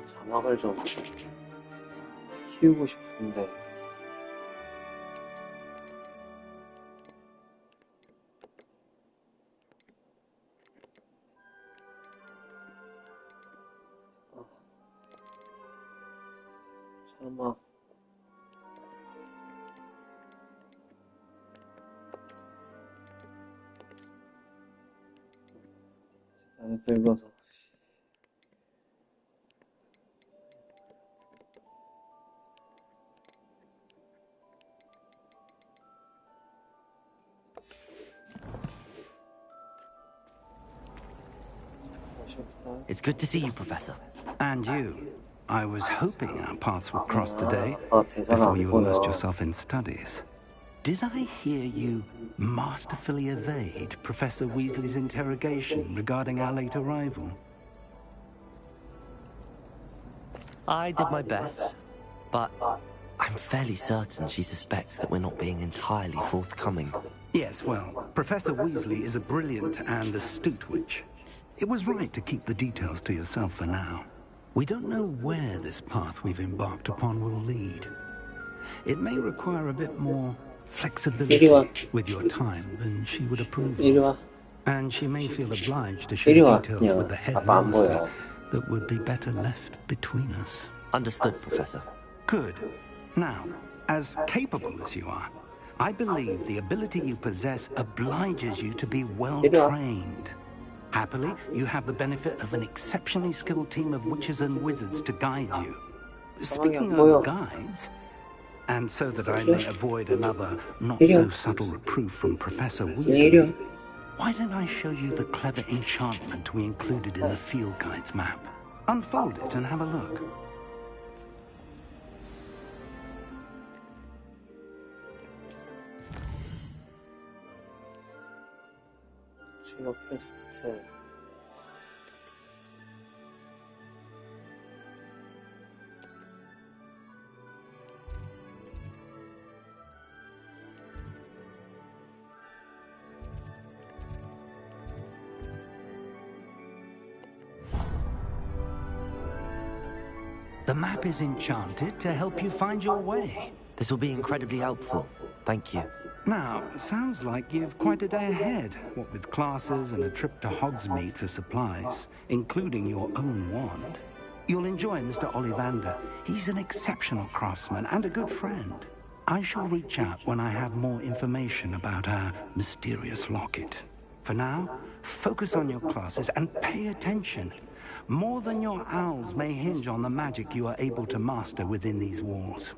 자막을 좀 키우고 싶은데 자막 나도 늙어서 It's good to see you, Professor. And you. I was hoping our paths would cross today 대사가 before you 안 immersed 보여. yourself in studies. Did I hear you masterfully evade Professor Weasley's interrogation regarding our late arrival? I did my best, but I'm fairly certain she suspects that we're not being entirely forthcoming. Yes, well, Professor Weasley is a brilliant and astute witch. It was right to keep the details to yourself for now. We don't know where this path we've embarked upon will lead. It may require a bit more flexibility with your time than she would approve of. And she may feel obliged to share details with the headmaster that would be better left between us. Understood, Professor. Good. Now, as capable as you are, I believe the ability you possess obliges you to be well-trained. Happily, you have the benefit of an exceptionally skilled team of witches and wizards to guide you. Speaking of guides, and so that I may avoid another not-so-subtle reproof from Professor Weasley, why don't I show you the clever enchantment we included in the field guide's map? Unfold it and have a look. 주요 퀘스트 The map is enchanted to help you find your way. This will be incredibly helpful. Thank you. Now, sounds like you've quite a day ahead, what with classes and a trip to Hogsmeade for supplies, including your own wand. You'll enjoy Mr. Ollivander. He's an exceptional craftsman and a good friend. I shall reach out when I have more information about our mysterious locket. For now, focus on your classes and pay attention. More than your owls may hinge on the magic you are able to master within these walls.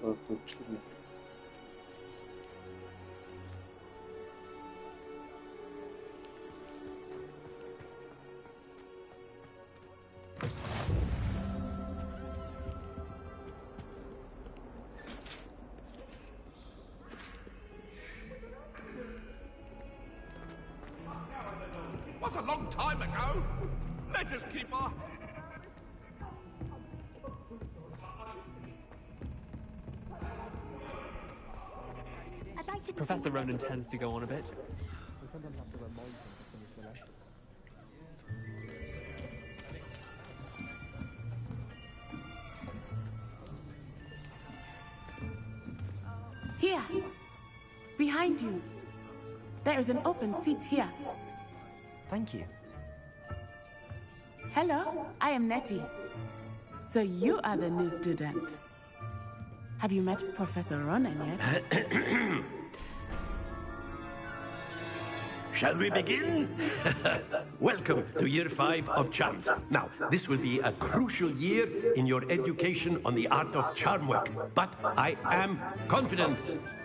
이걸 고추를 Was a long time ago. Let us keep our... Professor Ronan tends to go on a bit. Here! Behind you! There is an open seat here. Thank you. Hello, I am Nettie. So you are the new student. Have you met Professor Ronan yet? Shall we begin? Welcome to Year 5 of Charms. Now, this will be a crucial year in your education on the art of charm work. But I am confident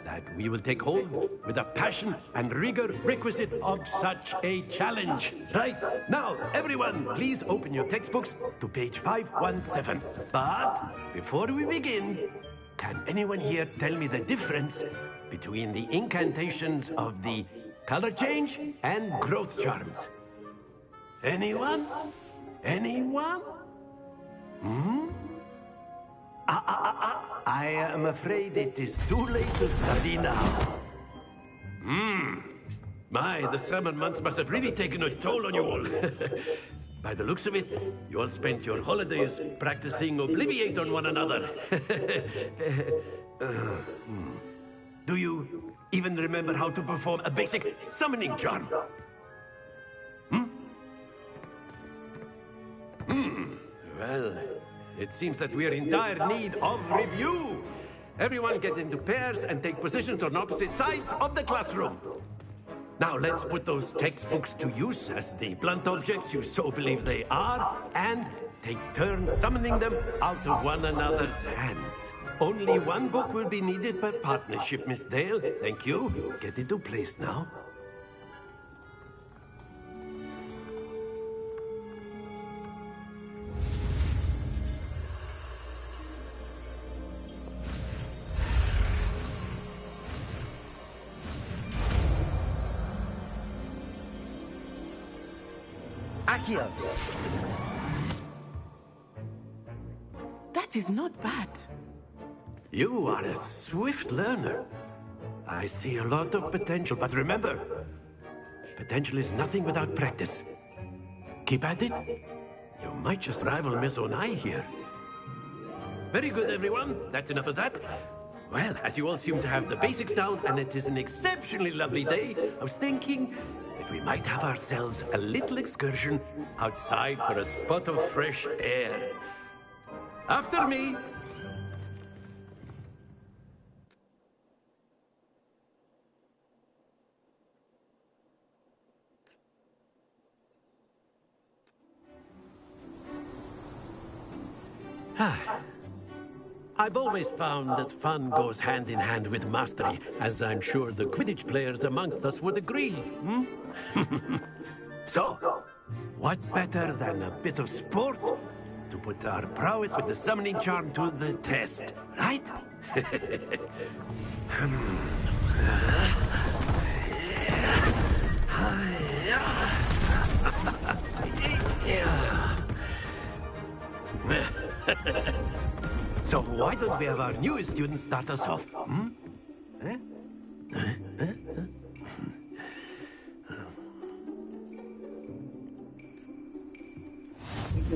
that we will take hold with the passion and rigor requisite of such a challenge. Right, now, everyone, please open your textbooks to page 517. But before we begin, can anyone here tell me the difference between the incantations of the color change and growth charms? Anyone? Anyone? I am afraid it is too late to study now. My, the summer months must have really taken a toll on you all. By the looks of it, you all spent your holidays practicing Obliviate on one another. Do you even remember how to perform a basic summoning charm? Well, it seems that we are in dire need of review. Everyone get into pairs and take positions on opposite sides of the classroom. Now let's put those textbooks to use as the blunt objects you so believe they are, and take turns summoning them out of one another's hands. Only one book will be needed per partnership, Miss Dale. Thank you. Get into place now. Accio! That is not bad. You are a swift learner. I see a lot of potential, but remember, potential is nothing without practice. Keep at it. You might just rival Miss Onai here. Very good, everyone. That's enough of that. Well, as you all seem to have the basics down, and it is an exceptionally lovely day, I was thinking that we might have ourselves a little excursion outside for a spot of fresh air. After me. I've always found that fun goes hand in hand with mastery, as I'm sure the Quidditch players amongst us would agree. So, what better than a bit of sport to put our prowess with the summoning charm to the test, right? So why don't we have our newest student start us off?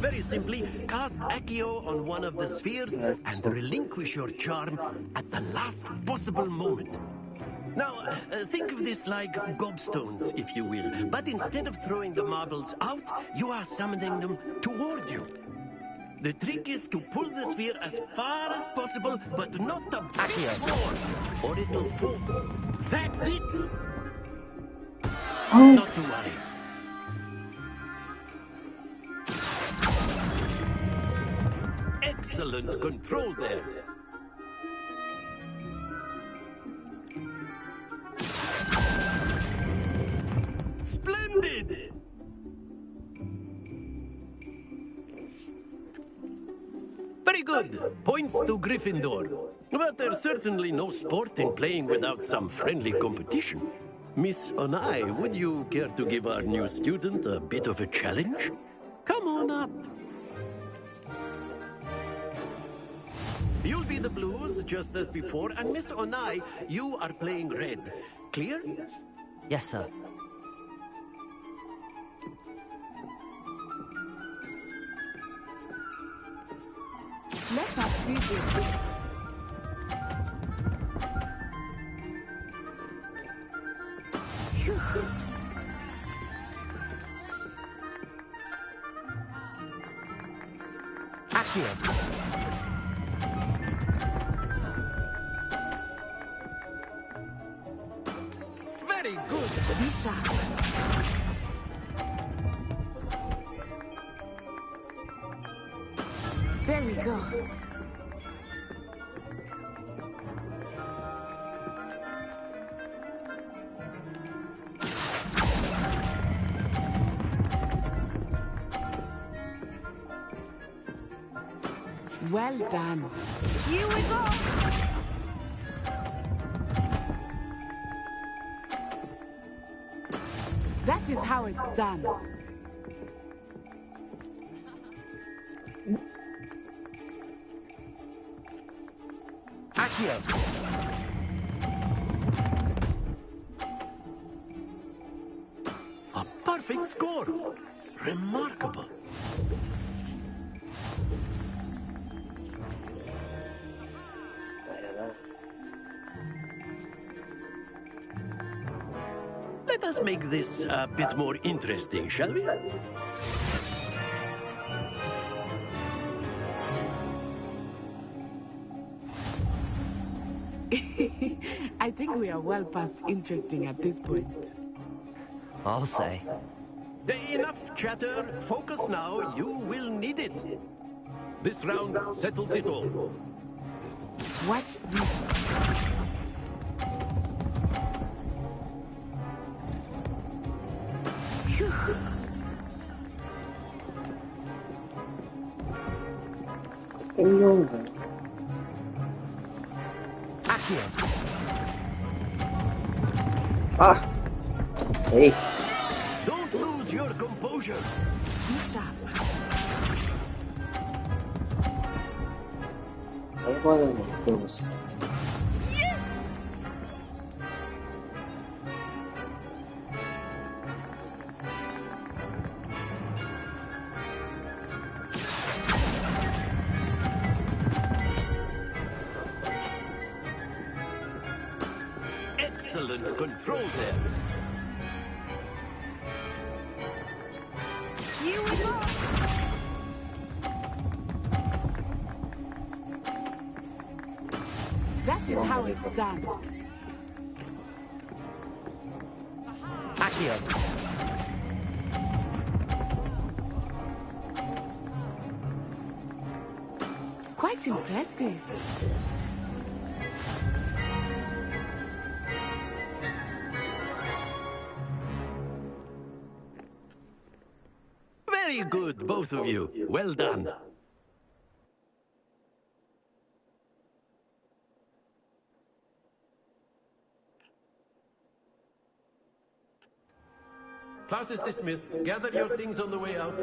Very simply, cast Accio on one of the spheres and relinquish your charm at the last possible moment. Now, think of this like gobstones, if you will. But instead of throwing the marbles out, you are summoning them toward you. The trick is to pull the sphere as far as possible, but not a bit more, or it'll fall. That's it! Not to worry. Excellent control there. Splendid! Very good. Points to Gryffindor. But there's certainly no sport in playing without some friendly competition. Miss Onai, would you care to give our new student a bit of a challenge? Come on up. You'll be the blues, just as before, and Miss Onai, you are playing red. Clear? Yes, sir. Let us see this. Accio! Very good. Be sharp. There we go. Well done. Here we go. That is how it's done. Accio! A perfect score. Remarkable. Let us make this a bit more interesting, shall we? I think we are well past interesting at this point. I'll say. Enough chatter. Focus now. You will need it. This round settles it all. Watch this. 땡겨온다. Accio! 아! 에이. Don't lose your composure. Be sharp. 결과는 못 들고 있어. Excellent control there. Here we go. That is how it's done. Accio! Quite impressive. Very good, both of you. Well done. Class is dismissed. Gather your things on the way out.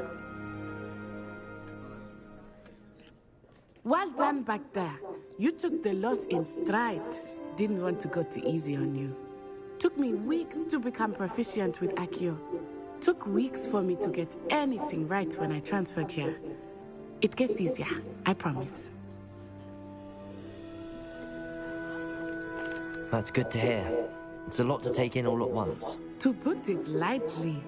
Well done back there. You took the loss in stride. Didn't want to go too easy on you. Took me weeks to become proficient with Accio. Took weeks for me to get anything right when I transferred here. It gets easier, I promise. That's good to hear. It's a lot to take in all at once. To put it lightly,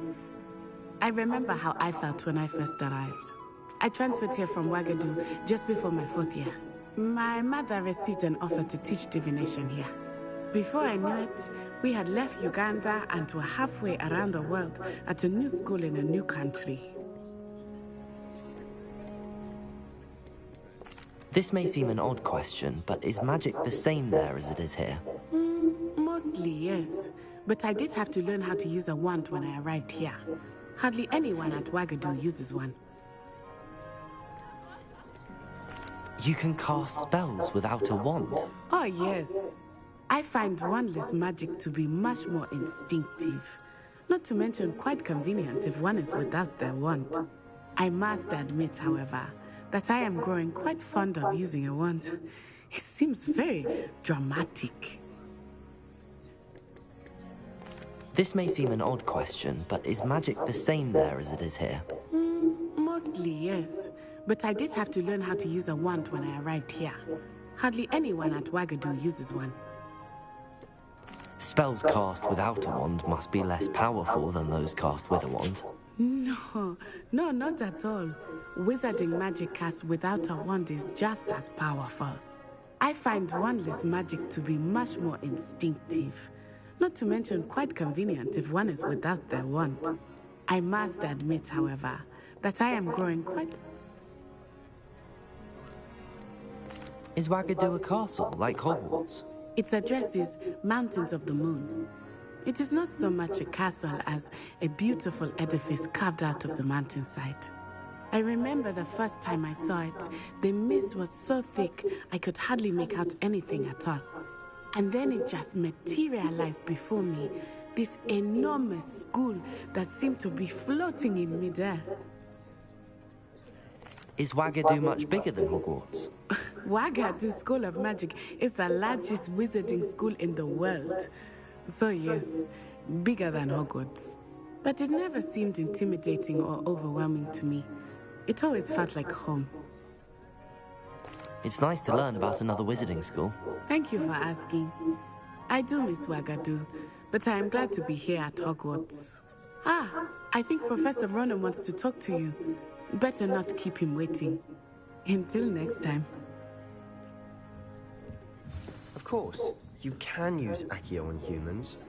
I remember how I felt when I first arrived. I transferred here from Ouagadougou just before my 4th year. My mother received an offer to teach divination here. Before I knew it, we had left Uganda and were halfway around the world at a new school in a new country. This may seem an odd question, but is magic the same there as it is here? Mostly, yes. But I did have to learn how to use a wand when I arrived here. Hardly anyone at Ouagadougou uses one. You can cast spells without a wand. Oh, yes. I find wandless magic to be much more instinctive. Not to mention quite convenient if one is without their wand. I must admit, however, that I am growing quite fond of using a wand. It seems very dramatic. This may seem an odd question, but is magic the same there as it is here? Mostly, yes. But I did have to learn how to use a wand when I arrived here. Hardly anyone at Ouagadougou uses one. Spells cast without a wand must be less powerful than those cast with a wand. No, not at all. Wizarding magic cast without a wand is just as powerful. I find wandless magic to be much more instinctive. Not to mention quite convenient if one is without their wand. I must admit, however, that I am growing quite... Is Wagadu a castle, like Hogwarts? Its address is Mountains of the Moon. It is not so much a castle as a beautiful edifice carved out of the mountainside. I remember the first time I saw it, the mist was so thick I could hardly make out anything at all. And then it just materialized before me, this enormous school that seemed to be floating in midair. Is Wagadu much bigger than Hogwarts? Wagadu School of Magic is the largest wizarding school in the world. So yes, bigger than Hogwarts. But it never seemed intimidating or overwhelming to me. It always felt like home. It's nice to learn about another wizarding school. Thank you for asking. I do miss Wagadu, but I am glad to be here at Hogwarts. Ah, I think Professor Ronan wants to talk to you. Better not keep him waiting. Until next time. Of course, you can use Accio on humans,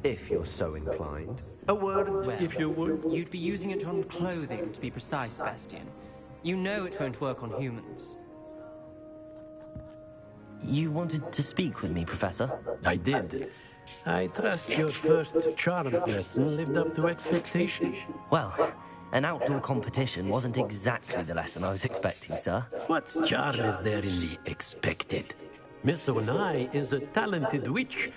if you're so inclined. A word, Well, if you would. You'd be using it on clothing, to be precise, Sebastian. You know it won't work on humans. You wanted to speak with me, Professor? I did. I trust your first charms lesson lived up to expectation. Well, an outdoor competition wasn't exactly the lesson I was expecting, sir. What charm is there in the expected? Miss Onai is a talented witch.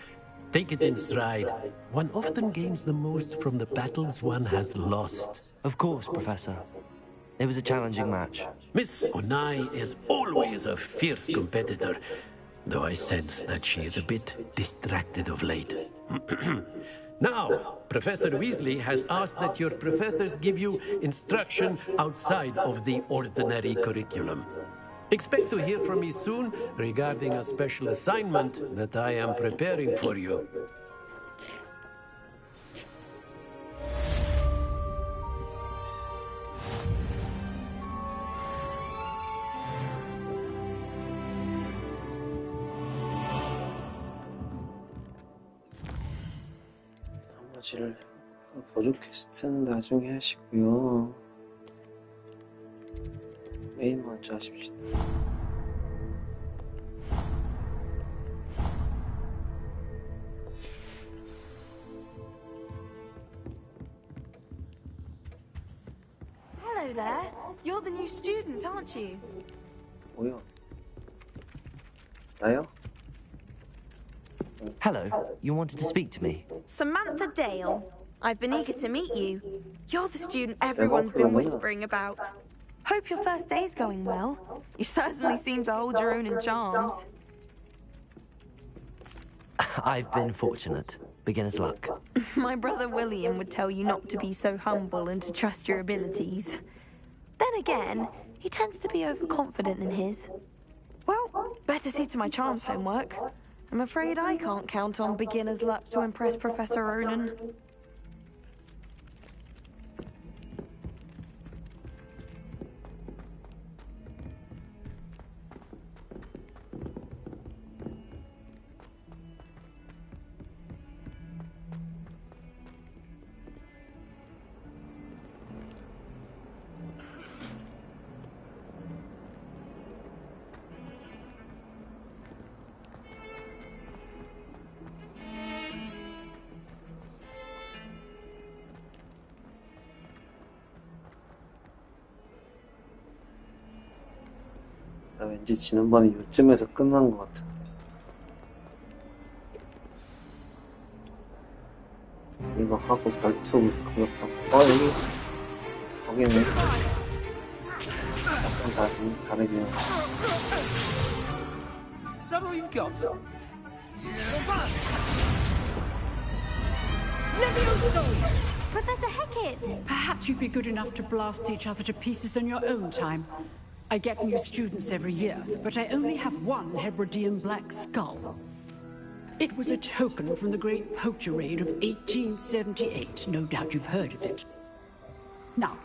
Take it in stride. One often gains the most from the battles one has lost. Of course, Professor. It was a challenging match. Miss Onai is always a fierce competitor, though I sense that she is a bit distracted of late. Now, Professor Weasley has asked that your professors give you instruction outside of the ordinary curriculum. Expect to hear from me soon regarding a special assignment that I am preparing for you. 나머지를 보조 퀘스트는 나중에 하시고요. 메인 먼저 하십시다. Hello there. You're the new student, aren't you? 뭐요? 나요? Hello, you wanted to speak to me? Samantha Dale. I've been eager to meet you. You're the student everyone's been whispering about. Hope your first day's going well. You certainly seem to hold your own in charms. I've been fortunate. Beginner's luck. My brother William would tell you not to be so humble and to trust your abilities. Then again, he tends to be overconfident in his. Well, better see to my charms homework. I'm afraid I can't count on beginner's luck to impress Professor Ronan. 나 왠지 지난번에 요쯤에서 끝난 것 같은데. 이거 하고 결투 그거 하고 여기 거기는 약간 다르지만 Is that all you've got? Professor Hecat! Perhaps you'd be good enough to blast each other to pieces in your own time. I get new students every year, but I only have one Hebridean black skull. It was a token from the Great Poacher Raid of 1878. No doubt you've heard of it. Now,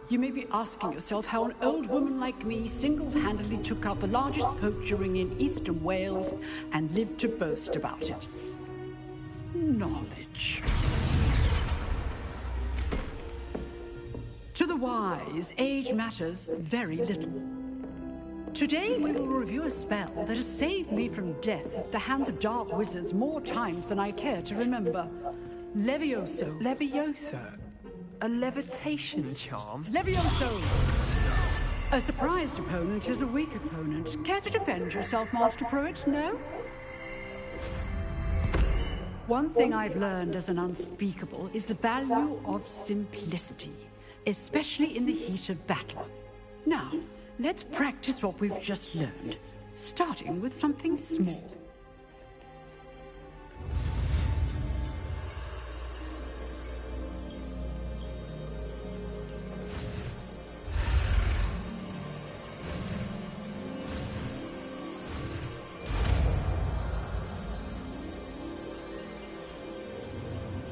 you may be asking yourself how an old woman like me single-handedly took out the largest poacher ring in eastern Wales and lived to boast about it. Knowledge. To the wise, age matters very little. Today we will review a spell that has saved me from death at the hands of dark wizards more times than I care to remember. Levioso. Levioso? A levitation charm? Levioso! A surprised opponent is a weak opponent. Care to defend yourself, Master Pruitt? No? One thing I've learned as an unspeakable is the value of simplicity, especially in the heat of battle. Now, let's practice what we've just learned, starting with something small.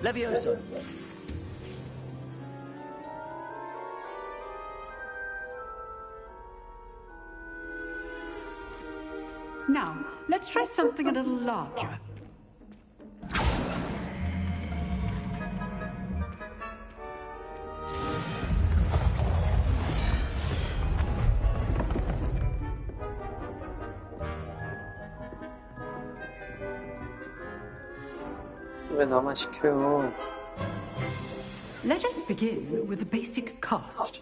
Levioso. Now, let's try something a little larger. 왜 나만 시켜요? Let us begin with the basic cast.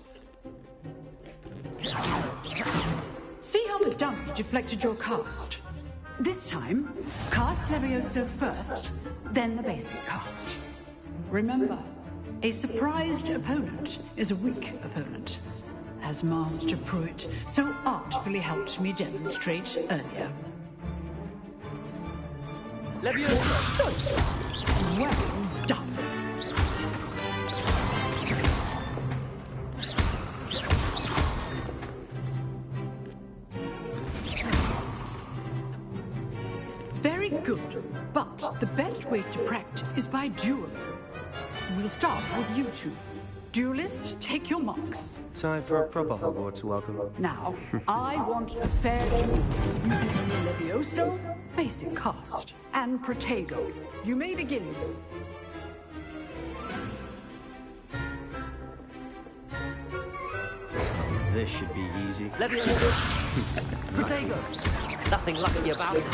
See how the dummy deflected your cast? This time, cast Levioso first, then the basic cast. Remember, a surprised opponent is a weak opponent, as Master Pruitt so artfully helped me demonstrate earlier. Levioso! Well done. Very good, but the best way to practice is by dueling. We'll start with you two. Duelists, take your marks. Time for a proper Hogwarts welcome. Now, I want a fair duel using Levioso, basic cast, and Protego. You may begin. This should be easy. Levioso. Protego. Nothing lucky about it.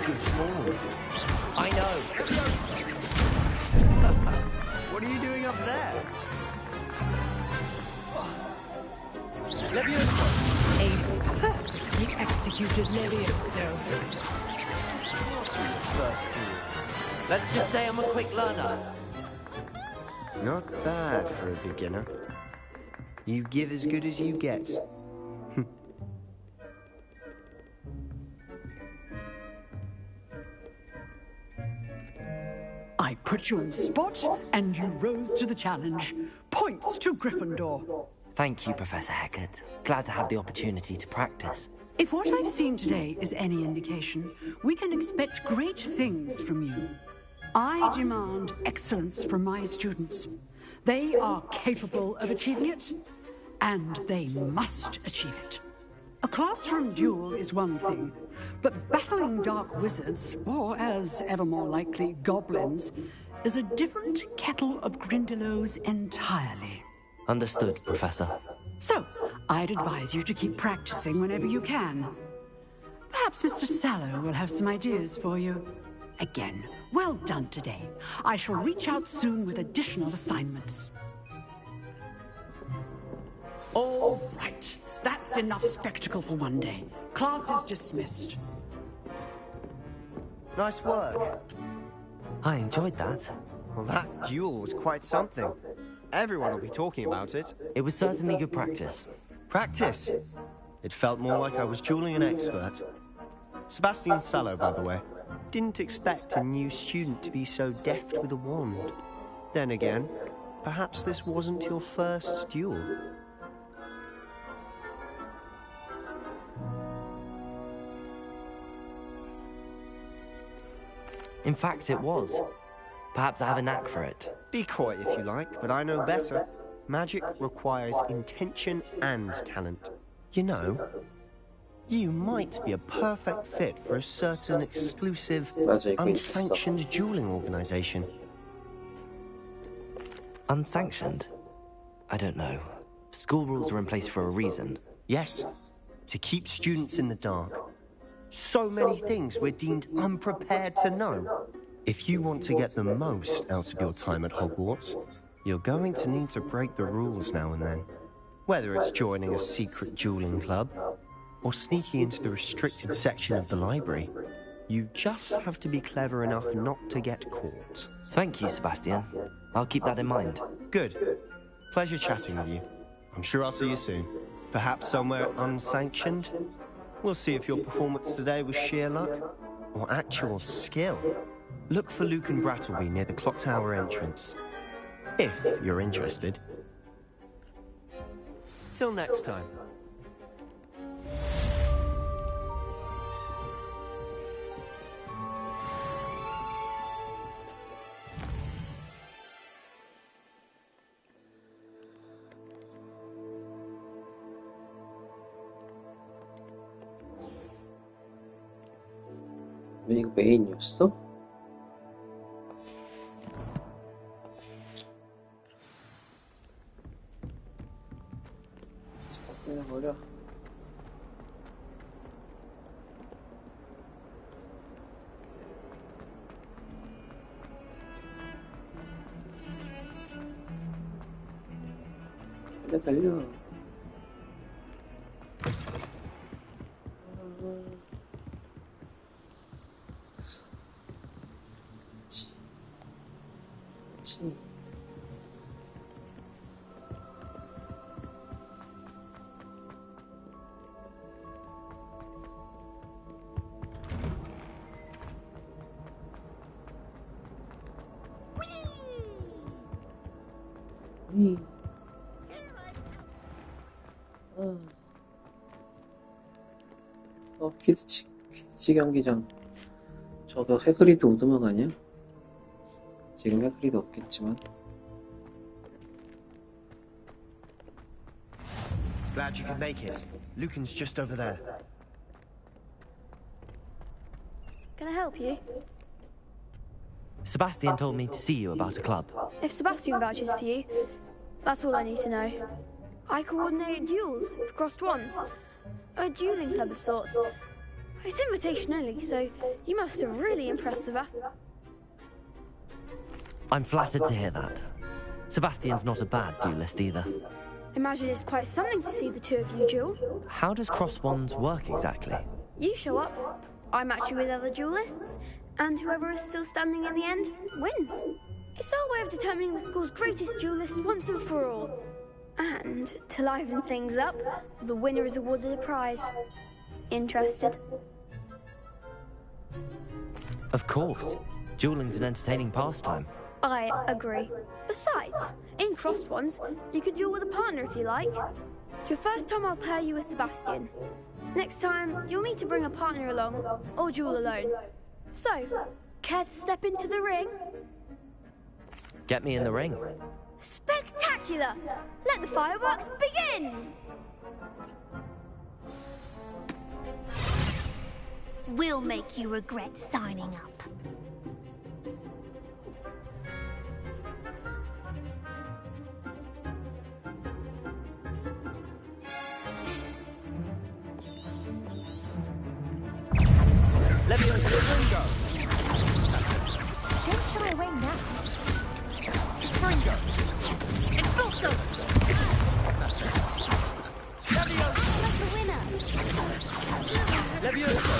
Good form. I know. What are you doing up there? Levioso. A perfectly executed Levioso. First duel. Let's just say I'm a quick learner. Not bad for a beginner. You give as good as you get. I put you on the spot, and you rose to the challenge. Points to Gryffindor. Thank you, Professor Hecat. Glad to have the opportunity to practice. If what I've seen today is any indication, we can expect great things from you. I demand excellence from my students. They are capable of achieving it, and they must achieve it. A classroom duel is one thing, but battling dark wizards, or as ever more likely, goblins, is a different kettle of Grindylows entirely. Understood, Professor. So, I'd advise you to keep practicing whenever you can. Perhaps Mr. Sallow will have some ideas for you. Again, well done today. I shall reach out soon with additional assignments. All right. That's enough spectacle for one day. Class is dismissed. Nice work. I enjoyed that. Well, that duel was quite something. Everyone will be talking about it. It was certainly good practice. Practice? It felt more like I was dueling an expert. Sebastian Sallow, by the way. Didn't expect a new student to be so deft with a wand. Then again, perhaps this wasn't your first duel. In fact, it was. Perhaps I have a knack for it. Be coy if you like, but I know better. Magic requires intention and talent. You know, you might be a perfect fit for a certain exclusive, unsanctioned dueling organization. Unsanctioned? I don't know. School rules are in place for a reason. Yes, to keep students in the dark. So many things we're deemed unprepared to know. If you want to get the most out of your time at Hogwarts, you're going to need to break the rules now and then. Whether it's joining a secret dueling club, or sneaking into the restricted section of the library, you just have to be clever enough not to get caught. Thank you, Sebastian. I'll keep that in mind. Good. Pleasure chatting with you. I'm sure I'll see you soon. Perhaps somewhere unsanctioned? We'll see if your performance today was sheer luck or actual skill. Look for Luke and Brattleby near the clock tower entrance, if you're interested. Till next time. 왜 이거 메인이었어? 끝내버려. 달려. 그치. 퀴디치 경기장. 저거 해그리드 오두막 아니야? 지금 해그리드 없겠지만. Glad you could make it. Lucan's just over there. Can I help you? Sebastian told me to see you about a club. If Sebastian vouches for you, that's all I need to know. I coordinate duels for crossed wands. A dueling club of sorts. It's invitation only, so you must have really impressed Sebastian. I'm flattered to hear that. Sebastian's not a bad duelist either. Imagine it's quite something to see the two of you duel. How does cross wands work exactly? You show up, I match you with other duelists, and whoever is still standing in the end wins. It's our way of determining the school's greatest duelist once and for all. And to liven things up, the winner is awarded a prize. Interested? Of course. Dueling's an entertaining pastime. I agree. Besides, in crossed ones, you could duel with a partner if you like. Your first time I'll pair you with Sebastian. Next time, you'll need to bring a partner along, or duel alone. So, care to step into the ring? Get me in the ring. Spectacular! Let the fireworks begin! We'll make you regret signing up. Don't shy away now. Fringo! Expulso! Like the winner! Leviosa!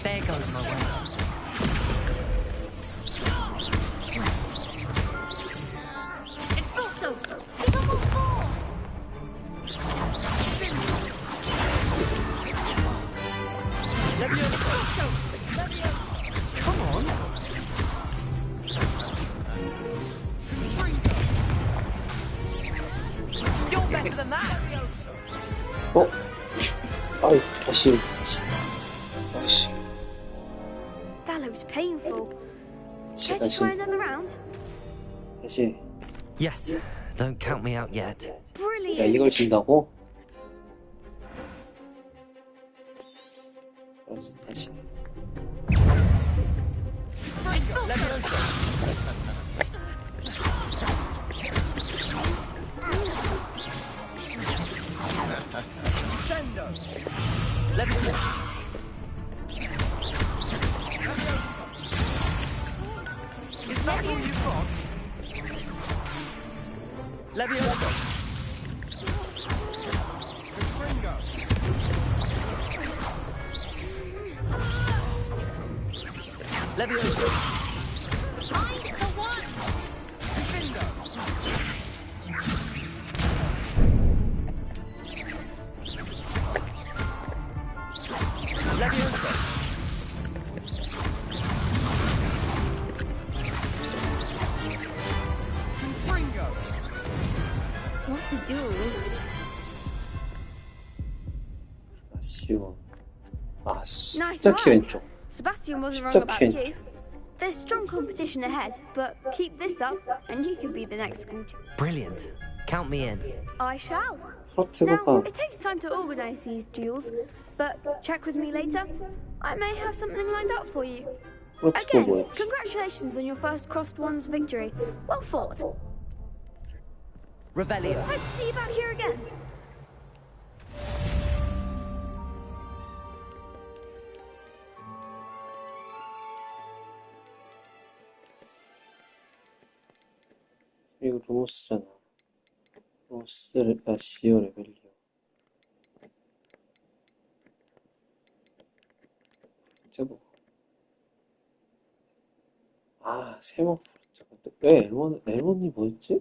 There goes my way. Come on! You're better than that! 아이, 다시. 다시. That looks painful. 다시, Care to 다시. try another round? 다시. Yes, don't count me out yet. 야, Brilliant! 이걸 진다고? 알았어, 다시. Is that all you've got? Levioso. Levioso. Find the one. Levioso. What a duel. 아쉬워. 아, Nice 십자키 work. 왼쪽. Sebastian wasn't wrong 십자키 about 왼쪽. you. There's strong competition ahead, but keep this up and you could be the next school. Brilliant. Count me in. I shall. 프로트가 Now, it takes time to organize these duels, but check with me later. I may have something lined up for you. 프로트가 Again, 뭐였지? congratulations on your first Crossed Ones victory. Well fought. Revelio. Hope to see you back here again. 이거 로스잖아. 로스가 시오 레벨이요. 제목. 아, 세목. 잠깐, 왜 L1이 뭐였지?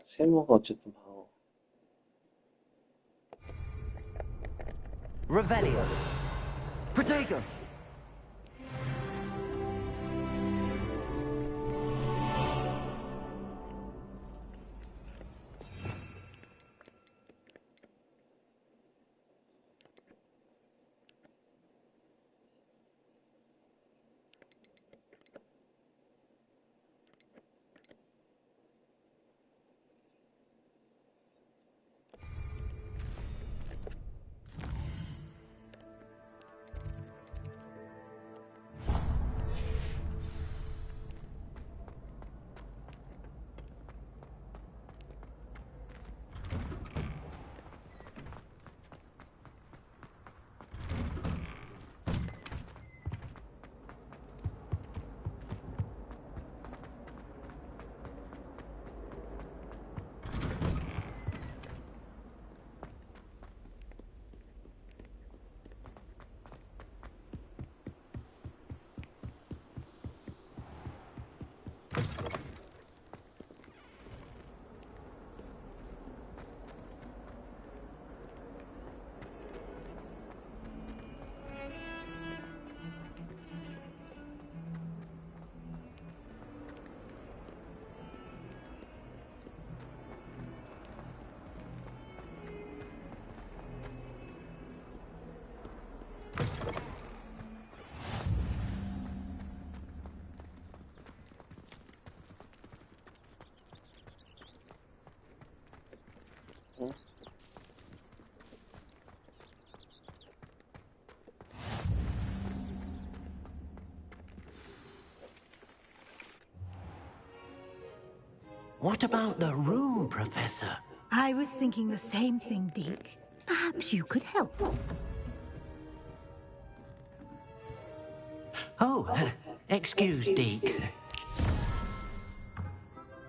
세모가 어쨌든 방어. Revelio. Protego. What about the room, Professor? I was thinking the same thing, Deke. Perhaps you could help. Oh, excuse, Deke.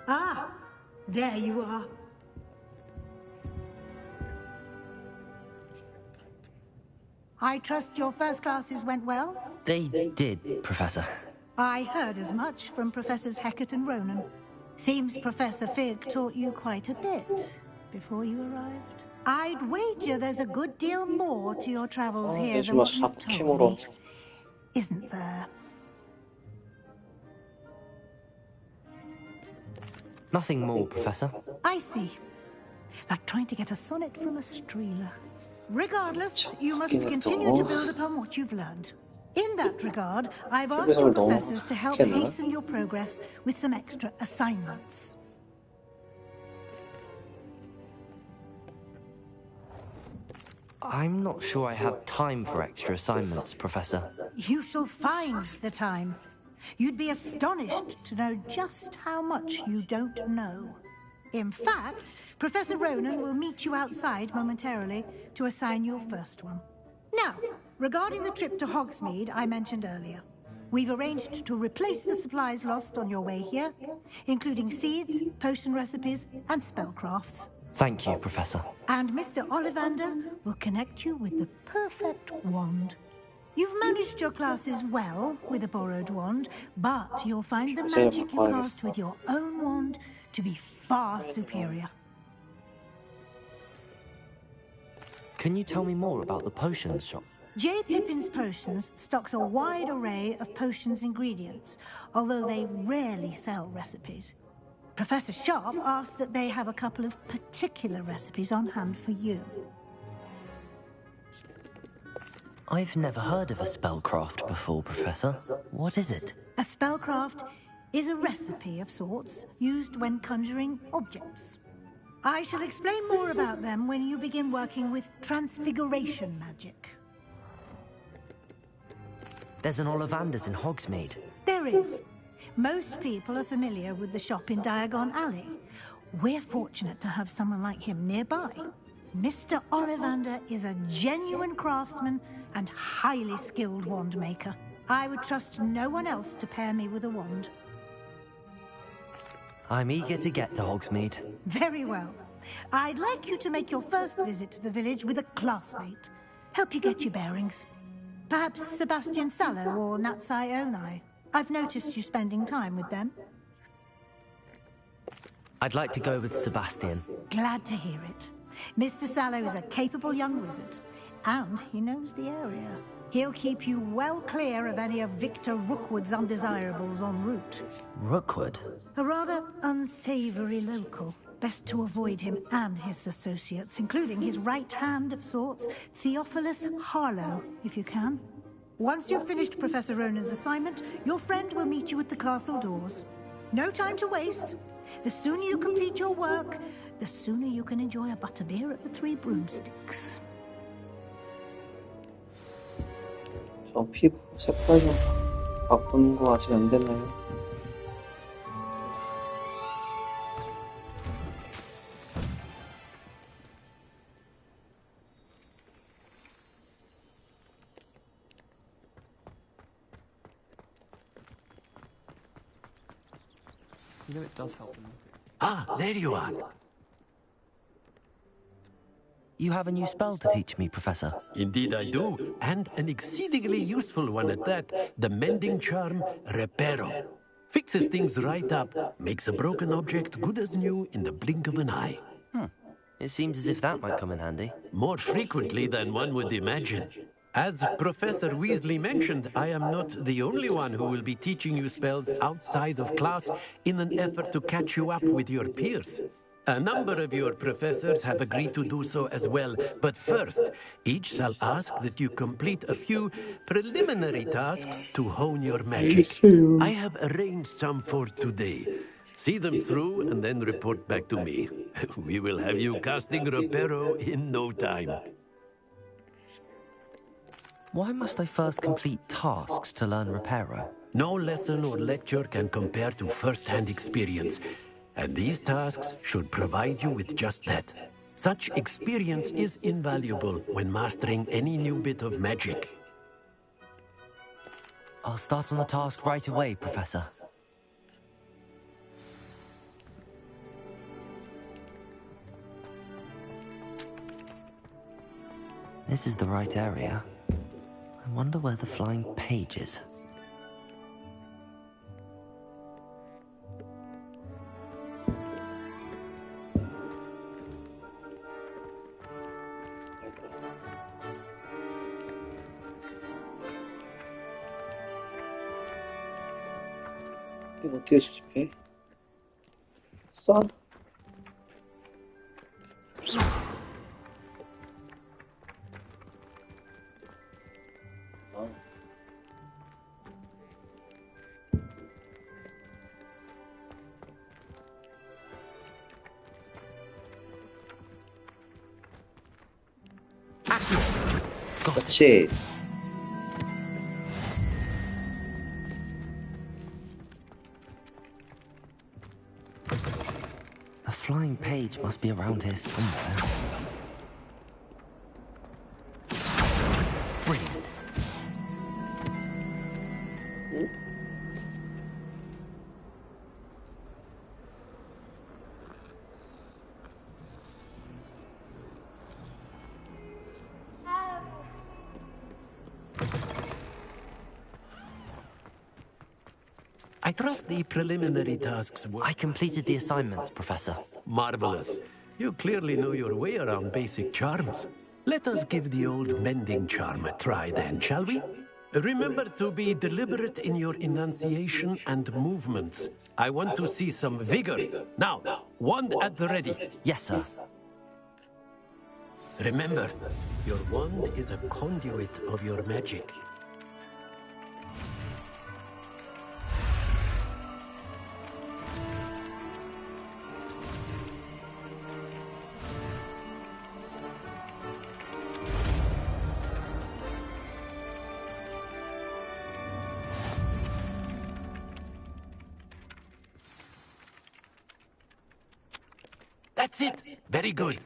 Ah, there you are. I trust your first classes went well? They did, Professor. I heard as much from Professors Hecat and Ronan. Seems Professor Fig taught you quite a bit before you arrived. I'd wager there's a good deal more to your travels here than what you've told me. Isn't there? Nothing more, Professor. I see. Like trying to get a sonnet from a streeler. Regardless, you must continue to build upon what you've learned. In that regard, I've asked your professors to help hasten your progress with some extra assignments. I'm not sure I have time for extra assignments, Professor. You shall find the time. You'd be astonished to know just how much you don't know. In fact, Professor Ronan will meet you outside momentarily to assign your first one. Now, regarding the trip to Hogsmeade I mentioned earlier, we've arranged to replace the supplies lost on your way here, including seeds, potion recipes, and spellcrafts. Thank you, Professor. And Mr. Ollivander will connect you with the perfect wand. You've managed your classes well with a borrowed wand, but you'll find the magic you cast with your own wand to be far superior. Can you tell me more about the potions shop? J. Pippin's Potions stocks a wide array of potions ingredients, although they rarely sell recipes. Professor Sharp asked that they have a couple of particular recipes on hand for you. I've never heard of a spellcraft before, Professor. What is it? A spellcraft is a recipe of sorts used when conjuring objects. I shall explain more about them when you begin working with transfiguration magic. There's an Ollivander's in Hogsmeade. There is. Most people are familiar with the shop in Diagon Alley. We're fortunate to have someone like him nearby. Mr. Ollivander is a genuine craftsman and highly skilled wand maker. I would trust no one else to pair me with a wand. I'm eager to get to Hogsmeade. Very well. I'd like you to make your first visit to the village with a classmate. Help you get your bearings. Perhaps Sebastian Sallow or Natsai Onai. I've noticed you spending time with them. I'd like to go with Sebastian. Glad to hear it. Mr. Sallow is a capable young wizard, and he knows the area. He'll keep you well clear of any of Victor Rookwood's undesirables en route. Rookwood? A rather unsavory local. Best to avoid him and his associates, including his right hand of sorts, Theophilus Harlow, if you can. Once you've finished Professor Ronan's assignment, your friend will meet you at the castle doors. No time to waste. The sooner you complete your work, the sooner you can enjoy a butterbeer at the Three Broomsticks. 저 피부 색깔 좀 바꾸는 거 아직 안 됐나요? You know it does help them. Ah, there you are. You have a new spell to teach me, Professor. Indeed I do, and an exceedingly useful one at that. The mending charm, Reparo. Fixes things right up, makes a broken object good as new in the blink of an eye. It seems as if that might come in handy. More frequently than one would imagine. As Professor Weasley mentioned, I am not the only one who will be teaching you spells outside of class in an effort to catch you up with your peers. A number of your professors have agreed to do so as well, but first, each shall ask that you complete a few preliminary tasks to hone your magic. I have arranged some for today. See them through and then report back to me. We will have you casting Reparo in no time. Why must I first complete tasks to learn Reparo? No lesson or lecture can compare to first-hand experience. And these tasks should provide you with just that. Such experience is invaluable when mastering any new bit of magic. I'll start on the task right away, Professor. This is the right area. I wonder where the flying page is. 이거 어떻게 수집해? 쏴? 그렇지. A flying page must be around here somewhere. Brilliant. I trust the preliminary tasks were... I completed the assignments, Professor. Marvelous. You clearly know your way around basic charms. Let us give the old mending charm a try then, shall we? Remember to be deliberate in your enunciation and movements. I want to see some vigor. Now, wand at the ready. Yes, sir. Remember, your wand is a conduit of your magic. That's it. Very good.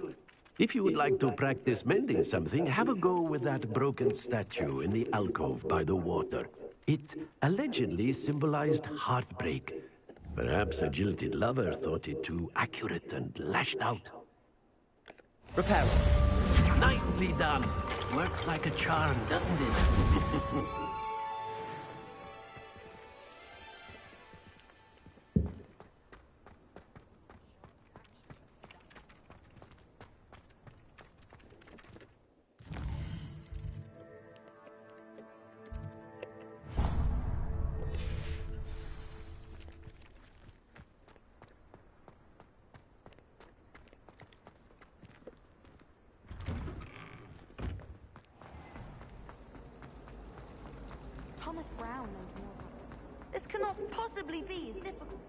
If you would like to practice mending something, have a go with that broken statue in the alcove by the water. It allegedly symbolized heartbreak. Perhaps a jilted lover thought it too accurate and lashed out. Repair it. Nicely done. Works like a charm, doesn't it? Thomas Brown knows more about it. This cannot possibly be as difficult.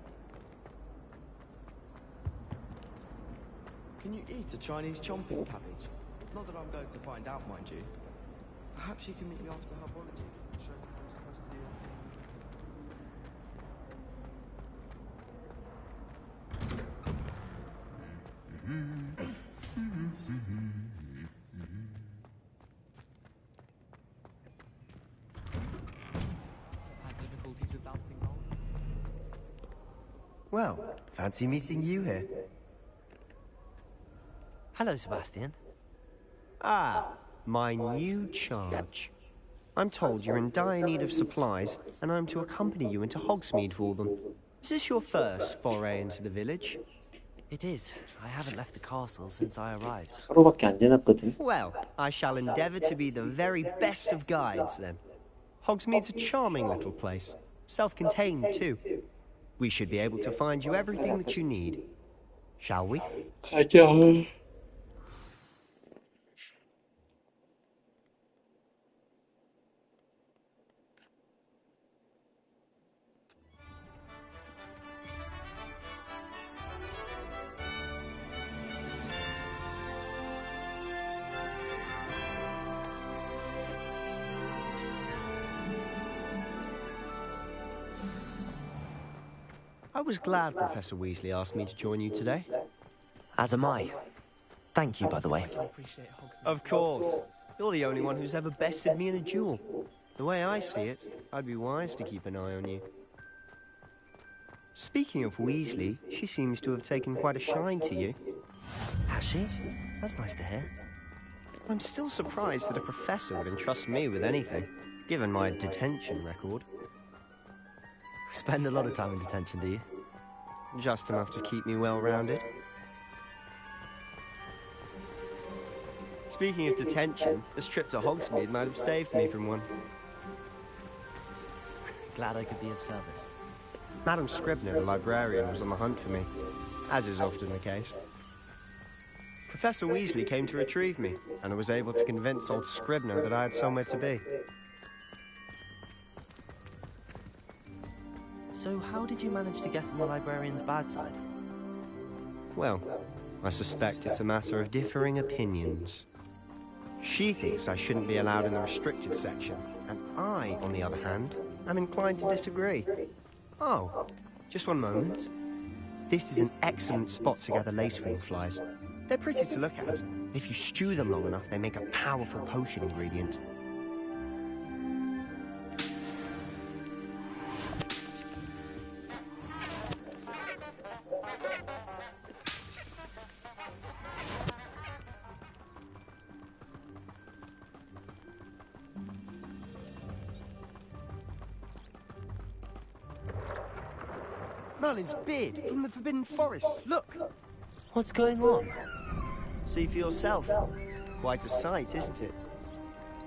Can you eat a Chinese chomping cabbage? Not that I'm going to find out, mind you. Perhaps you can meet me after herbology. Show me what I'm supposed to do. Well, fancy meeting you here. Hello, Sebastian. Ah, my new charge. I'm told you're in dire need of supplies, and I'm to accompany you into Hogsmeade for them. Is this your first foray into the village? It is. I haven't left the castle since I arrived. 하루밖에 안 지났거든. Well, I shall endeavour to be the very best of guides, then. Hogsmeade's a charming little place. Self-contained, too. We should be able to find you everything that you need. Shall we? 가자. I was glad Professor Weasley asked me to join you today. As am I. Thank you, by the way. Of course. You're the only one who's ever bested me in a duel. The way I see it, I'd be wise to keep an eye on you. Speaking of Weasley, she seems to have taken quite a shine to you. Has she? That's nice to hear. I'm still surprised that a professor would entrust me with anything, given my detention record. Spend a lot of time in detention, do you? Just enough to keep me well-rounded. Speaking of detention, this trip to Hogsmeade might have saved me from one. Glad I could be of service. Madam Scribner, the librarian, was on the hunt for me, as is often the case. Professor Weasley came to retrieve me, and I was able to convince old Scribner that I had somewhere to be. So how did you manage to get on the librarian's bad side? Well, I suspect it's a matter of differing opinions. She thinks I shouldn't be allowed in the restricted section, and I, on the other hand, am inclined to disagree. Oh, just one moment. This is an excellent spot to gather lacewing flies. They're pretty to look at. If you stew them long enough, they make a powerful potion ingredient. Merlin's beard from the Forbidden Forest. Look! What's going on? See for yourself. Quite a sight, isn't it?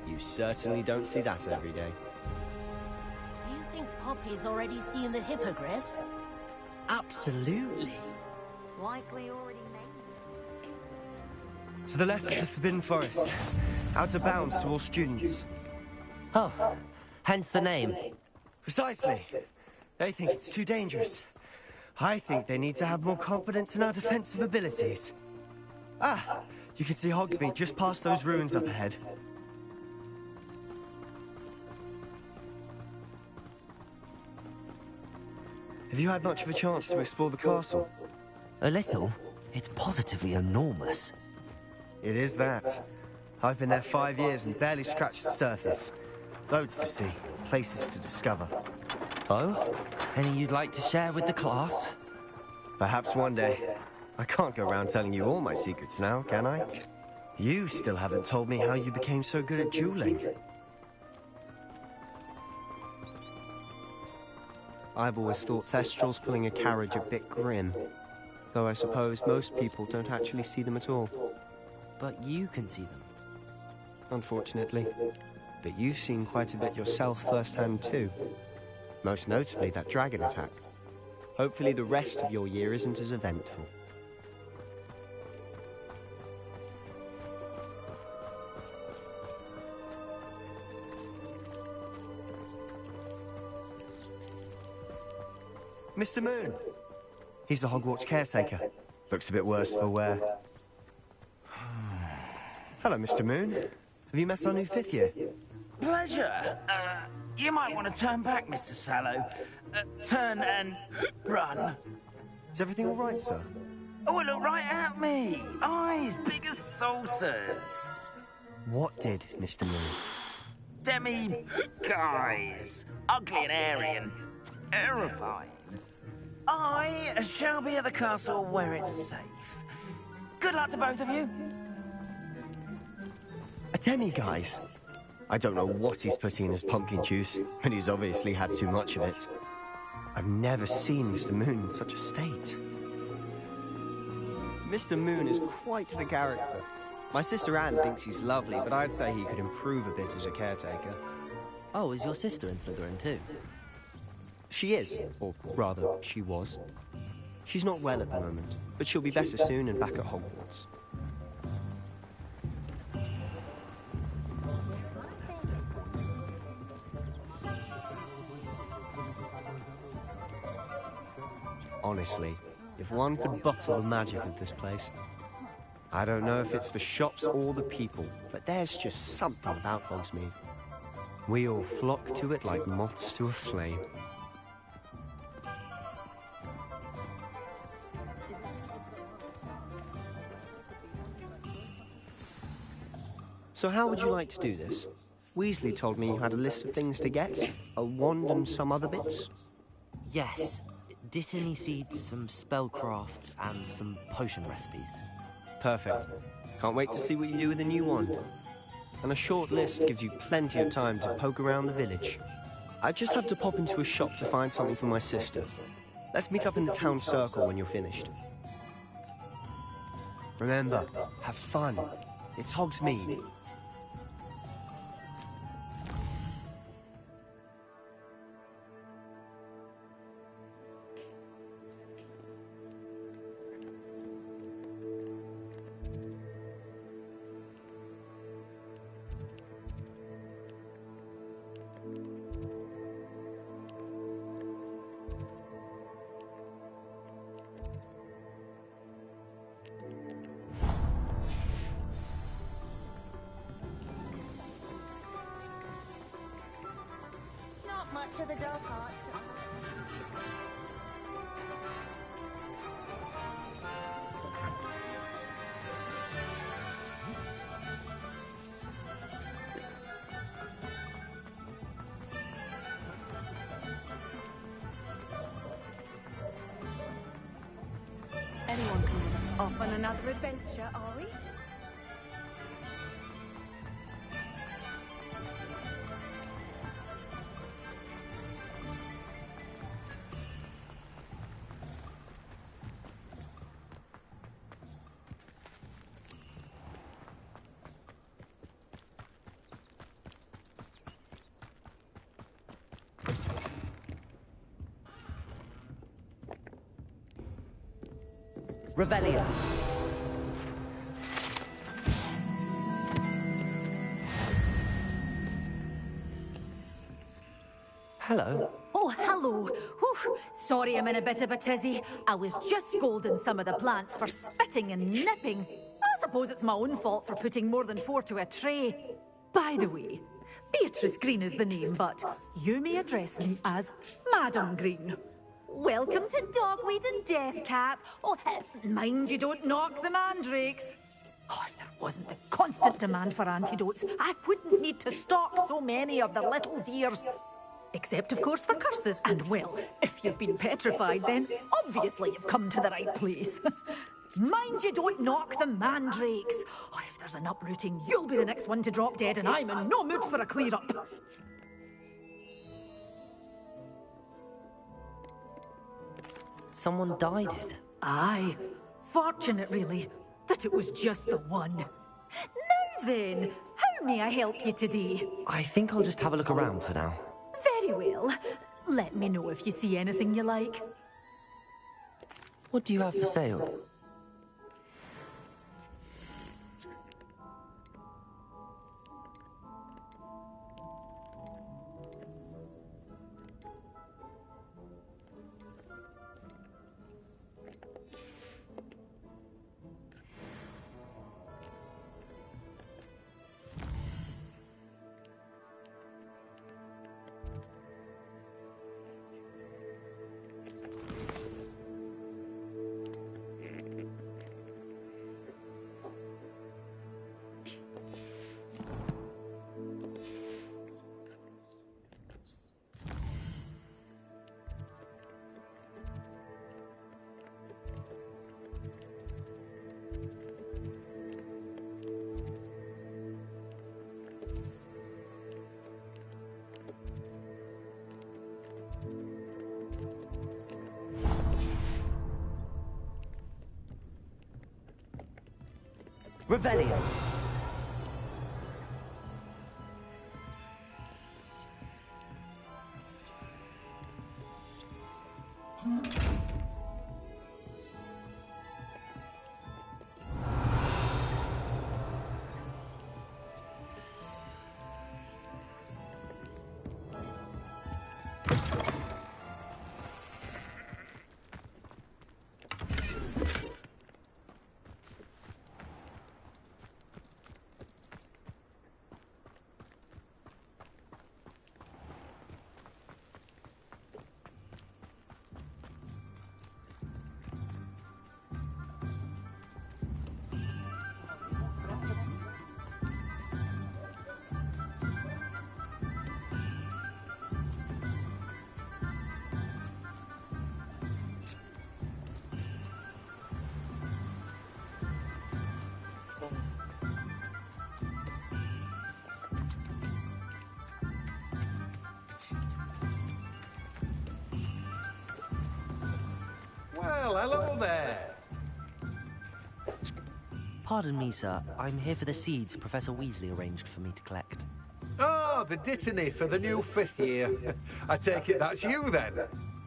You certainly don't see that every day. Do you think Poppy's already seen the hippogriffs? Absolutely. Likely already made. To the left is the Forbidden Forest. Out of bounds to all students. Oh, hence the name. Precisely. They think it's too dangerous. I think they need to have more confidence in our defensive abilities. Ah, you can see Hogsmeade just past those ruins up ahead. Have you had much of a chance to explore the castle? A little. It's positively enormous. It is that. I've been there 5 years and barely scratched the surface. Loads to see, places to discover. Oh? Any you'd like to share with the class? Perhaps one day. I can't go around telling you all my secrets now, can I? You still haven't told me how you became so good at dueling. I've always thought Thestrals pulling a carriage a bit grim. Though I suppose most people don't actually see them at all. But you can see them. Unfortunately. But you've seen quite a bit yourself firsthand too. Most notably that dragon attack. Hopefully the rest of your year isn't as eventful. Mr. Moon! He's the Hogwarts caretaker. Looks a bit worse for wear. Hello, Mr. Moon. Have you met our new 5th year? Pleasure. You might want to turn back, Mr. Sallow. Turn and run. Is everything all right, sir? Oh, look right at me. Eyes big as saucers. What did, Mr. Moon? Guys. Ugly and hairy and terrifying. I shall be at the castle where it's safe. Good luck to both of you. A demi-guise? I don't know what he's putting in his pumpkin juice, and he's obviously had too much of it. I've never seen Mr. Moon in such a state. Mr. Moon is quite the character. My sister Anne thinks he's lovely, but I'd say he could improve a bit as a caretaker. Oh, is your sister in Slytherin too? She is, or rather, she was. She's not well at the moment, but she'll be better soon and back at Hogwarts. Honestly, if one could bottle the magic of this place. I don't know if it's the shops or the people, but there's just something about Hogsmeade. We all flock to it like moths to a flame. So how would you like to do this? Weasley told me you had a list of things to get, a wand and some other bits. Yes. Dittany seeds, some spellcrafts, and some potion recipes. Perfect. Can't wait to see what you do with the new wand. And a short list gives you plenty of time to poke around the village. I just have to pop into a shop to find something for my sister. Let's meet up in the town circle when you're finished. Remember, have fun. It's Hogsmeade. touch of the dark art. Anyone can off on another adventure, are we? Revelio. Hello. Oh, hello. Whew. Sorry I'm in a bit of a tizzy. I was just scolding some of the plants for spitting and nipping. I suppose it's my own fault for putting more than 4 to a tray. By the way, Beatrice Green is the name, but you may address me as Madam Green. Welcome to Dogweed and Deathcap. Oh, mind you don't knock the mandrakes. Oh, if there wasn't the constant demand for antidotes, I wouldn't need to stock so many of the little dears. Except, of course, for curses. And, well, if you've been petrified, then obviously you've come to the right place. Mind you don't knock the mandrakes. Oh, if there's an uprooting, you'll be the next one to drop dead, and I'm in no mood for a clear-up. Someone died here? Aye. Fortunate, really, that it was just the one. Now then, how may I help you today? I think I'll just have a look around for now. Very well. Let me know if you see anything you like. What do you have for sale? Revelio. Well, hello there. Pardon me, sir. I'm here for the seeds Professor Weasley arranged for me to collect. Oh, the dittany for the new 5th year. I take it that's you, then.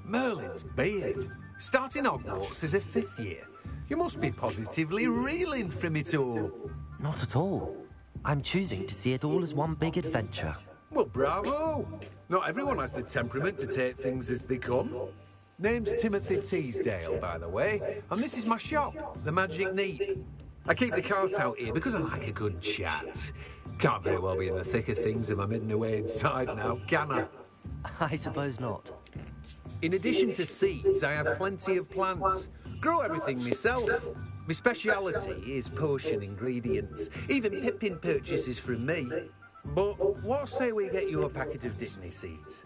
Merlin's beard. Starting Hogwarts as a 5th year. You must be positively reeling from it all. Not at all. I'm choosing to see it all as one big adventure. Well, bravo. Not everyone has the temperament to take things as they come. Name's Timothy Teasdale, by the way, and this is my shop, the Magic Neat. I keep the cart out here because I like a good chat. Can't very well be in the thick of things if I'm hidden away inside now, can I? I suppose not. In addition to seeds, I have plenty of plants. Grow everything myself. My speciality is potion ingredients. Even Pippin purchases from me. But what say we get you a packet of Dittany seeds?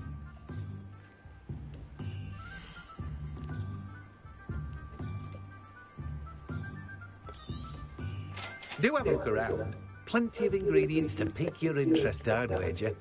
Do have a look around. Plenty of ingredients to pique your interest, I'd wager.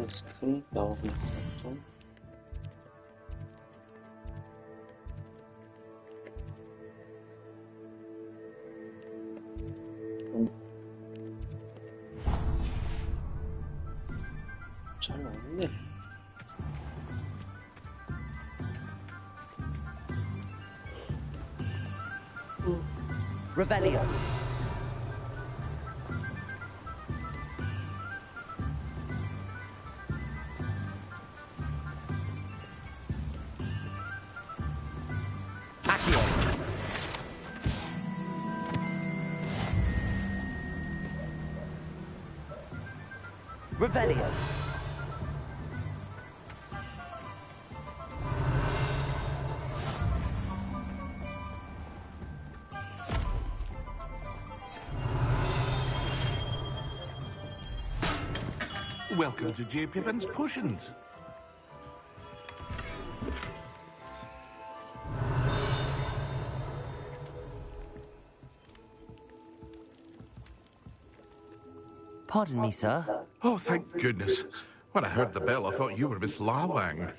스킬 나오고 있었죠. 잘 나왔네. Revelio. Revelio. Welcome to J. Pippin's Potions. Pardon me, sir. Oh, thank goodness. When I heard the bell, I thought you were Miss Lawang.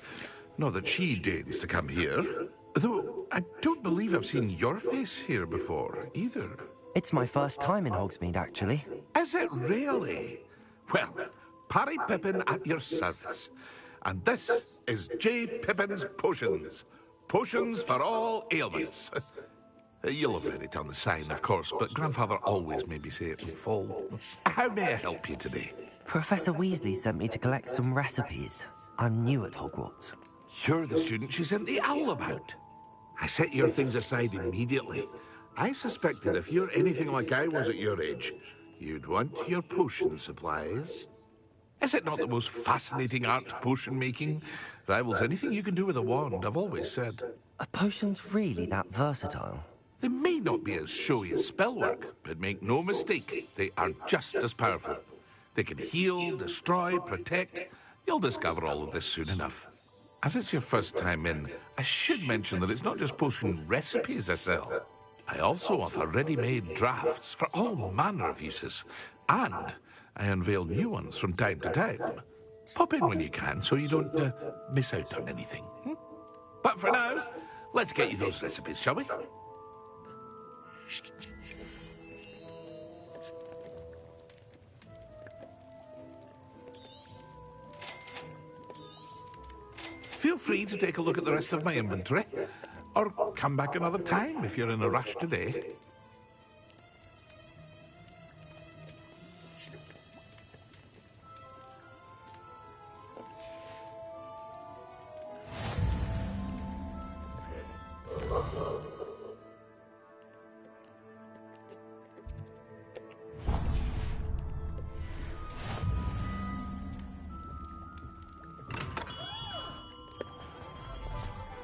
Not that she deigns to come here. Though, I don't believe I've seen your face here before, either. It's my first time in Hogsmeade, actually. Is it really? Well, Parry Pippin at your service. And this is J. Pippin's Potions. Potions for all ailments. You'll have read it on the sign, of course, but Grandfather always made me say it in full. How may I help you today? Professor Weasley sent me to collect some recipes. I'm new at Hogwarts. You're the student she sent the owl about. I set your things aside immediately. I suspected if you're anything like I was at your age, you'd want your potion supplies. Is it not the most fascinating art, potion making? Rivals anything you can do with a wand, I've always said. Are potions really that versatile? They may not be as showy as spellwork, but make no mistake, they are just as powerful. They can heal, destroy, protect. You'll discover all of this soon enough. As it's your first time in, I should mention that it's not just potion recipes I sell. I also offer ready-made drafts for all manner of uses. And I unveil new ones from time to time. Pop in when you can so you don't miss out on anything. But for now, let's get you those recipes, shall we? Feel free to take a look at the rest of my inventory, or come back another time if you're in a rush today.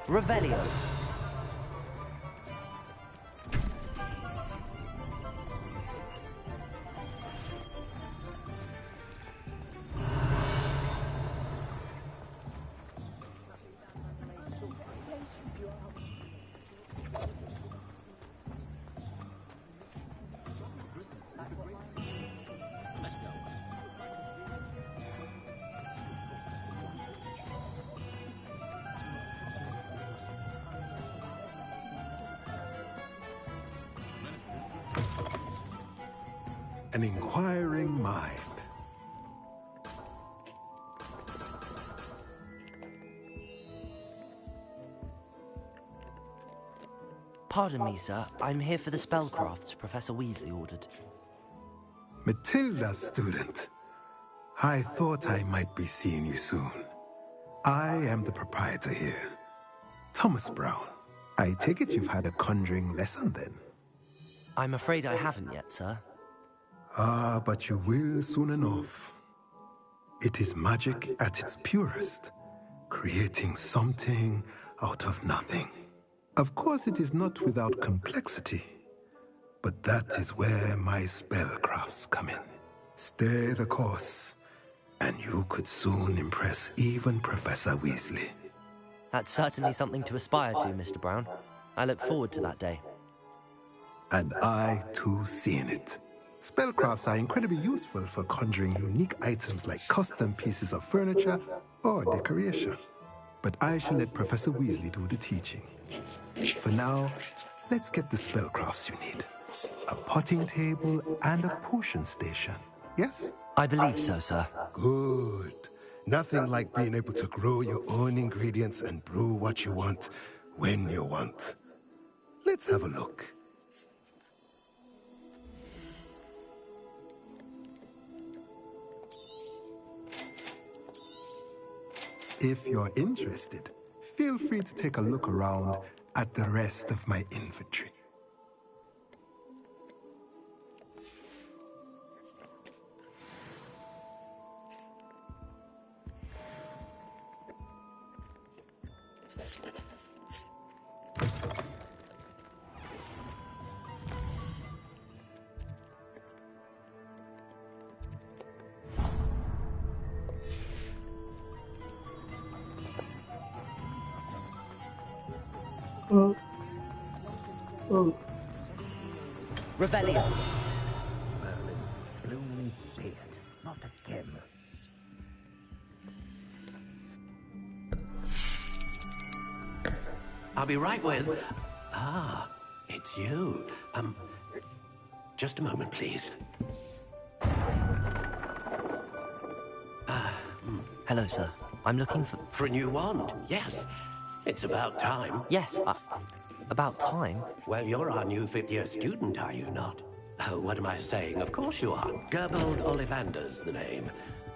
Revelio. An inquiring mind. Pardon me, sir. I'm here for the spellcrafts Professor Weasley ordered. Matilda's student. I thought I might be seeing you soon. I am the proprietor here. Thomas Brown. I take it you've had a conjuring lesson then? I'm afraid I haven't yet, sir. Ah, but you will soon enough. It is magic at its purest, creating something out of nothing. Of course, it is not without complexity, but that is where my spellcrafts come in. Stay the course, and you could soon impress even Professor Weasley. That's certainly something to aspire to, Mr. Brown. I look forward to that day. And I, too, seeing it. Spellcrafts are incredibly useful for conjuring unique items like custom pieces of furniture or decoration. But I shall let Professor Weasley do the teaching. For now, let's get the spellcrafts you need. A potting table and a potion station, yes? I believe so, sir. Good. Nothing like being able to grow your own ingredients and brew what you want, when you want. Let's have a look. If you're interested, feel free to take a look around at the rest of my inventory. Revelio. Blooming beard. Not again. I'll be right with... Ah, it's you. Just a moment, please. Hello, sir. I'm looking for... For a new wand, yes. It's about time. Yes, about time? Well, you're our new fifth-year student, are you not? Oh, what am I saying? Of course you are. Gerbold Ollivander's the name.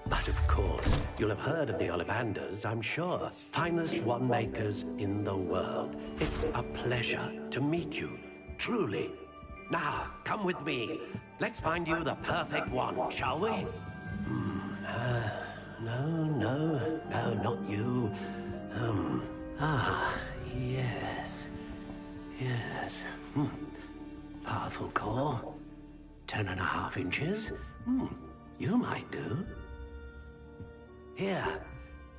But of course, you'll have heard of the Ollivanders, I'm sure. Finest wand makers in the world. It's a pleasure to meet you, truly. Now, come with me. Let's find you the perfect wand, shall we? No, not you. Yes. Powerful core. 10.5 inches. You might do. Here,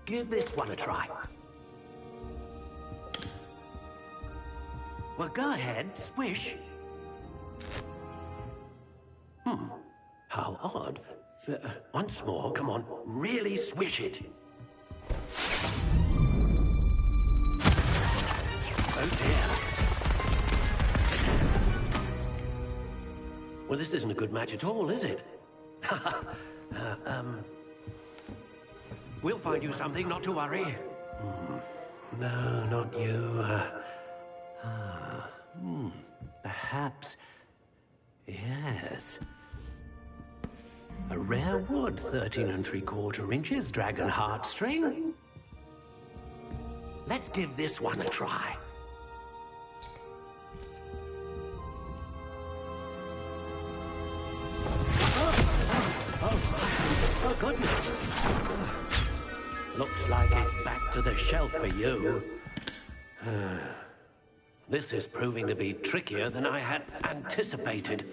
give this one a try. Well, go ahead, swish. How odd. Once more, come on, really swish it. Oh dear. Well, this isn't a good match at all, is it? We'll find you something, not to worry. No, not you. Perhaps. Yes. A rare wood, 13 3/4 inches, dragon heartstring. Let's give this one a try. Oh, goodness. Looks like it's back to the shelf for you. This is proving to be trickier than I had anticipated.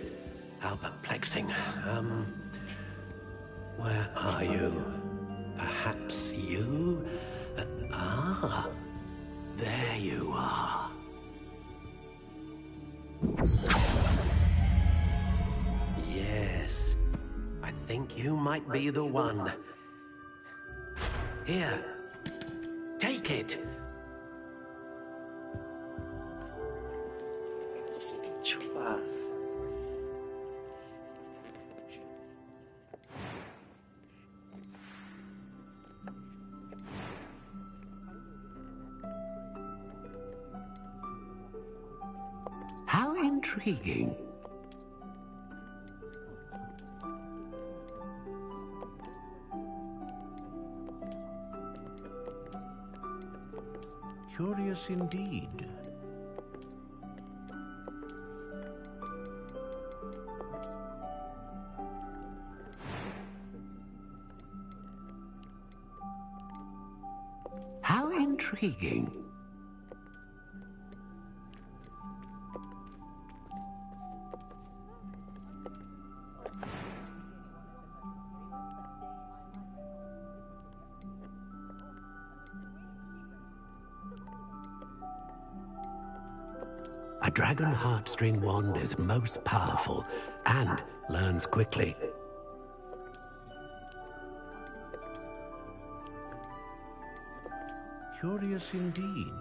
How perplexing. Where are you? Perhaps you? There you are. Yes, I think you might be the one. Here, take it. 좋아. intriguing. Curious indeed. How intriguing. A dragon heartstring wand is most powerful and learns quickly. Curious indeed.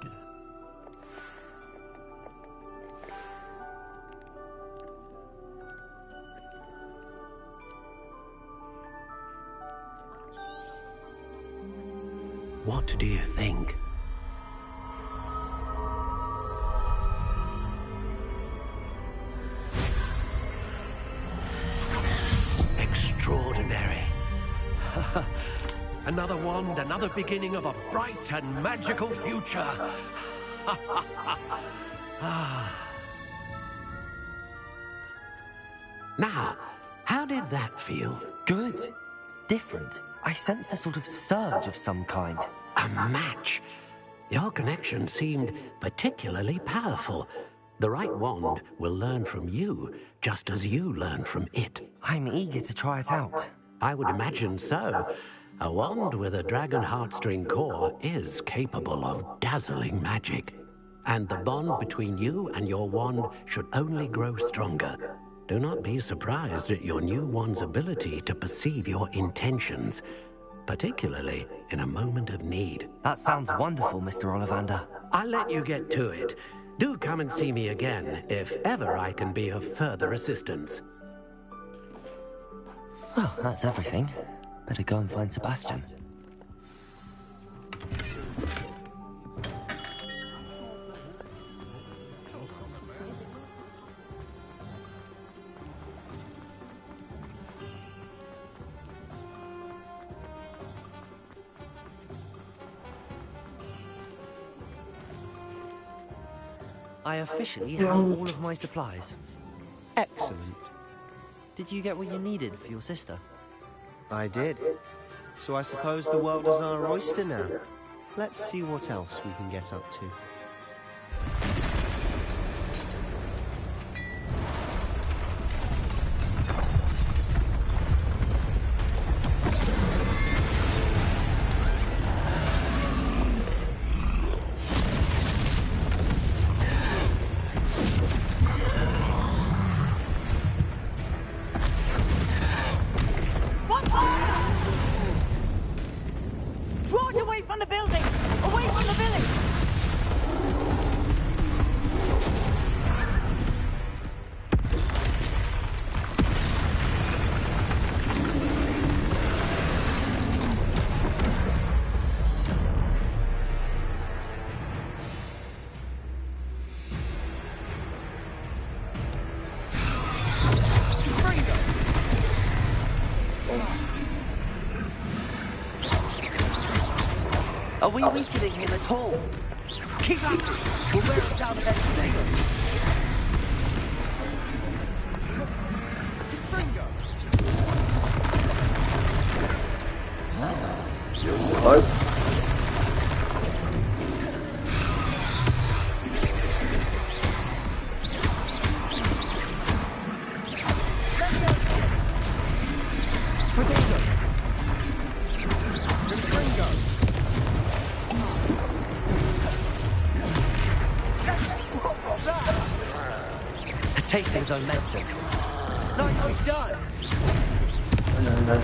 What do you think? Extraordinary. Another wand, another beginning of a bright and magical future. Now, how did that feel? Good. Different. I sensed a sort of surge of some kind. A match. Your connection seemed particularly powerful. The right wand will learn from you, just as you learn from it. I'm eager to try it out. I would imagine so. A wand with a dragon heartstring core is capable of dazzling magic. And the bond between you and your wand should only grow stronger. Do not be surprised at your new wand's ability to perceive your intentions, particularly in a moment of need. That sounds wonderful, Mr. Ollivander. I'll let you get to it. Do come and see me again, if ever I can be of further assistance. Well, that's everything. Better go and find Sebastian. I officially have all of my supplies. Excellent. Did you get what you needed for your sister? I did. So I suppose the world is our oyster now. Let's see what else we can get up to. Are we weakening him at all? Keep at it! We'll wear him down eventually. Oh. Tasting his own medicine. Nicely done. No.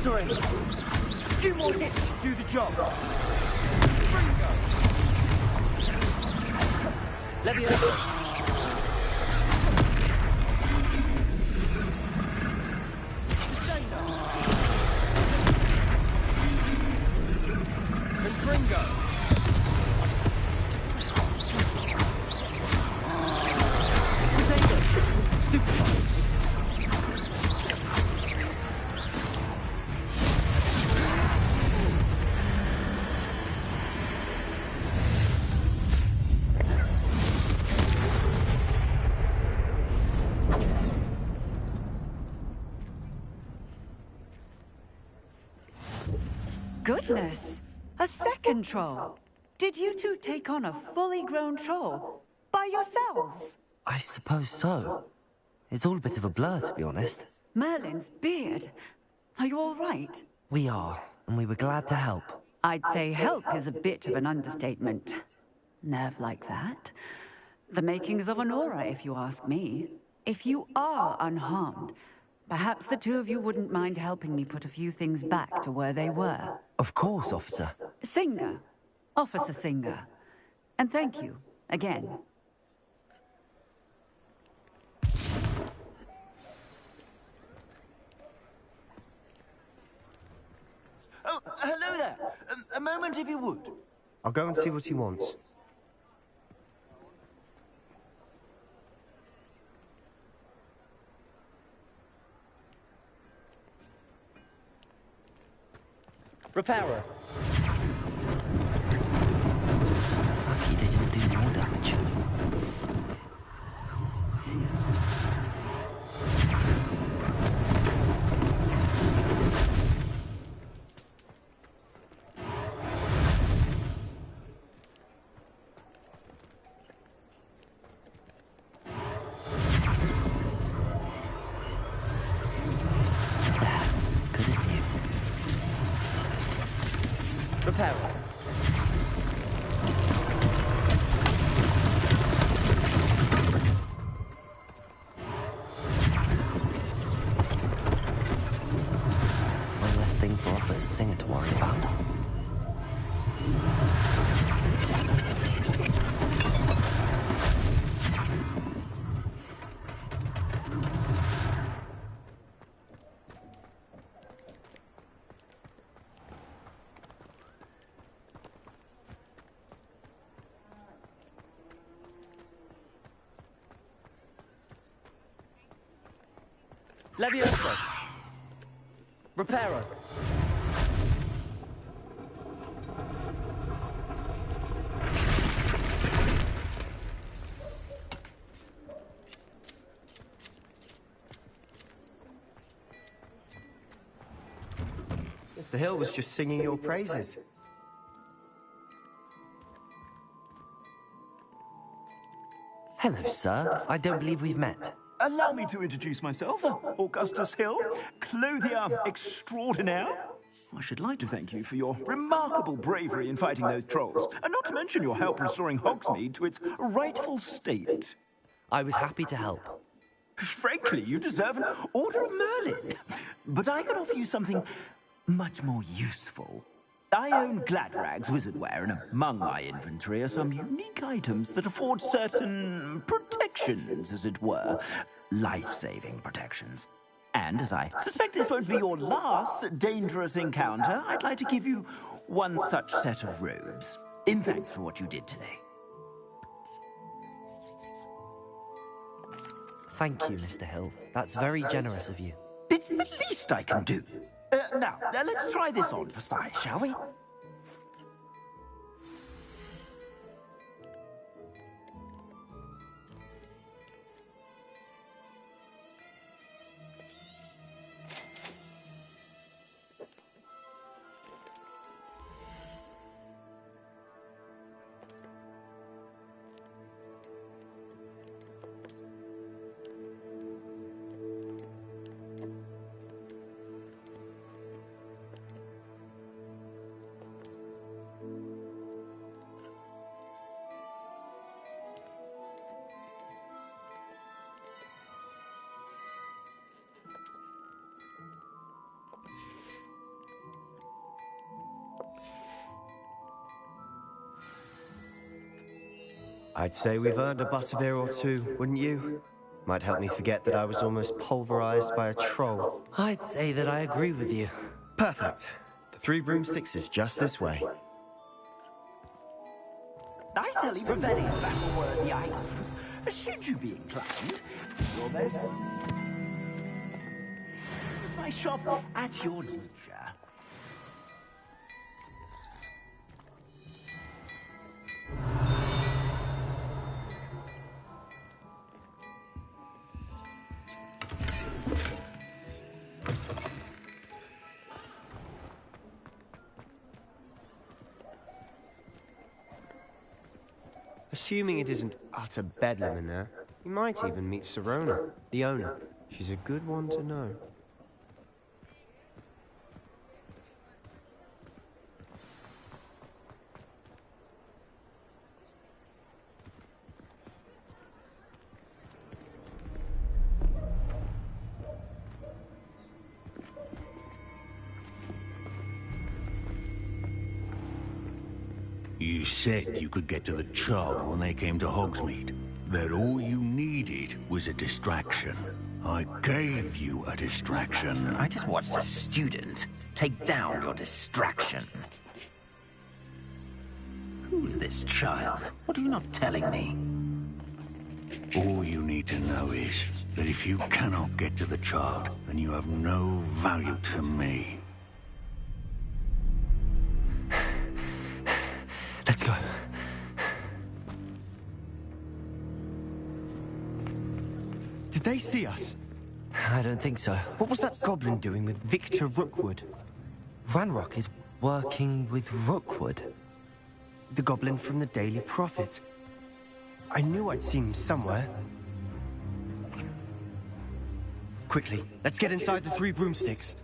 After him! A few more hits to do the job. Ringo! Leviosa! Goodness! A second troll! Did you two take on a fully grown troll? By yourselves? I suppose so. It's all a bit of a blur, to be honest. Merlin's beard. Are you all right? We are, and we were glad to help. I'd say help is a bit of an understatement. Nerve like that. The makings of an aura, if you ask me. If you are unharmed, perhaps the two of you wouldn't mind helping me put a few things back to where they were. Of course, officer. Singer. Officer Singer. And thank you, again. Oh, hello there. A moment, if you would. I'll go and see what he wants. Repairer. Lucky they didn't do more damage. Good as new. Repairer. One less thing for Officer Singer to worry about. Leviosa. Repairer. The hill was just singing your praises. Hello, sir. I don't believe we've met. Allow me to introduce myself, Augustus Hill, clothier extraordinaire. I should like to thank you for your remarkable bravery in fighting those trolls, and not to mention your help restoring Hogsmeade to its rightful state. I was happy to help. Frankly, you deserve an Order of Merlin. But I can offer you something much more useful. I own Gladrag's wizardware, and among my inventory are some unique items that afford certain protections, as it were. Life-saving protections. And as I suspect this won't be your last dangerous encounter, I'd like to give you one such set of robes, in thanks for what you did today. Thank you, Mr. Hill. That's very generous of you. It's the least I can do. Now, let's try this on for size, shall we? I'd say we've earned a butterbeer or two, wouldn't you? Might help me forget that I was almost pulverized by a troll. I'd say that I agree with you. Perfect. The 3 broomsticks is just this way. I sell even very battle-worthy items, should you be inclined. Your best. Use my shop at your leisure. Assuming it isn't utter bedlam in there, you might even meet Sirona, the owner. She's a good one to know. You said you could get to the Chog when they came to Hogsmeade. That all you needed was a distraction. I gave you a distraction. I just watched a student take down your distraction. Who's this child? What are you not telling me? All you need to know is that if you cannot get to the child, then you have no value to me. Let's go. Did they see us? I don't think so. What was that goblin doing with Victor Rookwood? Ranrock is working with Rookwood. The goblin from the Daily Prophet. I knew I'd seen him somewhere. Quickly, let's get inside the 3 broomsticks.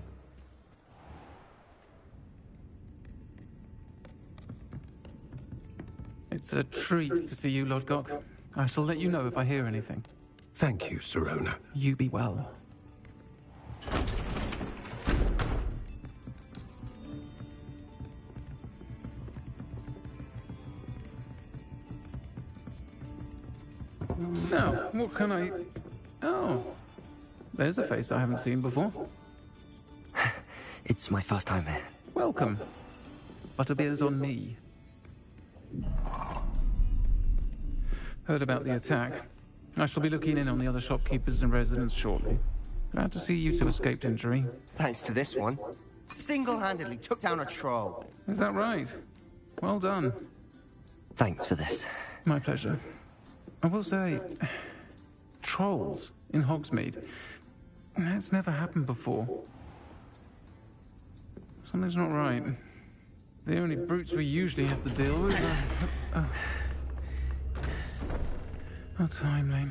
It's a treat to see you, Lodgok. I shall let you know if I hear anything. Thank you, Sirona. You be well. Now, what can I... Oh, there's a face I haven't seen before. It's my first time here. Welcome. Butterbeer's on me. Heard about the attack. I shall be looking in on the other shopkeepers and residents shortly. Glad to see you two escaped injury. Thanks to this one. Single-handedly took down a troll. Is that right? Well done. Thanks for this. My pleasure. I will say, trolls in Hogsmeade. That's never happened before. Something's not right. The only brutes we usually have to deal with are... How timely.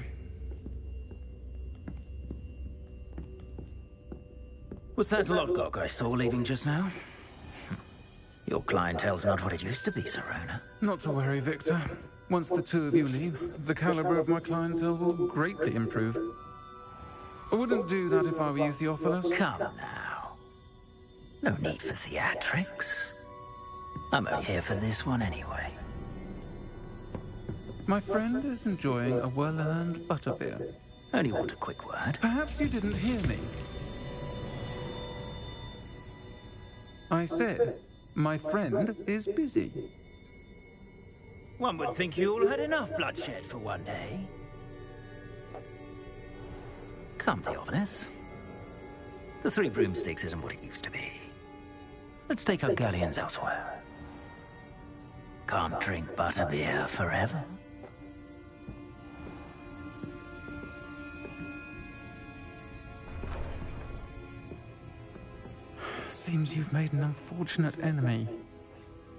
Was that Lodgok I saw leaving just now? Your clientele's not what it used to be, Sirona. Not to worry, Victor. Once the 2 of you leave, the caliber of my clientele will greatly improve. I wouldn't do that if I were you, Theophilus. Come now. No need for theatrics. I'm only here for this one anyway. My friend is enjoying a well-earned butterbeer. Only want a quick word. Perhaps you didn't hear me. I said, my friend is busy. One would think you all had enough bloodshed for one day. Come, Theophilus. The 3 broomsticks isn't what it used to be. Let's take our galleons elsewhere. Can't drink butterbeer forever. Seems you've made an unfortunate enemy.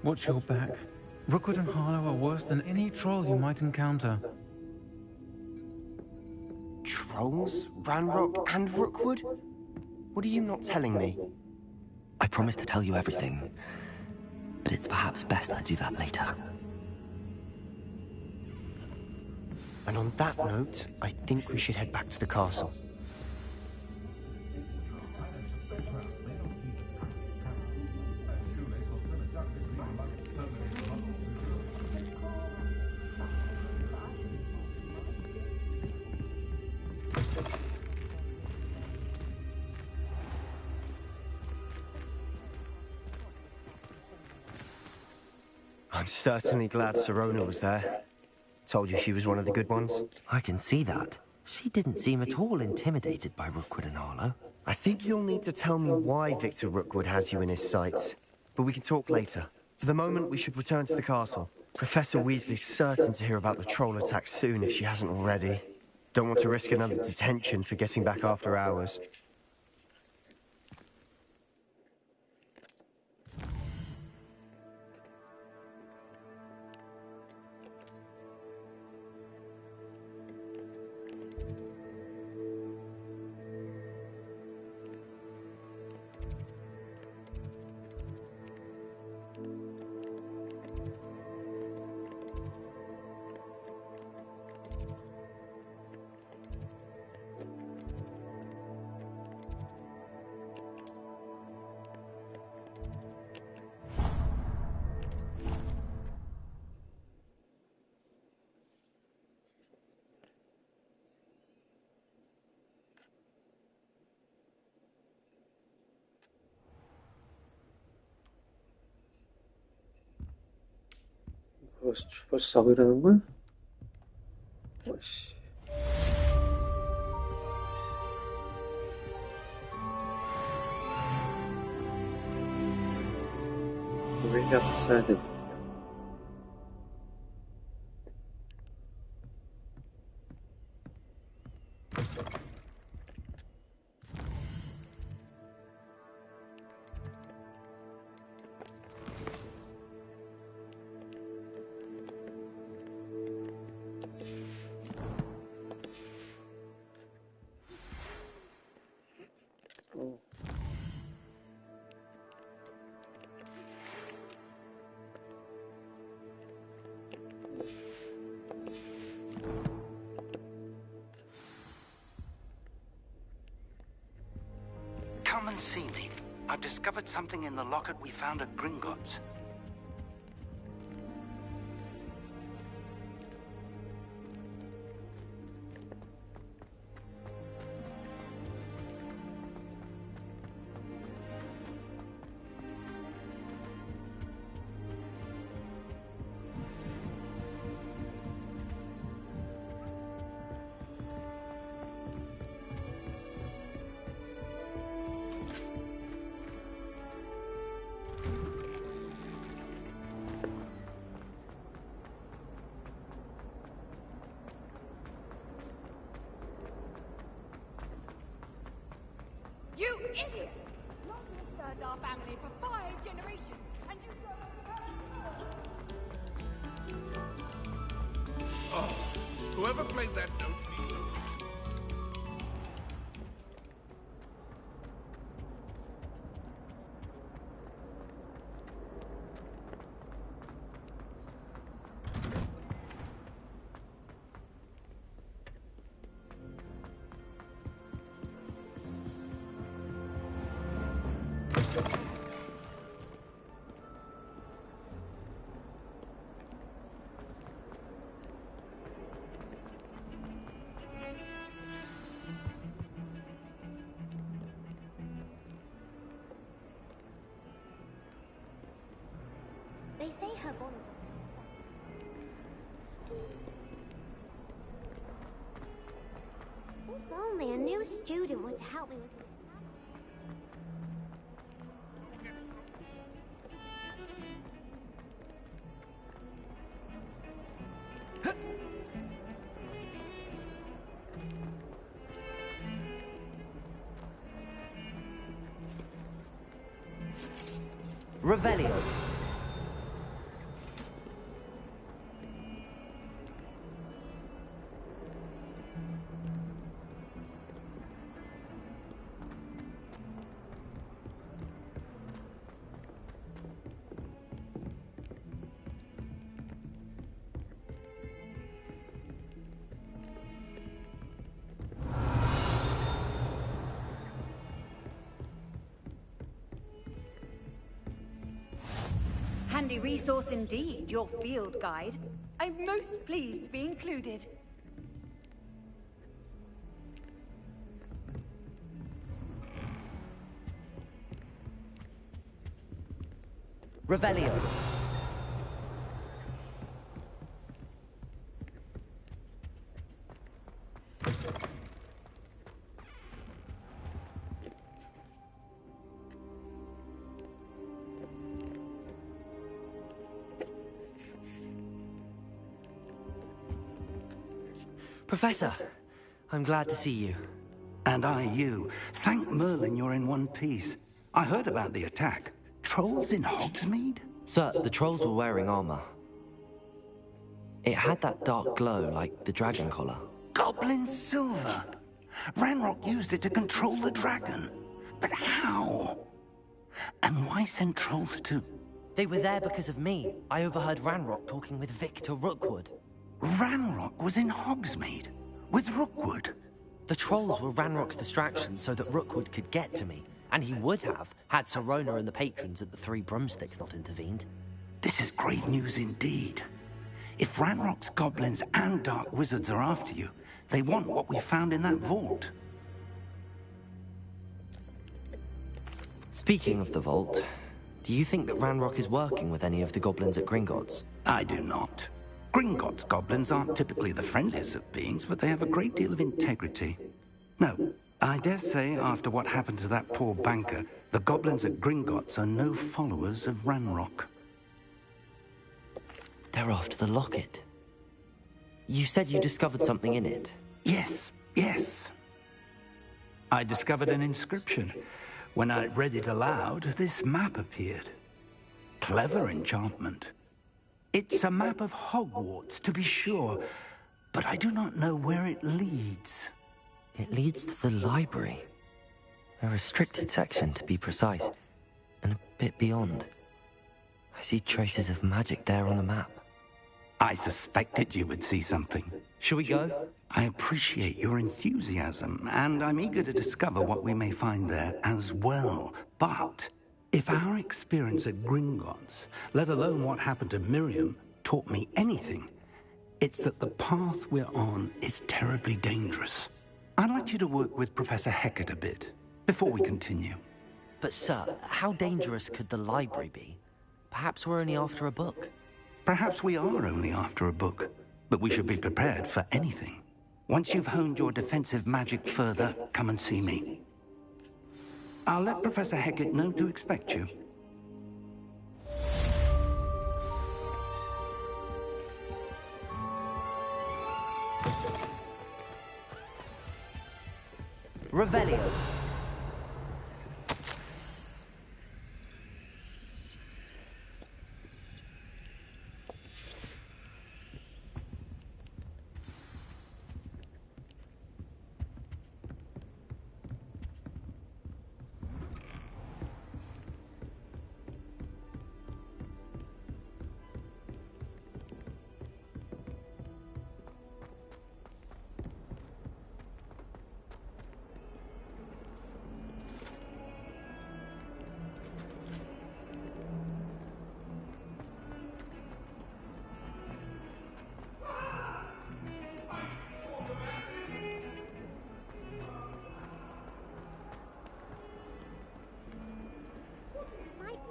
Watch your back. Rookwood and Harlow are worse than any troll you might encounter. Trolls? Ranrock and Rookwood? What are you not telling me? I promised to tell you everything, but it's perhaps best I do that later. And on that note, I think we should head back to the castle. I'm certainly glad Sirona was there. Told you she was one of the good ones. I can see that. She didn't seem at all intimidated by Rookwood and Harlow. I think you'll need to tell me why Victor Rookwood has you in his sights. But we can talk later. For the moment, we should return to the castle. Professor Weasley's certain to hear about the troll attack soon if she hasn't already. Don't want to risk another detention for getting back after hours. 벌써 자고 일하는 거야? 와씨. 물약 써야 돼, 물약. Come and see me. I've discovered something in the locket we found at Gringotts. You idiot! Not served our family for 5 generations, and you go... Oh, whoever played that note needs notice. They say her body. If only a new student were to help me with this. Revelio. Handy resource indeed, your field guide. I'm most pleased to be included. Revelio. Professor, I'm glad to see you. And I you. Thank Merlin you're in one piece. I heard about the attack. Trolls in Hogsmeade? Sir, the trolls were wearing armor. It had that dark glow like the dragon collar. Goblin silver. Ranrock used it to control the dragon. But how? And why send trolls too? They were there because of me. I overheard Ranrock talking with Victor Rookwood. Ranrock was in Hogsmeade? With Rookwood? The trolls were Ranrock's distraction so that Rookwood could get to me. And he would have, had Sirona and the patrons at the Three Broomsticks not intervened. This is great news indeed. If Ranrock's goblins and dark wizards are after you, they want what we found in that vault. Speaking of the vault, do you think that Ranrock is working with any of the goblins at Gringotts? I do not. Gringotts goblins aren't typically the friendliest of beings, but they have a great deal of integrity. No, I dare say after what happened to that poor banker, the goblins at Gringotts are no followers of Ranrock. They're after the locket. You said you discovered something in it. Yes, yes. I discovered an inscription. When I read it aloud, this map appeared. Clever enchantment. It's a map of Hogwarts, to be sure, but I do not know where it leads. It leads to the library. A restricted section, to be precise, and a bit beyond. I see traces of magic there on the map. I suspected you would see something. Shall we go? I appreciate your enthusiasm, and I'm eager to discover what we may find there as well. But if our experience at Gringotts, let alone what happened to Miriam, taught me anything, it's that the path we're on is terribly dangerous. I'd like you to work with Professor Hecat a bit, before we continue. But sir, how dangerous could the library be? Perhaps we're only after a book. Perhaps we are only after a book, but we should be prepared for anything. Once you've honed your defensive magic further, come and see me. I'll let Professor Hecat know to expect you. Revelio.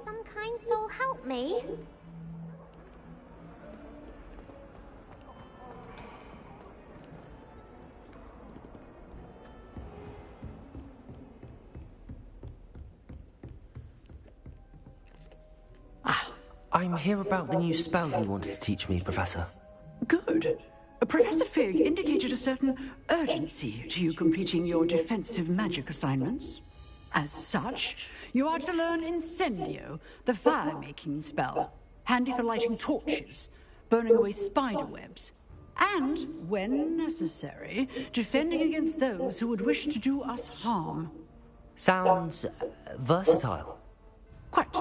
Some kind soul help me? I'm here about the new spell you wanted to teach me, Professor. Good. Professor Fig indicated a certain urgency to you completing your defensive magic assignments. As such, you are to learn Incendio, the fire-making spell, handy for lighting torches, burning away spider webs, and, when necessary, defending against those who would wish to do us harm. Sounds versatile. Quite.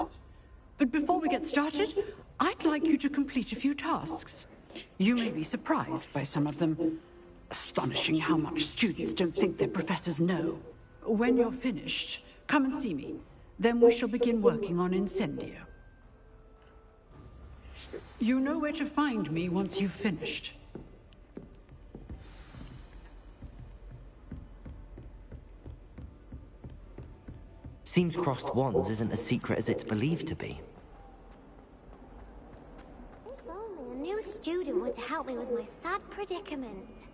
But before we get started, I'd like you to complete a few tasks. You may be surprised by some of them. Astonishing how much students don't think their professors know. When you're finished, come and see me. Then we shall begin working on Incendio. You know where to find me once you've finished. Seems crossed wands isn't as secret as it's believed to be. If only a new student were to help me with my sad predicament.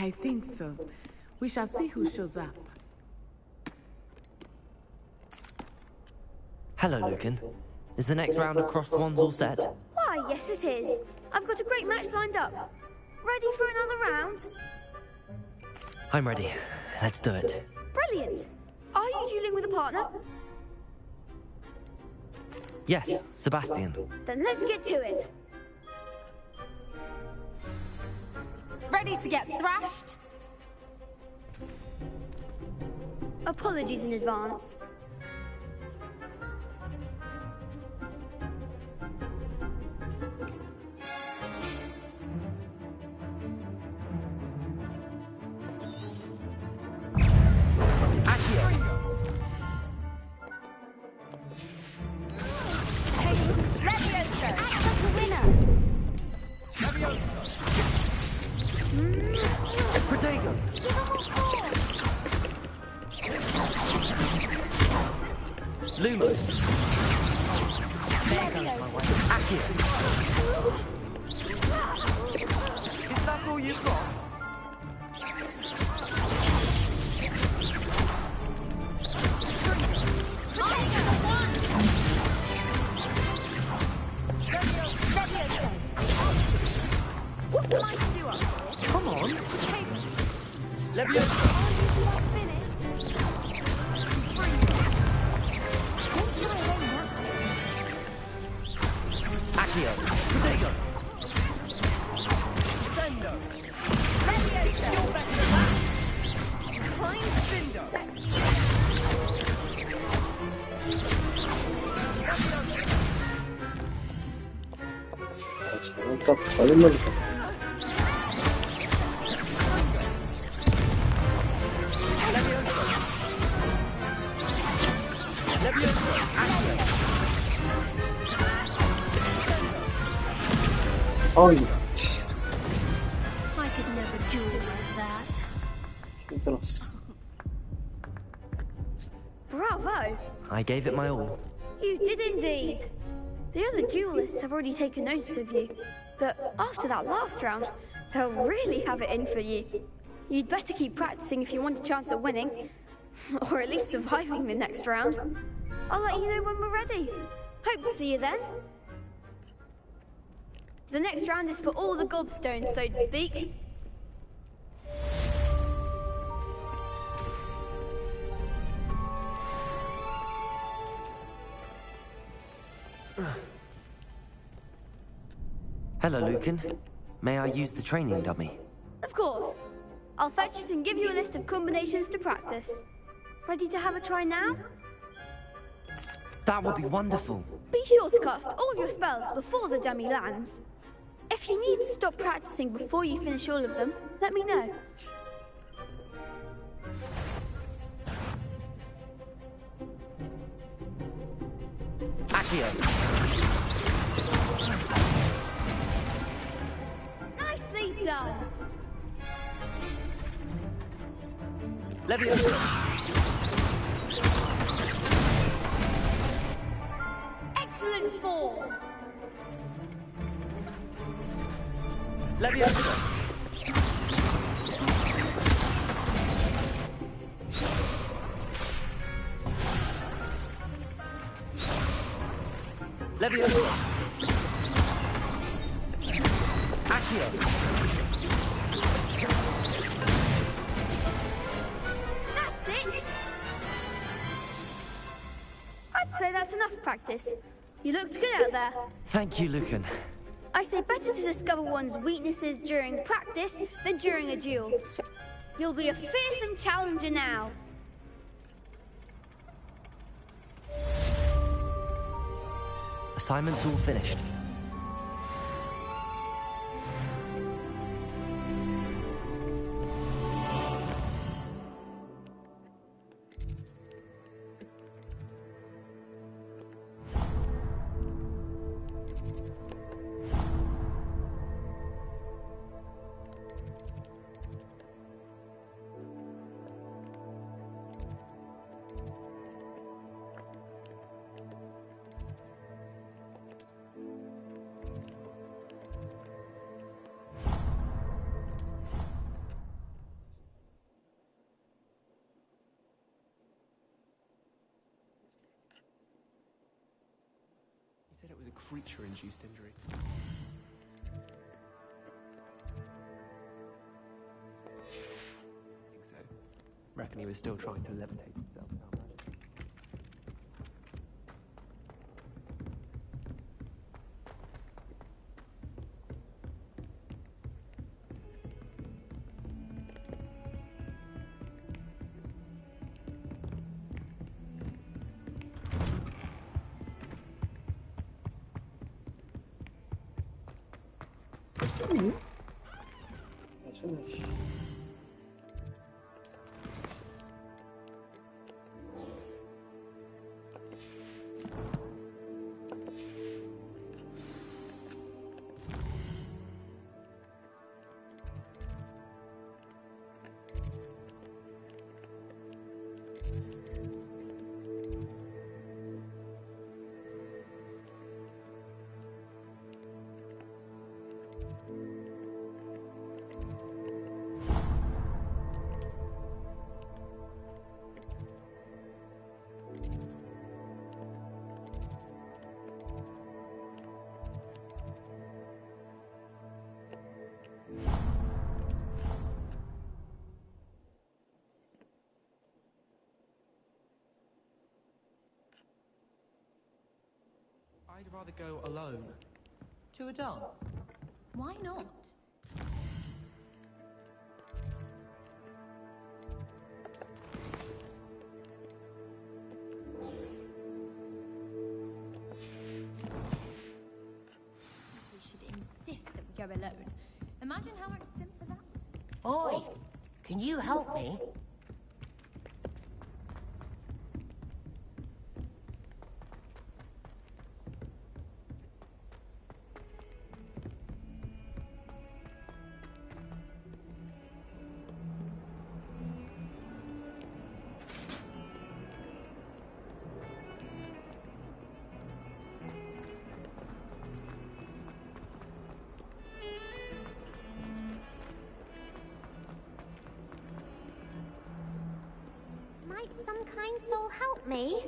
I think so. We shall see who shows up. Hello, Lucan. Is the next round of crossed wands all set? Why, yes it is. I've got a great match lined up. Ready for another round? I'm ready. Let's do it. Brilliant. Are you dueling with a partner? Yes, Sebastian. Then let's get to it. Ready to get thrashed? Apologies in advance. Protego! Lumos! Accio! Is that all you've got? What am I to do up here? Come on! Leviosa! Accio! Protego! Sendo! Leviosa! You're better than that! Kind Cinder! 저는 딱 저렴한 어이 I could never duel like that. 힘들었어. Bravo! I gave it my all. You did indeed. The other duelists have already taken notice of you, but after that last round, they'll really have it in for you. You'd better keep practicing if you want a chance at winning, or at least surviving the next round. I'll let you know when we're ready. Hope to see you then. The next round is for all the gobstones, so to speak. Hello, Lucan. May I use the training dummy? Of course. I'll fetch it and give you a list of combinations to practice. Ready to have a try now? That would be wonderful. Be sure to cast all your spells before the dummy lands. If you need to stop practicing before you finish all of them, let me know. Accio! Nicely done. Leviosa! Excellent form. Leviosa! Leviosa! Accio! That's it. I'd say that's enough practice. You looked good out there. Thank you, Lucan. I say better to discover one's weaknesses during practice than during a duel. You'll be a fearsome challenger now. Assignment's all finished. a creature-induced injury. Think so. Reckon he was still trying to levitate himself without magic. I'd rather go alone. To a dance? Why not? We should insist that we go alone. Imagine how much simpler that would be. Oi! Can you help me? Might some kind soul help me?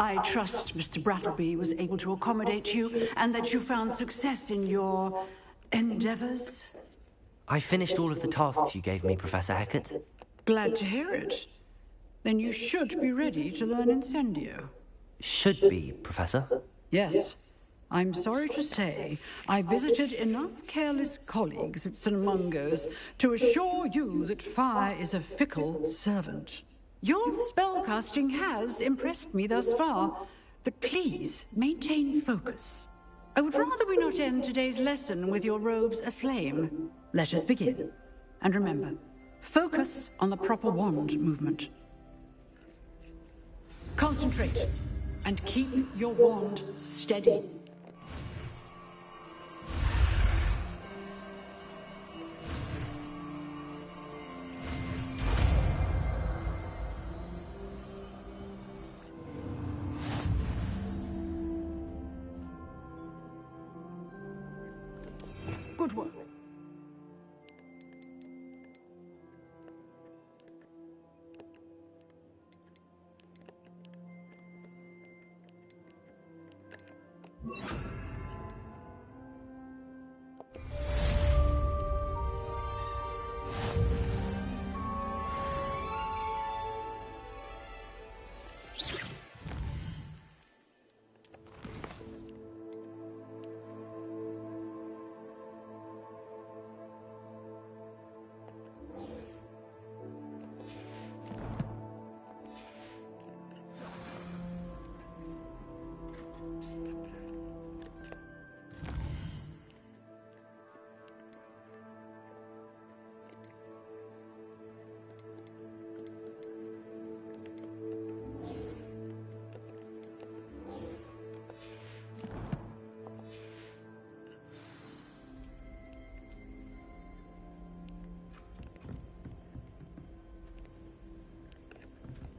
I trust Mr. Brattleby was able to accommodate you and that you found success in your endeavors. I finished all of the tasks you gave me, Professor Hecat. Glad to hear it. Then you should be ready to learn Incendio. Should be, Professor. Yes. I'm sorry to say, I visited enough careless colleagues at St. Mungo's to assure you that fire is a fickle servant. Your spellcasting has impressed me thus far, but please maintain focus. I would rather we not end today's lesson with your robes aflame. Let us begin. And remember, focus on the proper wand movement. Concentrate, and keep your wand steady. Good work.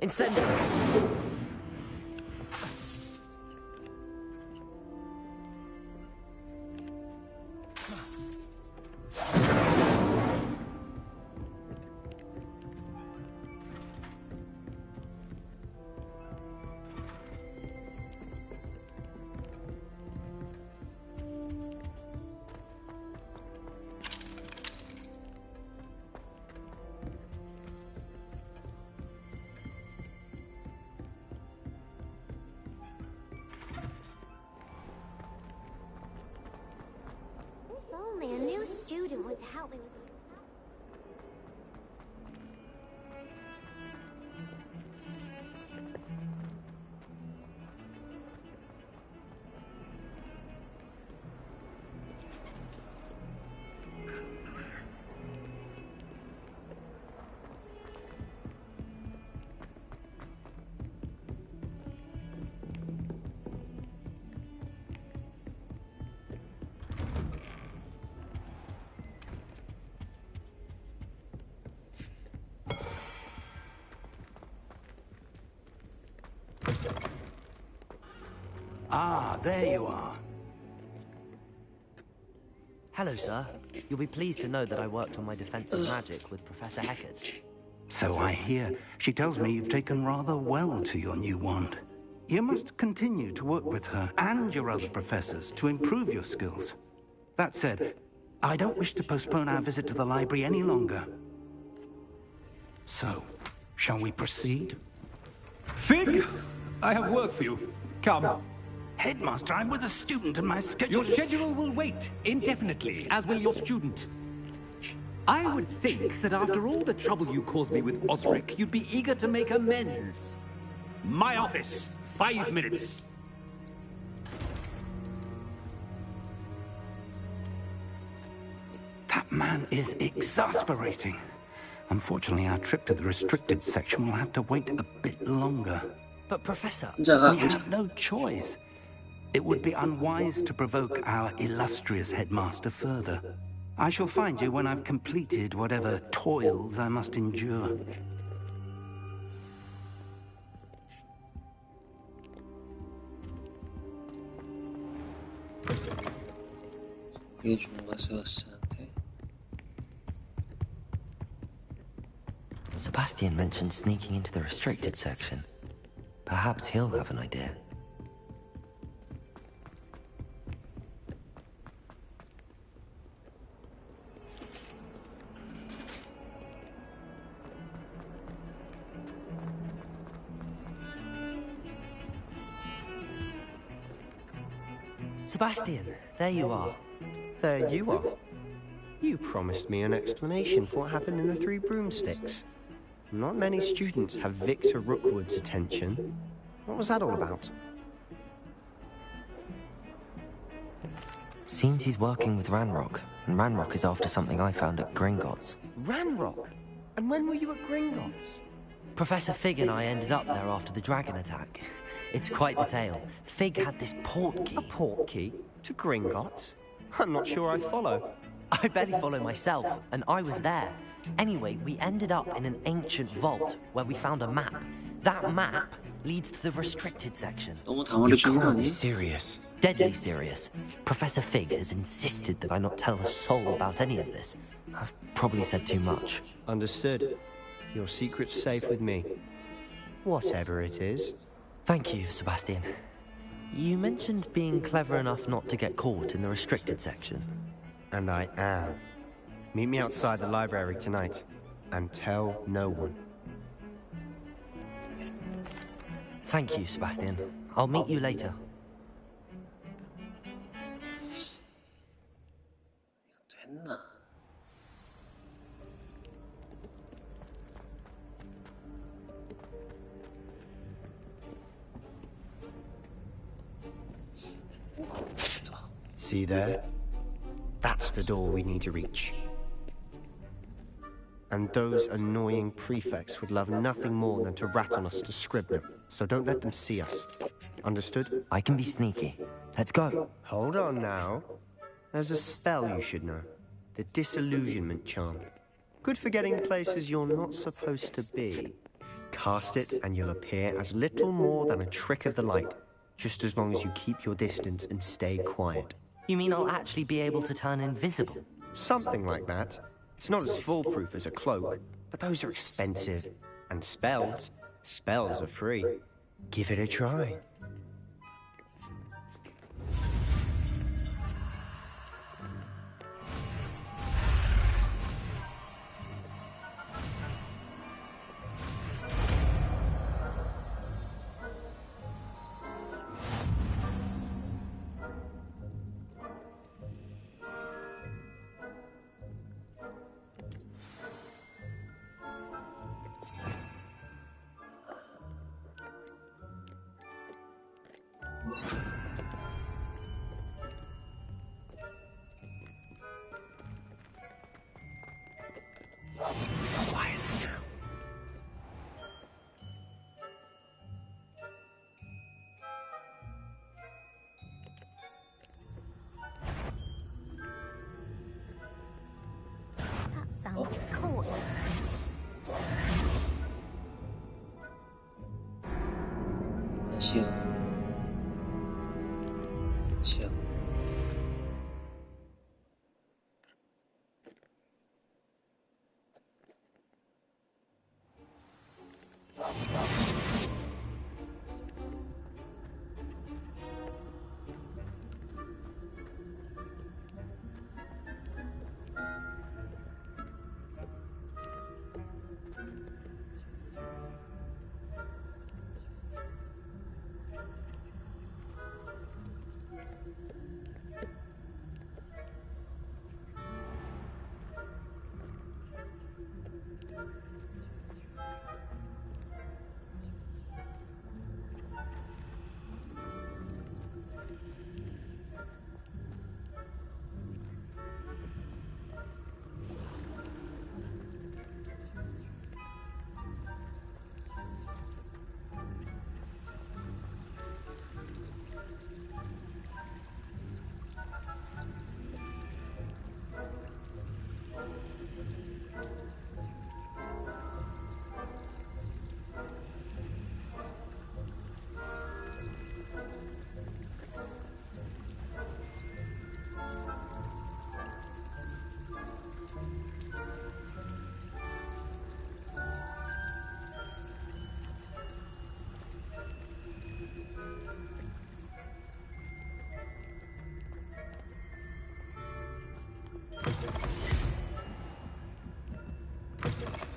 Incendio! If only a new student were to help me with my Ah, there you are. Hello, sir. You'll be pleased to know that I worked on my defensive magic with Professor Heckert. So I hear. She tells me you've taken rather well to your new wand. You must continue to work with her and your other professors to improve your skills. That said, I don't wish to postpone our visit to the library any longer. So, shall we proceed? Fig! I have work for you. Come. Headmaster, I'm with a student and my schedule... Your schedule will wait indefinitely, as will your student. I would think that after all the trouble you caused me with Osric, you'd be eager to make amends. My office, 5 minutes. That man is exasperating. Unfortunately, our trip to the restricted section will have to wait a bit longer. But, Professor... We have no choice. It would be unwise to provoke our illustrious headmaster further. I shall find you when I've completed whatever toils I must endure. 이게 좋은가, 세바스찬한테? Sebastian mentioned sneaking into the restricted section. Perhaps he'll have an idea. Sebastian, there you are. There you are. You promised me an explanation for what happened in the Three Broomsticks. Not many students have Victor Rookwood's attention. What was that all about? Seems he's working with Ranrock, and Ranrock is after something I found at Gringotts. Ranrock? And when were you at Gringotts? Professor Fig and I ended up there after the dragon attack. It's quite the tale. Fig had this port key. A port key? To Gringotts? I'm not sure I follow. I barely follow myself, and I was there. Anyway, we ended up in an ancient vault where we found a map. That map leads to the restricted section. 너무 당황해지는 거 You can't be 아니야? serious. Deadly serious. Professor Fig has insisted that I not tell a soul about any of this. I've probably said too much. Understood. Your secret's safe with me. Whatever it is. Thank you, Sebastian. You mentioned being clever enough not to get caught in the restricted section. And I am. Meet me outside the library tonight. And tell no one. Thank you, Sebastian. I'll meet you later. 됐나? See there? That's the door we need to reach. And those annoying prefects would love nothing more than to rat on us to Scribner. So don't let them see us. Understood? I can be sneaky. Let's go. Hold on now. There's a spell you should know. The Disillusionment Charm. Good for getting places you're not supposed to be. Cast it, and you'll appear as little more than a trick of the light, just as long as you keep your distance and stay quiet. You mean I'll actually be able to turn invisible? Something like that. It's not as foolproof as a cloak, but those are expensive. And spells are free. Give it a try. That sounds cool. 지하.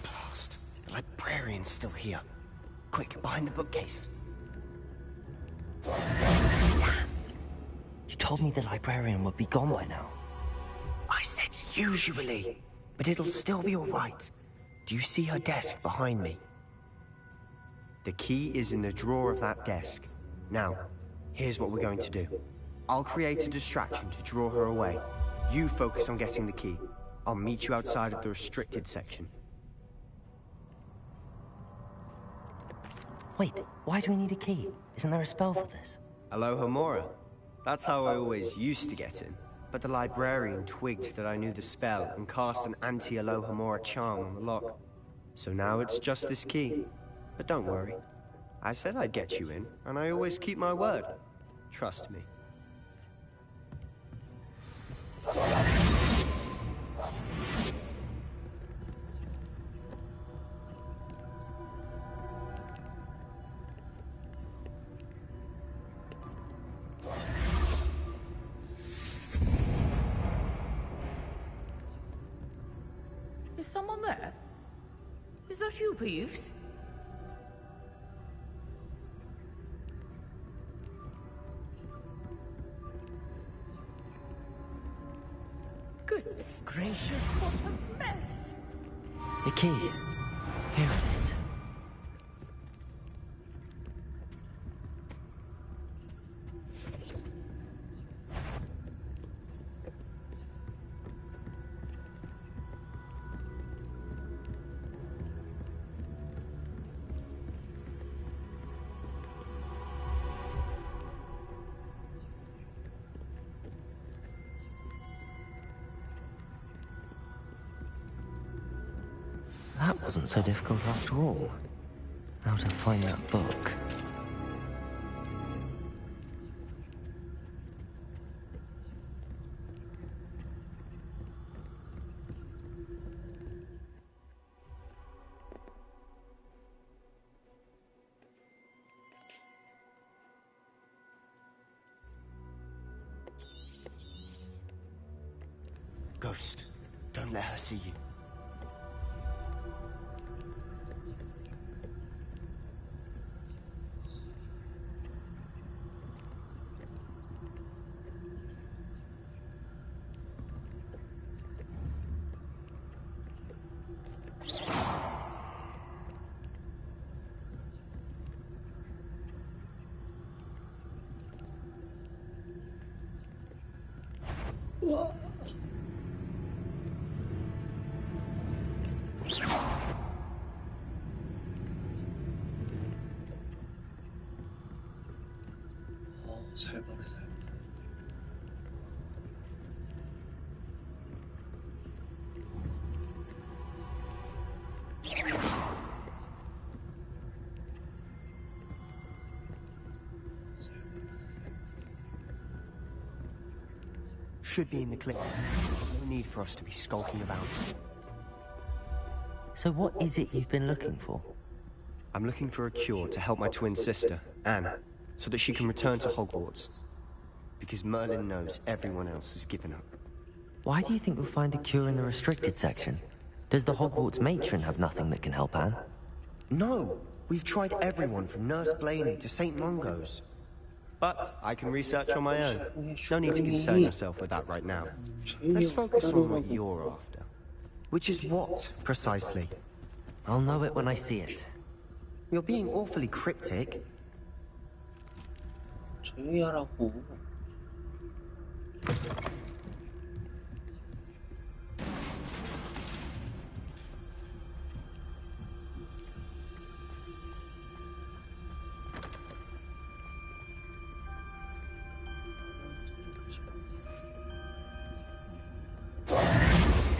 Blast. The librarian's still here. Quick, behind the bookcase. You told me the librarian would be gone by now. I said usually, but it'll still be all right. Do you see her desk behind me? The key is in the drawer of that desk. Now, here's what we're going to do. I'll create a distraction to draw her away. You focus on getting the key. I'll meet you outside of the restricted section. Wait, why do we need a key? Isn't there a spell for this? Aloha Mora. That's how I always used to get in. But the librarian twigged that I knew the spell and cast an anti-Aloha Mora charm on the lock. So now it's just this key. But don't worry. I said I'd get you in, and I always keep my word. Trust me. Is someone there? Is that you, Peeves? Goodness gracious, what a mess! The key. Here it is. That wasn't so difficult after all. how to find that book. Ghost, don't let her see you. 살벌해, 살벌해. Should be in the clip. There's no need for us to be skulking about. So what is it you've been looking for? I'm looking for a cure to help my twin sister, Anne, so that she can return to Hogwarts. Because Merlin knows everyone else has given up. Why do you think you'll find a cure in the restricted section? Does the Hogwarts matron have nothing that can help Anne? No! We've tried everyone from Nurse Blaney to St. Mungo's. But I can research on my own. No need to concern yourself with that right now. Let's focus on what you're after. Which is what, precisely? I'll know it when I see it. You're being awfully cryptic. 조용히 하라고.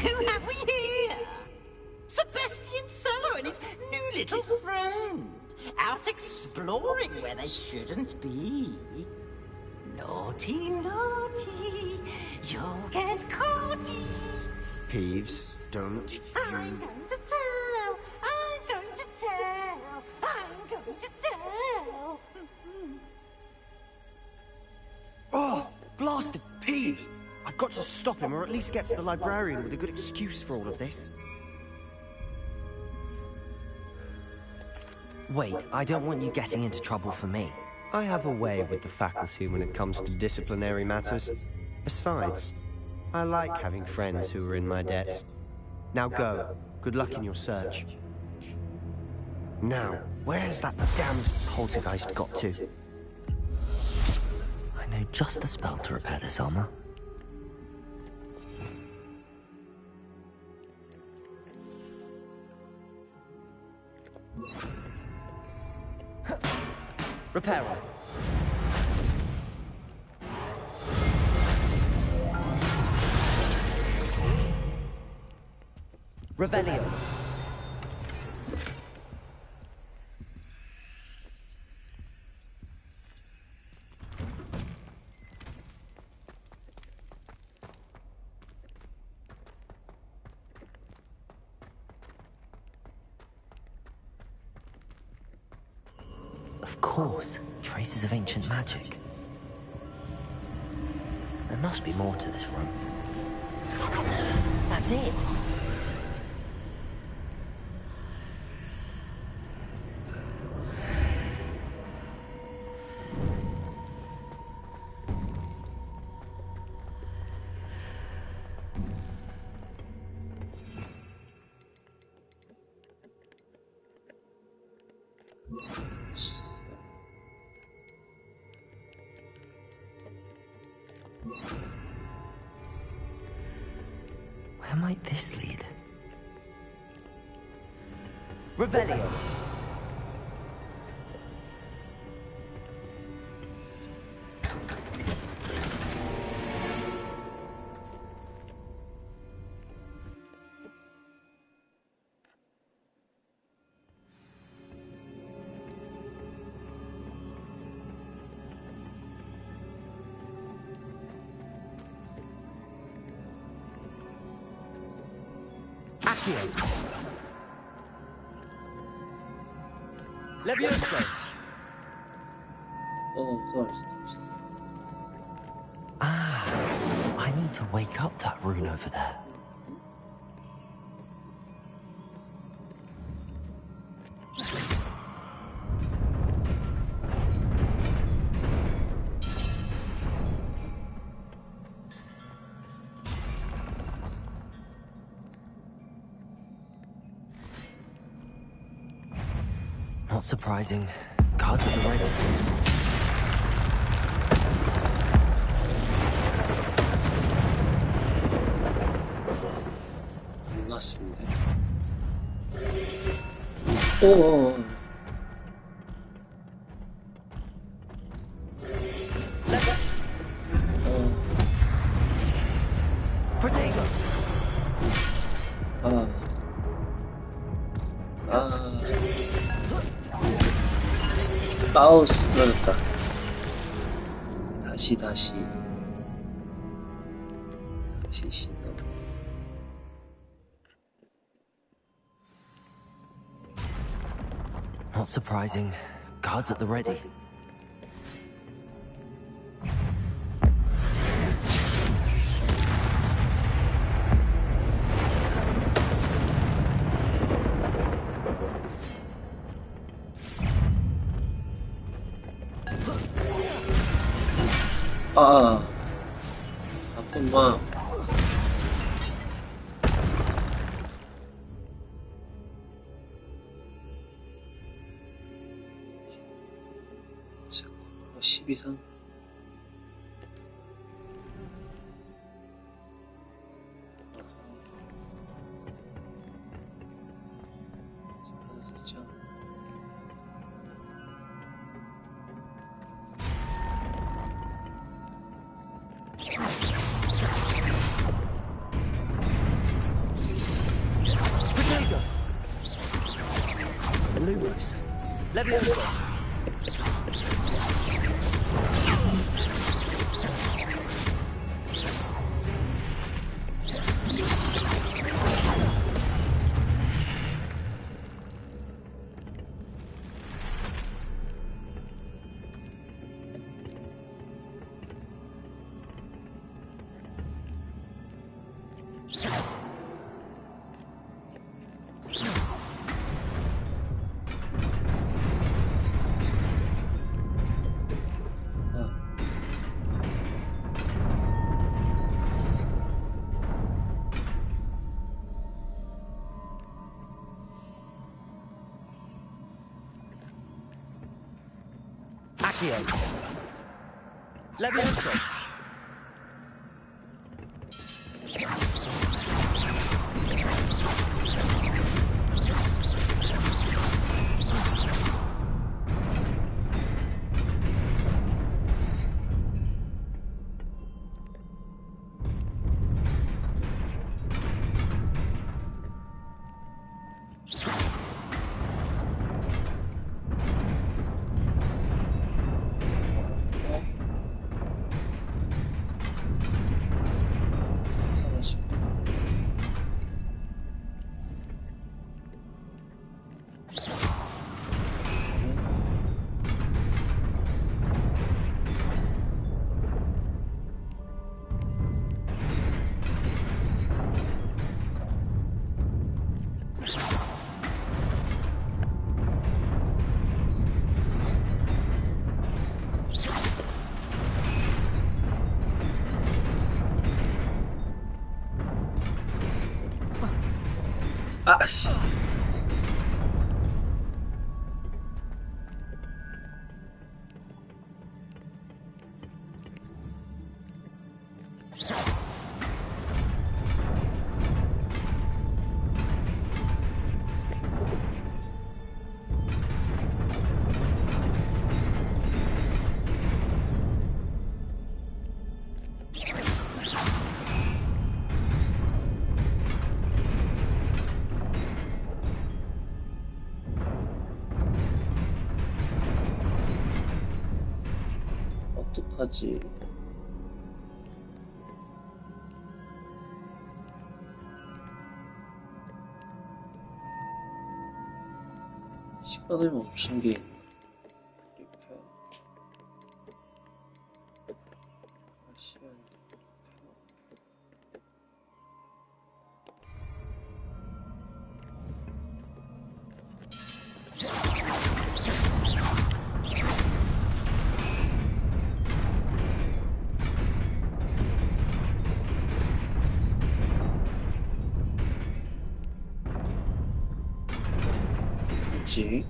Who have we here? Sebastian Sallow and his new little friend. Out exploring where they shouldn't be. Naughty, naughty, you'll get caughty. Peeves, don't I'm going to tell, I'm going to tell, I'm going to tell. Oh, blasted Peeves! I've got to stop him, or at least get to the librarian with a good excuse for all of this. Wait, I don't want you getting into trouble for me. I have a way with the faculty when it comes to disciplinary matters. Besides, I like having friends who are in my debt. Now go. Good luck in your search. Now, where has that damned poltergeist got to? I know just the spell to repair this armor. Repairer. Revelio. Of course, traces of ancient magic. There must be more to this room. That's it! Where might this lead? Revelio. Accio. Levioso. Ah, I need to wake up that rune over there. Not surprising. Guards at the ready. 몰랐는데. 오. Potato. 마우스 떨어졌다. 다시 시도. Not surprising. Guards at the ready. 나쁜 마. 자, 12상. Potato. Lumos. Levioso. Accio. Levioso. 아씨. 어떡하지? 뼈를 멈춘 게 있나? 뭐지?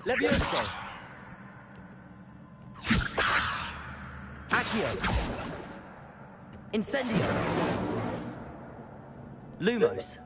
Levioso. Accio. Incendio. Lumos.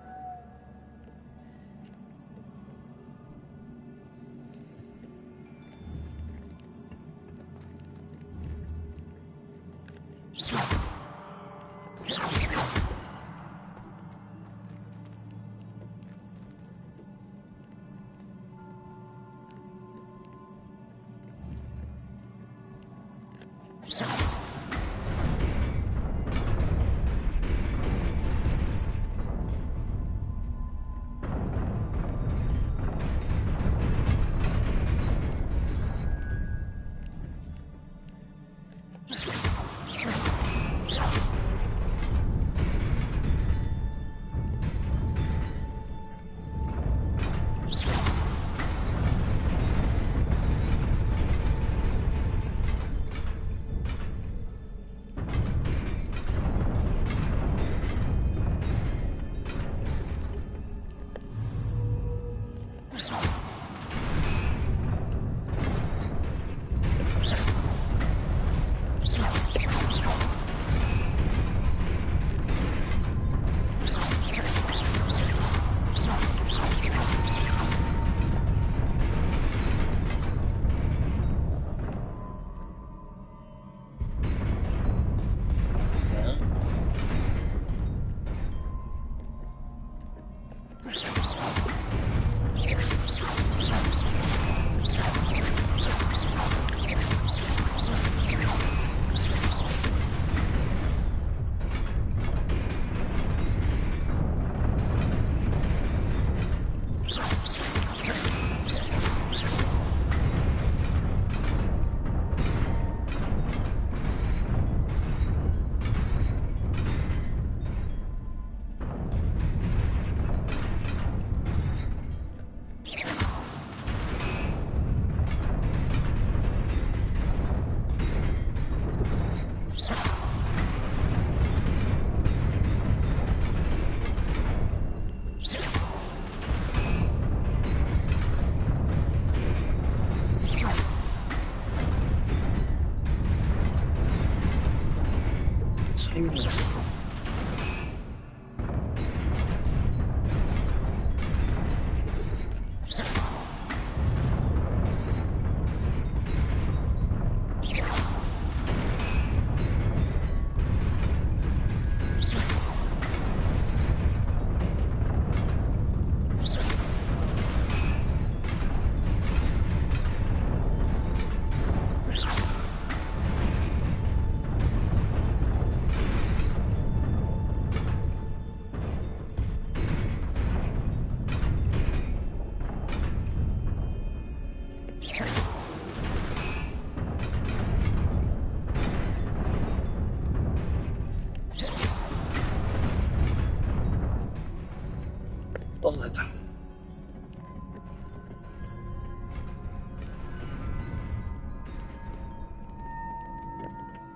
떠도 되자.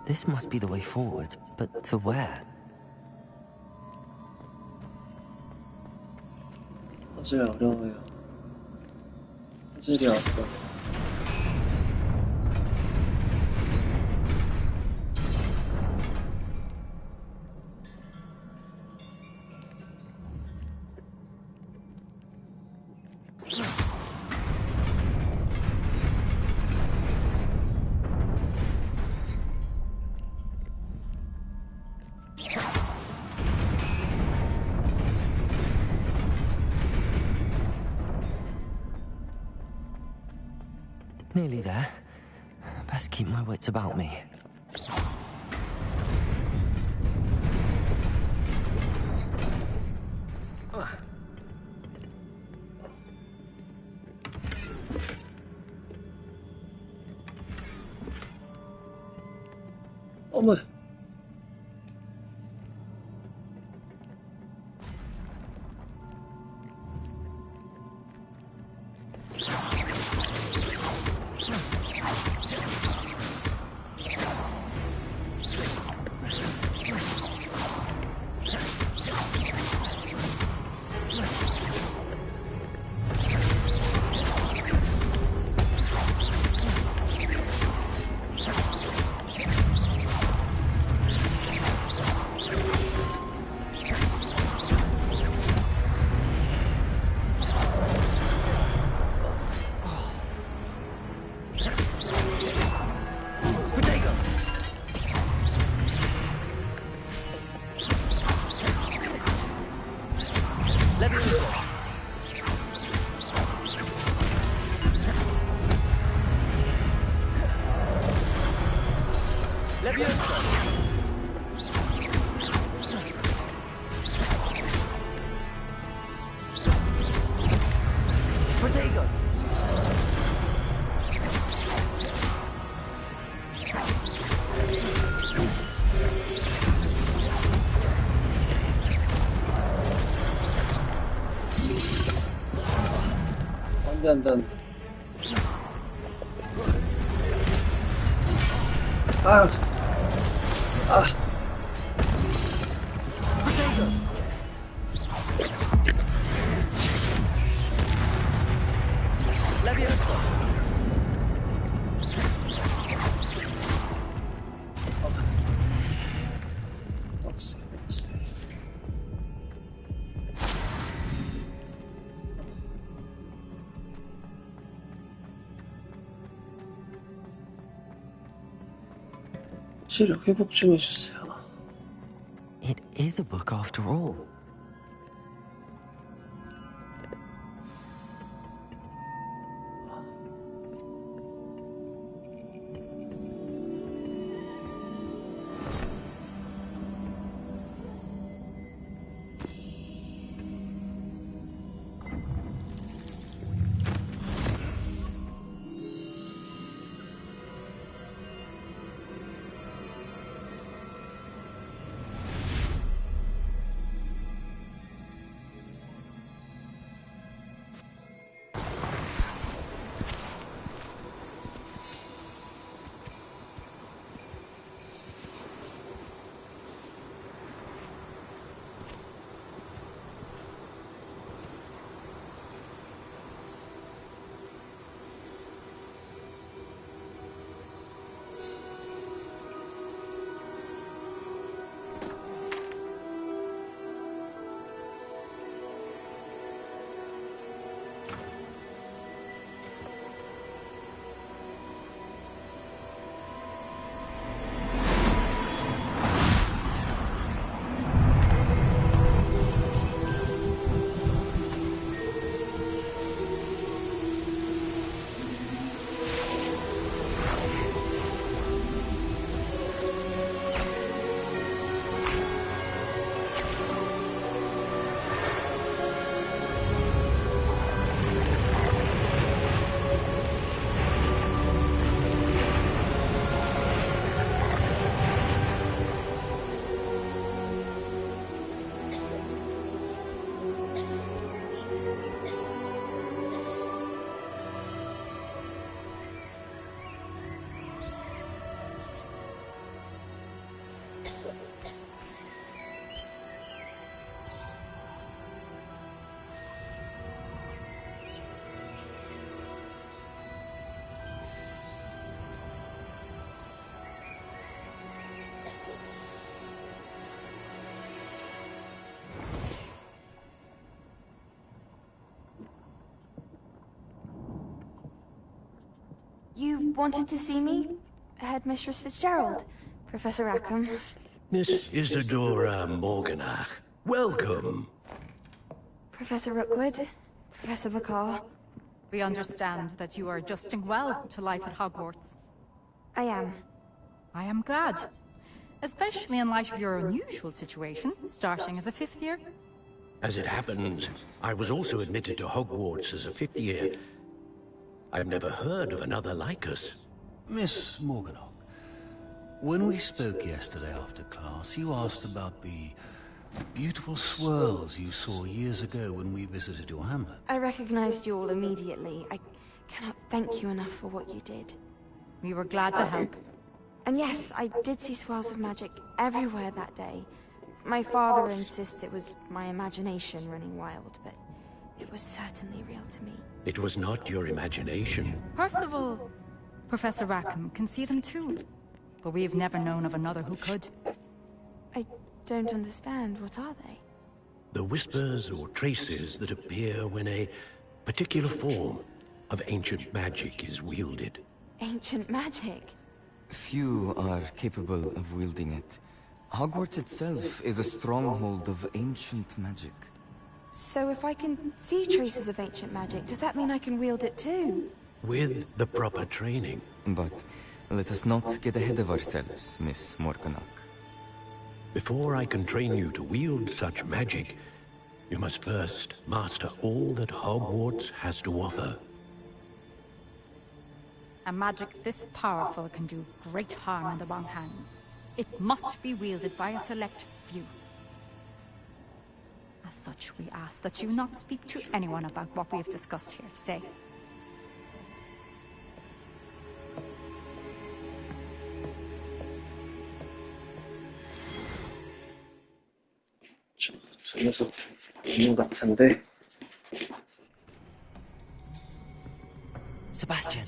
This must be the way forward, but to where? 퍼즐이 어려워요. 퍼즐이 어려워. Nearly there. Best keep my wits about me. 어머. 안 돼. 아. 체력 회복 좀 해주세요. It is a book after all. You wanted to see me? Headmistress Fitzgerald, Professor Rackham. Miss Isadora Morganach, welcome. Professor Rookwood, Professor McCaw. We understand that you are adjusting well to life at Hogwarts. I am. I am glad. Especially in light of your unusual situation, starting as a 5th year. As it happens, I was also admitted to Hogwarts as a 5th year. I've never heard of another like us. Miss Morganach, When we spoke yesterday after class, you asked about the beautiful swirls you saw years ago when we visited your hamlet. I recognized you all immediately. I cannot thank you enough for what you did. We were glad to help. And yes, I did see swirls of magic everywhere that day. My father insists it was my imagination running wild, but it was certainly real to me. It was not your imagination. Percival, Professor Rackham can see them too. But we've never known of another who could. I don't understand. What are they? The whispers or traces that appear when a particular form of ancient magic is wielded. Ancient magic? Few are capable of wielding it. Hogwarts itself is a stronghold of ancient magic. So if I can see traces of ancient magic, does that mean I can wield it too? With the proper training. But let us not get ahead of ourselves, Miss Morganach. Before I can train you to wield such magic, you must first master all that Hogwarts has to offer. A magic this powerful can do great harm in the wrong hands. It must be wielded by a select few. As such, we ask that you not speak to anyone about what we have discussed here today. 저 녀석 있는 것 같은데. Sebastian.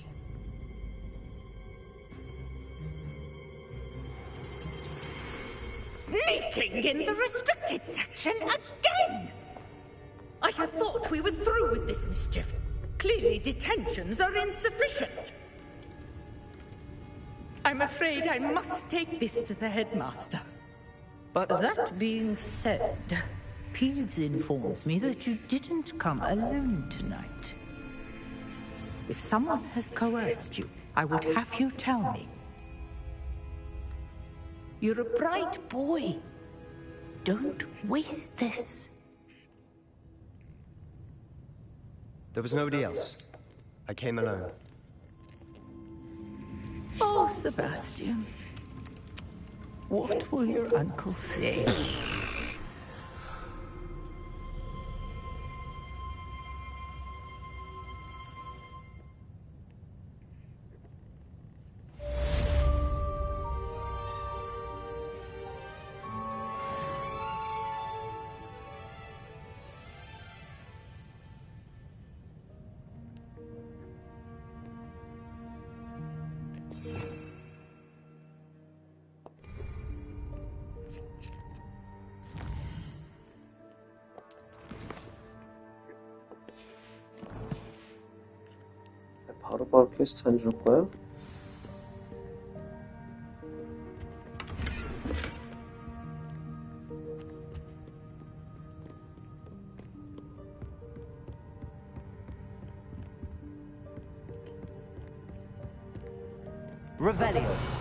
Sneaking in the restricted section again! I had thought we were through with this mischief. Clearly detentions are insufficient. I'm afraid I must take this to the headmaster. But that being said, Peeves informs me that you didn't come alone tonight. If someone has coerced you, I would have you tell me. You're a bright boy. Don't waste this. There was nobody else. I came alone. Oh, Sebastian. What will your uncle say? 바로바로 퀘스트 안 줄 거야? Revelio.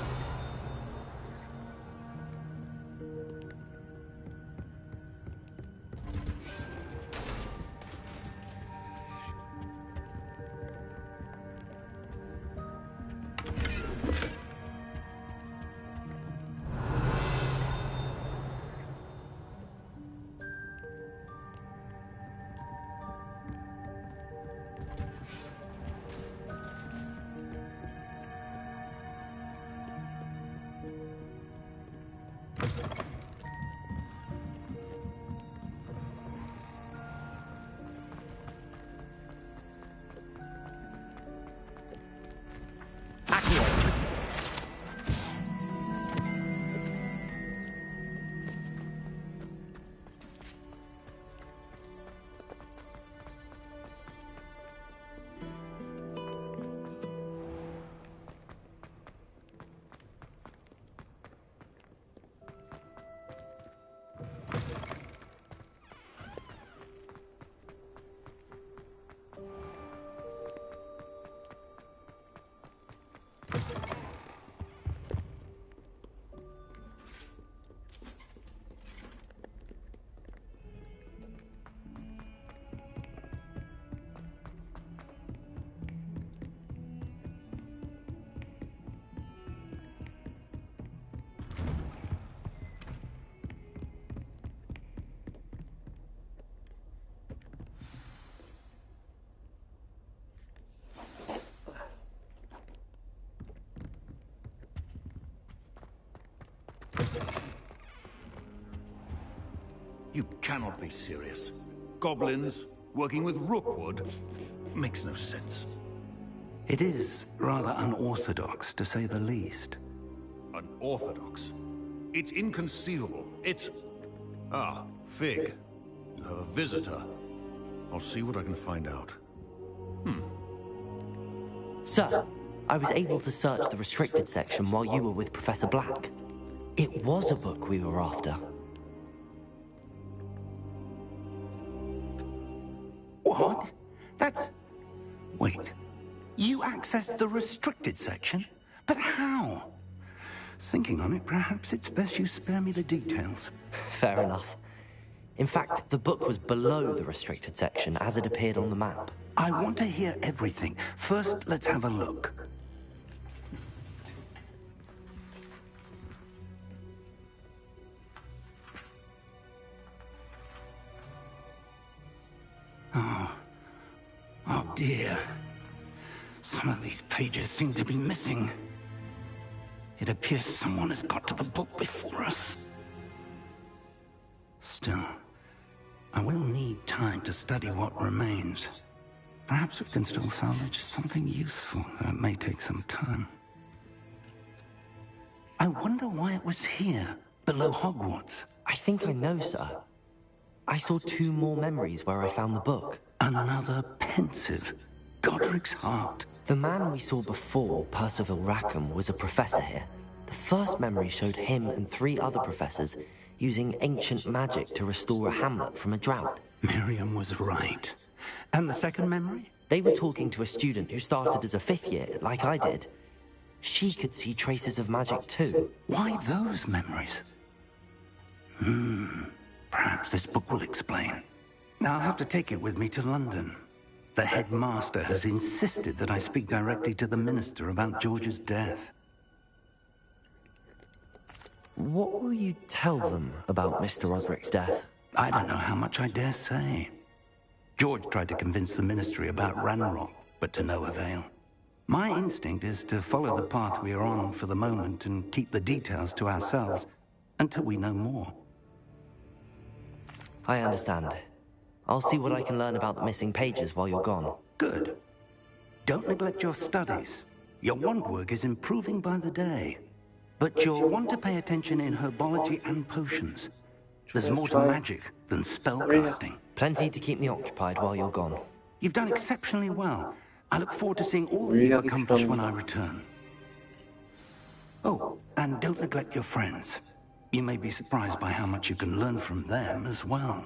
You cannot be serious. Goblins working with Rookwood makes no sense. It is rather unorthodox, to say the least. Unorthodox? It's inconceivable. It's... Ah, Fig. You have a visitor. I'll see what I can find out. Sir, I was able to search the restricted section while you were with Professor Black. It was a book we were after. What? That's... Wait. You accessed the restricted section? But how? Thinking on it, perhaps it's best you spare me the details. Fair enough. In fact, the book was below the restricted section as it appeared on the map. I want to hear everything. First, let's have a look. Oh dear. Some of these pages seem to be missing. It appears someone has got to the book before us. Still, I will need time to study what remains. Perhaps we can still salvage something useful, though it may take some time. I wonder why it was here, below Hogwarts. I think I know, sir. I saw 2 more memories where I found the book. Another pensive. Godric's heart. The man we saw before, Percival Rackham, was a professor here. The first memory showed him and 3 other professors using ancient magic to restore a hamlet from a drought. Miriam was right. And the second memory? They were talking to a student who started as a 5th year, like I did. She could see traces of magic too. Why those memories? Perhaps this book will explain. I'll have to take it with me to London. The headmaster has insisted that I speak directly to the minister about George's death. What will you tell them about Mr. Osric's death? I don't know how much I dare say. George tried to convince the ministry about Ranrock, but to no avail. My instinct is to follow the path we are on for the moment and keep the details to ourselves until we know more. I understand. I'll see what I can learn about the missing pages while you're gone. Good. Don't neglect your studies. Your wand work is improving by the day. But you'll want to pay attention in herbology and potions. There's more to magic than spellcasting. Plenty to keep me occupied while you're gone. You've done exceptionally well. I look forward to seeing all that you've accomplished when I return. Oh, and don't neglect your friends. You may be surprised by how much you can learn from them as well.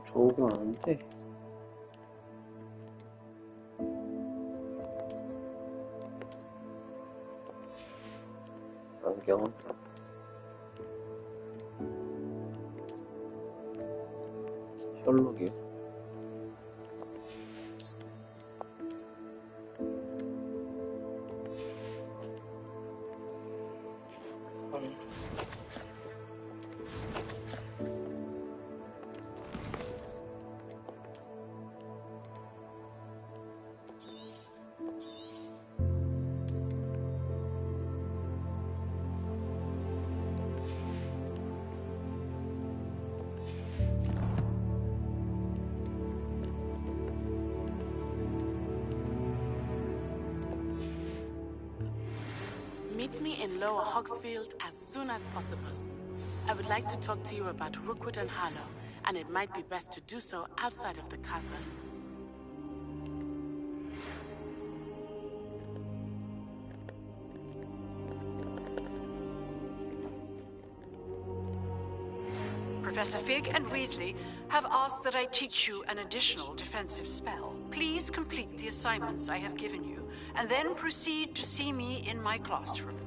좋은 아는데. 안경은 셜록이요. Meet me in Lower Hogsfield as soon as possible. I would like to talk to you about Rookwood and Harlow, and it might be best to do so outside of the castle. Professor Fig and Weasley have asked that I teach you an additional defensive spell. Please complete the assignments I have given you, and then proceed to see me in my classroom.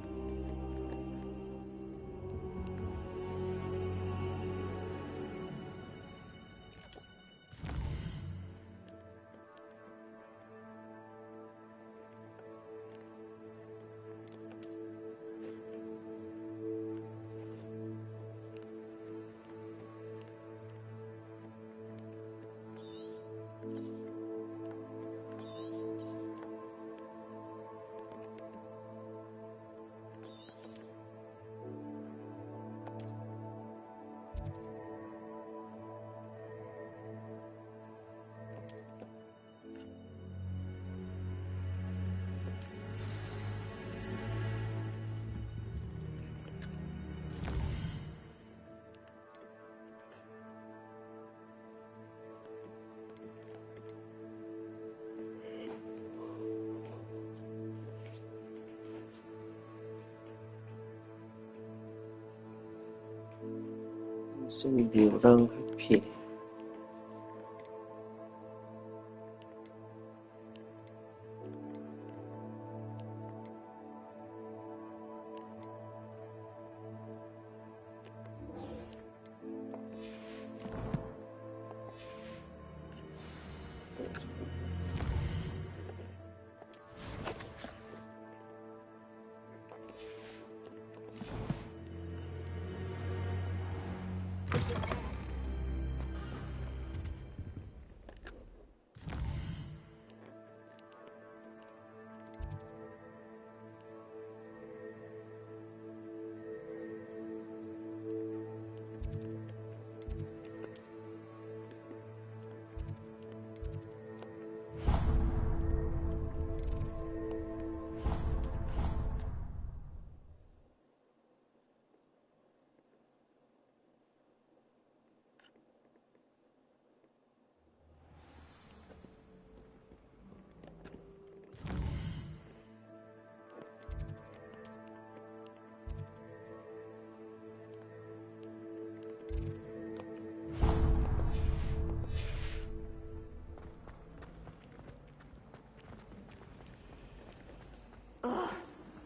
인센디오랑 해피.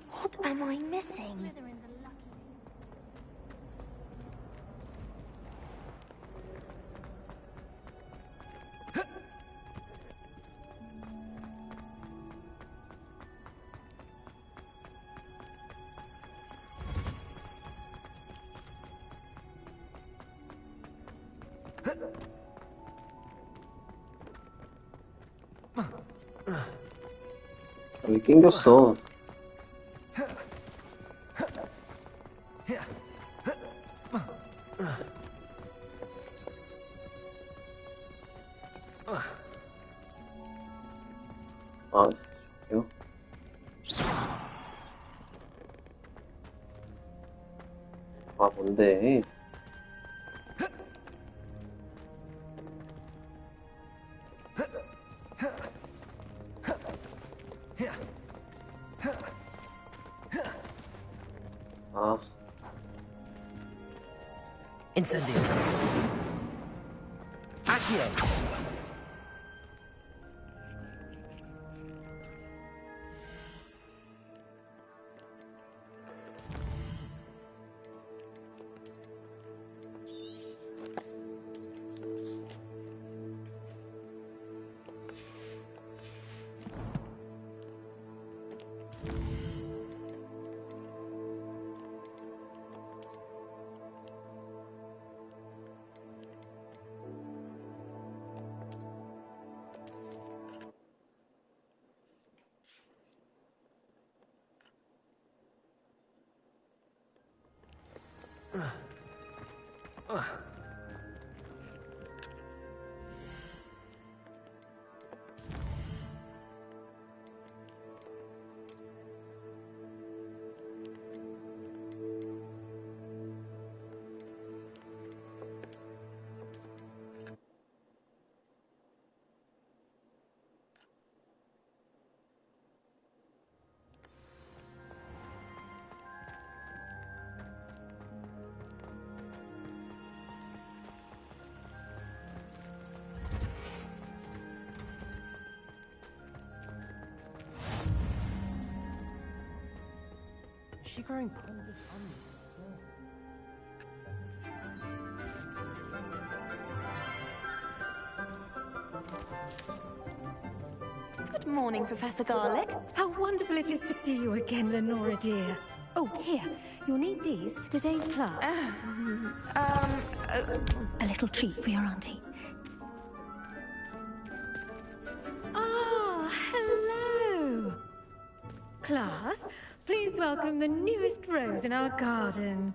What am I missing? 왜 낑겼어? 아, 요? 아, 뭔데? 아, Incendio. Accio! Is she growing Polish onions? Good morning, Professor Garlick. How wonderful it is to see you again, Lenora dear. Oh, here. You'll need these for today's class. A little treat for your auntie. Ah, hello. Class, please welcome the newest rose in our garden.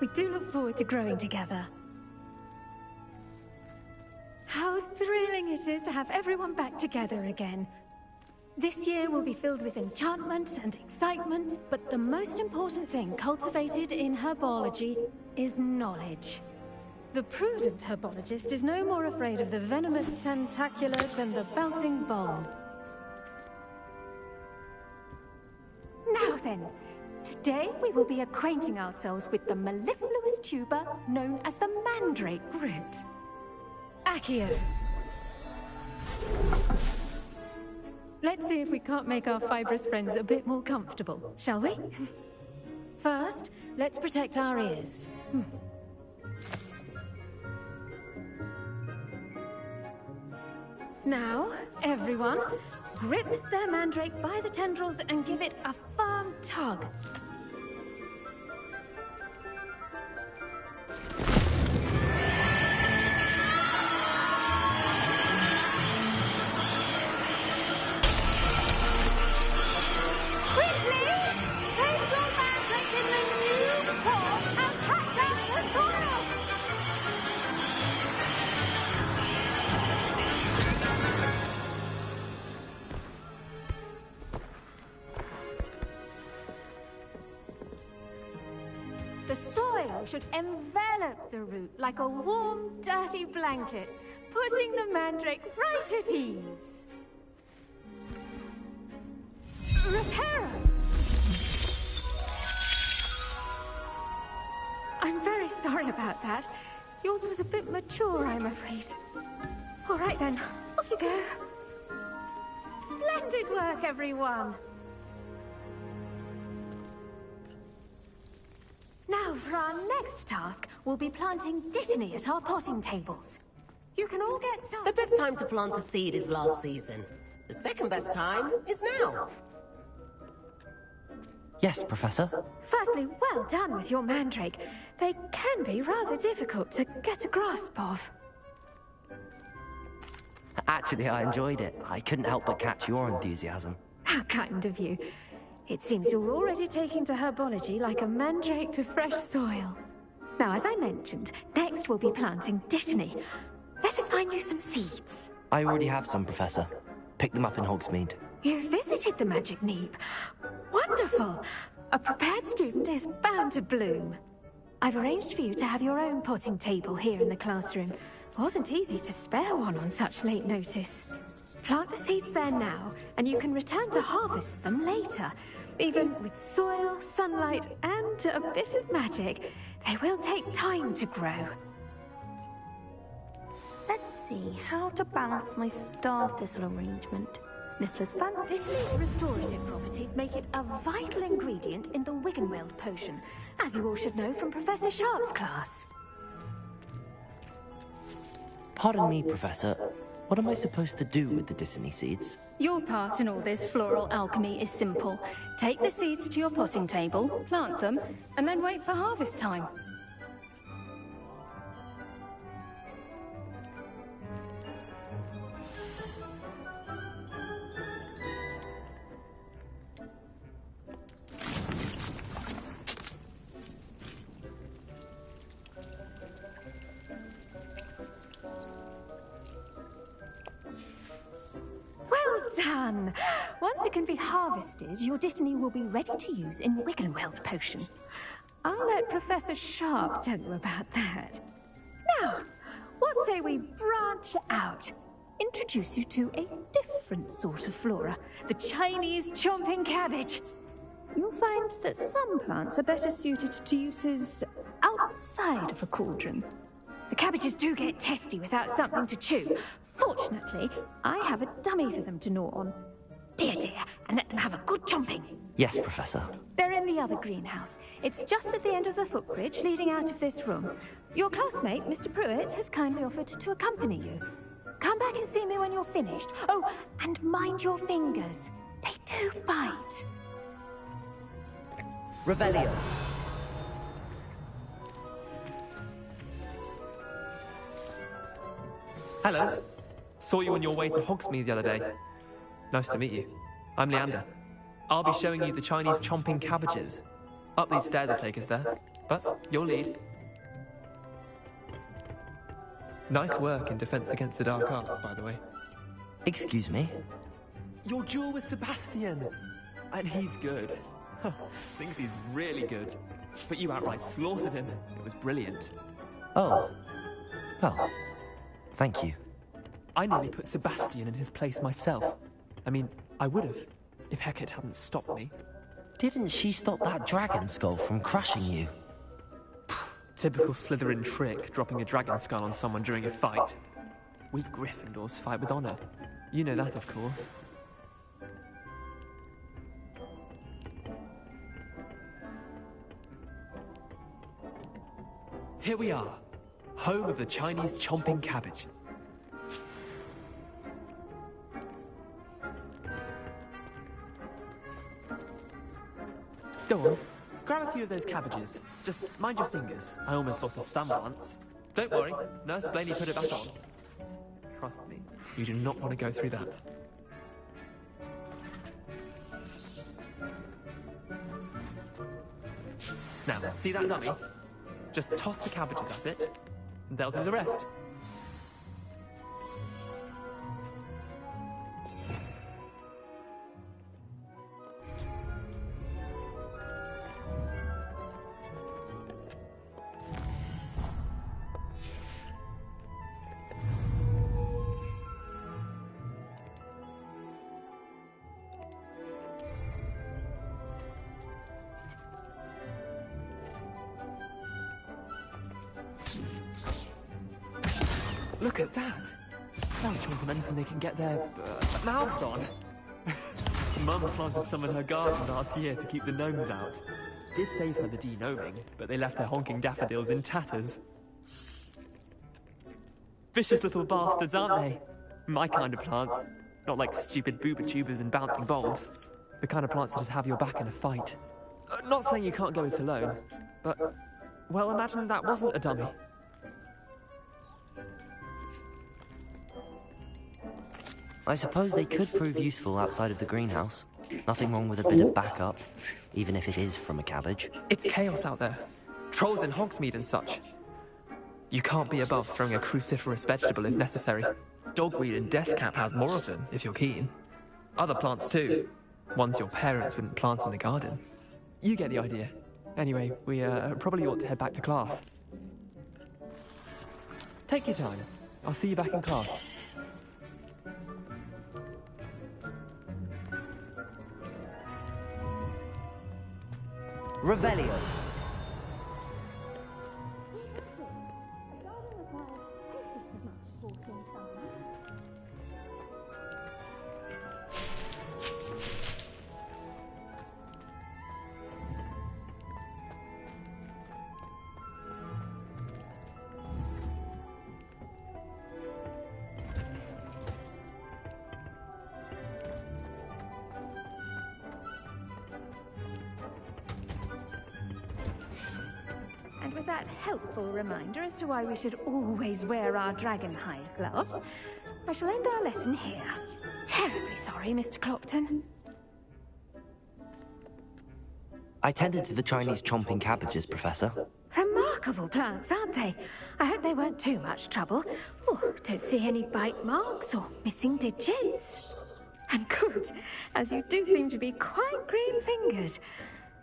We do look forward to growing together. How thrilling it is to have everyone back together again. This year will be filled with enchantment and excitement, but the most important thing cultivated in herbology is knowledge. The prudent herbologist is no more afraid of the venomous tentacular than the bouncing bulb. Now then, today we will be acquainting ourselves with the mellifluous tuber known as the mandrake root. Accio. Let's see if we can't make our fibrous friends a bit more comfortable, shall we? First, let's protect our ears. Now, everyone, grip their mandrake by the tendrils and give it a firm tug. The soil should envelop the root like a warm, dirty blanket, putting the mandrake right at ease. Reparo! I'm very sorry about that. Yours was a bit mature, I'm afraid. All right then, off you go. Splendid work, everyone. Now, for our next task, we'll be planting dittany at our potting tables. You can all get started. The best time to plant a seed is last season. The second best time is now. Yes, Professor. Firstly, well done with your mandrake. They can be rather difficult to get a grasp of. Actually, I enjoyed it. I couldn't help but catch your enthusiasm. How kind of you. It seems you're already taking to herbology like a mandrake to fresh soil. Now, as I mentioned, next we'll be planting dittany. Let us find you some seeds. I already have some, Professor. Picked them up in Hogsmeade. You visited the Magic Neep. Wonderful! A prepared student is bound to bloom. I've arranged for you to have your own potting table here in the classroom. Wasn't easy to spare one on such late notice. Plant the seeds there now, and you can return to harvest them later. Even with soil, sunlight, and a bit of magic, they will take time to grow. Let's see how to balance my star thistle arrangement. Niffler's fancy. Dittany's restorative properties make it a vital ingredient in the Wiggenweld potion, as you all should know from Professor Sharp's class. Pardon me, Professor. What am I supposed to do with the Dittany seeds? Your part in all this floral alchemy is simple. Take the seeds to your potting table, plant them, and then wait for harvest time. Done! Once it can be harvested, your Dittany will be ready to use in Wiggenweld potion. I'll let Professor Sharp tell you about that. Now, what say we branch out? Introduce you to a different sort of flora, the Chinese chomping cabbage. You'll find that some plants are better suited to uses outside of a cauldron. The cabbages do get testy without something to chew. Fortunately, I have a dummy for them to gnaw on. Be a dear and let them have a good chomping. Yes, Professor. They're in the other greenhouse. It's just at the end of the footbridge leading out of this room. Your classmate, Mr. Pruitt, has kindly offered to accompany you. Come back and see me when you're finished. Oh, and mind your fingers. They do bite. Revelio. Hello. Saw you on your way to Hogsmeade the other day. Nice to meet you. I'm Leander. I'll be showing you the Chinese chomping cabbages. Up these stairs will take us there, but you'll lead. Nice work in Defense Against the Dark Arts, by the way. Excuse me? Your duel with Sebastian! And he's good. Thinks he's really good. But you outright slaughtered him. It was brilliant. Oh. Well, thank you. I nearly put Sebastian in his place myself. I mean, I would have, if Hecate hadn't stopped me. Didn't she stop that dragon skull from crushing you? Typical Slytherin trick, dropping a dragon skull on someone during a fight. We Gryffindors fight with honor. You know that, of course. Here we are, home of the Chinese chomping cabbage. Go on, grab a few of those cabbages. Just mind your fingers. I almost lost a thumb once. Don't worry, Nurse Blaney put it back on. Trust me, you do not want to go through that. Now, see that dummy? Just toss the cabbages at it, and they'll do the rest. Look at that! They'll chomp on anything they can get their mouths on. Mum planted some in her garden last year to keep the gnomes out. Did save her the de-gnoming, but they left her honking daffodils in tatters. Vicious little bastards, aren't they? My kind of plants. Not like stupid booba tubers and bouncing bulbs. The kind of plants that just have your back in a fight. Not saying you can't go it alone, but... well, imagine that wasn't a dummy. I suppose they could prove useful outside of the greenhouse. Nothing wrong with a bit of backup, even if it is from a cabbage. It's chaos out there. Trolls in Hogsmeade and such. You can't be above throwing a cruciferous vegetable if necessary. Dogweed and deathcap has more of them, if you're keen. Other plants too. Ones your parents wouldn't plant in the garden. You get the idea. Anyway, we probably ought to head back to class. Take your time. I'll see you back in class. Revelio. with that helpful reminder as to why we should always wear our dragonhide gloves, I shall end our lesson here. Terribly sorry, Mr. Clopton. I tended to the Chinese chomping cabbages, Professor. Remarkable plants, aren't they? I hope they weren't too much trouble. Oh, don't see any bite marks or missing digits. And good, as you do seem to be quite green-fingered.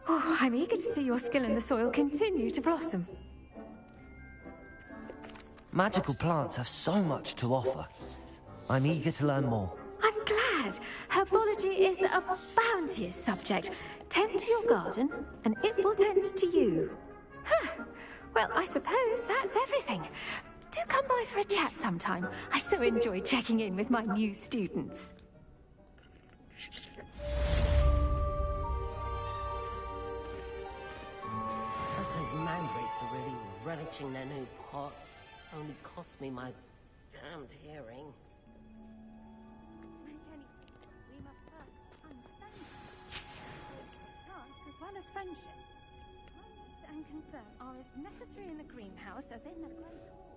Oh, I'm eager to see your skill in the soil continue to blossom. Magical plants have so much to offer. I'm eager to learn more. I'm glad. Herbology is a bounteous subject. Tend to your garden, and it will tend to you. Huh. Well, I suppose that's everything. Do come by for a chat sometime. I so enjoy checking in with my new students. Those mandrakes are really relishing their new pots. Only cost me my damned hearing. We must first understand plants as well as friendship. Kindness and concern are as necessary in the greenhouse as in the great hall.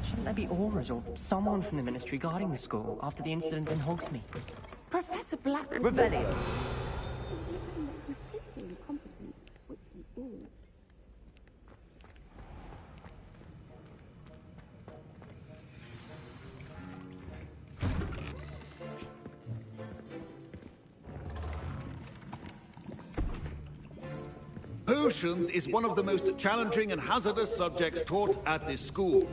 Shouldn't there be auras or someone from the Ministry guarding the school after the incident in Hogsmeade? Professor Black... Revelio! Potions is one of the most challenging and hazardous subjects taught at this school.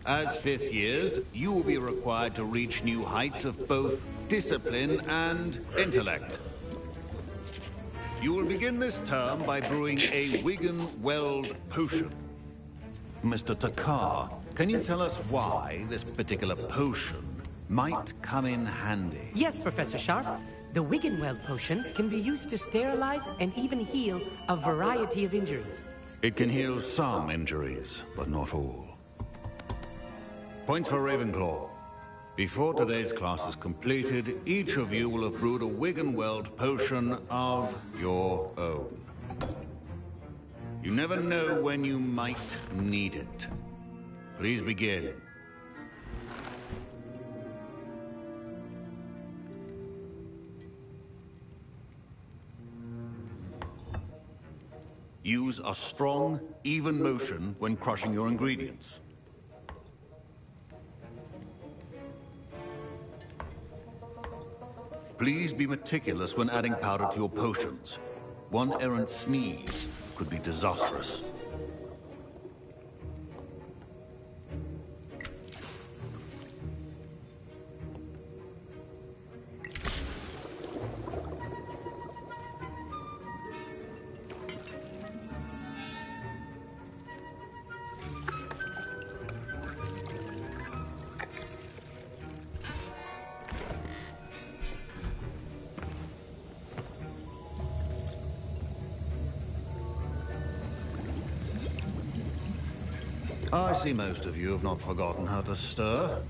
As fifth years, you will be required to reach new heights of both discipline and intellect. You will begin this term by brewing a Wigan-Weld potion. Mr. Takar, can you tell us why this particular potion might come in handy? Yes, Professor Sharp. The Wigan-Weld potion can be used to sterilize and even heal a variety of injuries. It can heal some injuries, but not all. Points for Ravenclaw. Before today's class is completed, each of you will have brewed a Wigan-Weld potion of your own. You never know when you might need it. Please begin. Use a strong, even motion when crushing your ingredients. Please be meticulous when adding powder to your potions. One errant sneeze could be disastrous. I see most of you have not forgotten how to stir.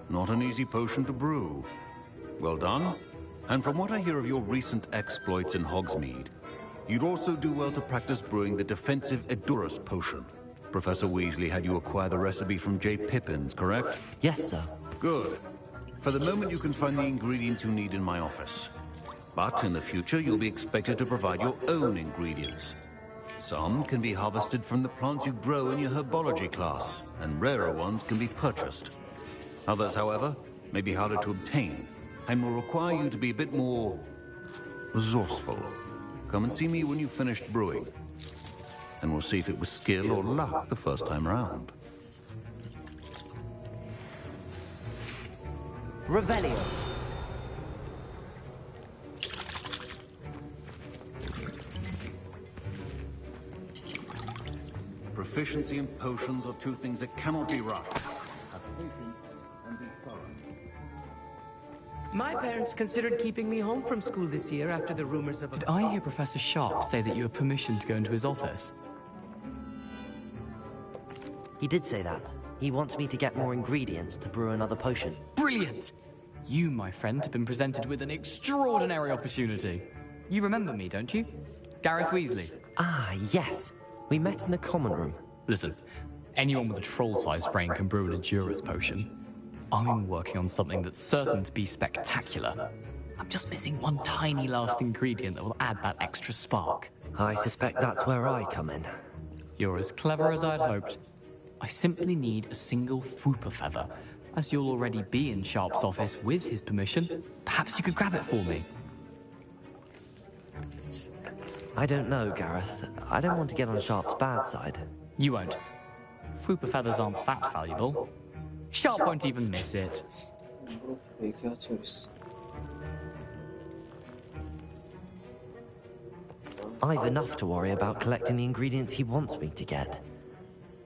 Not an easy potion to brew. Well done. And from what I hear of your recent exploits in Hogsmeade, you'd also do well to practice brewing the defensive Edurus potion. Professor Weasley had you acquire the recipe from J. Pippins, correct? Yes, sir. Good. For the moment, you can find the ingredients you need in my office. But in the future, you'll be expected to provide your own ingredients. Some can be harvested from the plants you grow in your herbology class, and rarer ones can be purchased. Others, however, may be harder to obtain, and will require you to be a bit more resourceful. Come and see me when you've finished brewing, and we'll see if it was skill or luck the first time round. Revelio. Proficiency and potions are two things that cannot be right. Have patience and be thorough. My parents considered keeping me home from school this year after the rumors of... Did I hear Professor Sharp say that you have permission to go into his office? He did say that. He wants me to get more ingredients to brew another potion. Brilliant! You, my friend, have been presented with an extraordinary opportunity. You remember me, don't you? Gareth Weasley. Ah, yes. We met in the common room. Listen, anyone with a troll-sized brain can brew an Endurance potion. I'm working on something that's certain to be spectacular. I'm just missing one tiny last ingredient that will add that extra spark. I suspect that's where I come in. You're as clever as I'd hoped. I simply need a single Fwooper feather. As you'll already be in Sharp's office with his permission, perhaps you could grab it for me. I don't know, Gareth. I don't want to get on Sharp's bad side. You won't. Fwooper feathers aren't that valuable. Sharp won't even miss it. I've enough to worry about collecting the ingredients he wants me to get.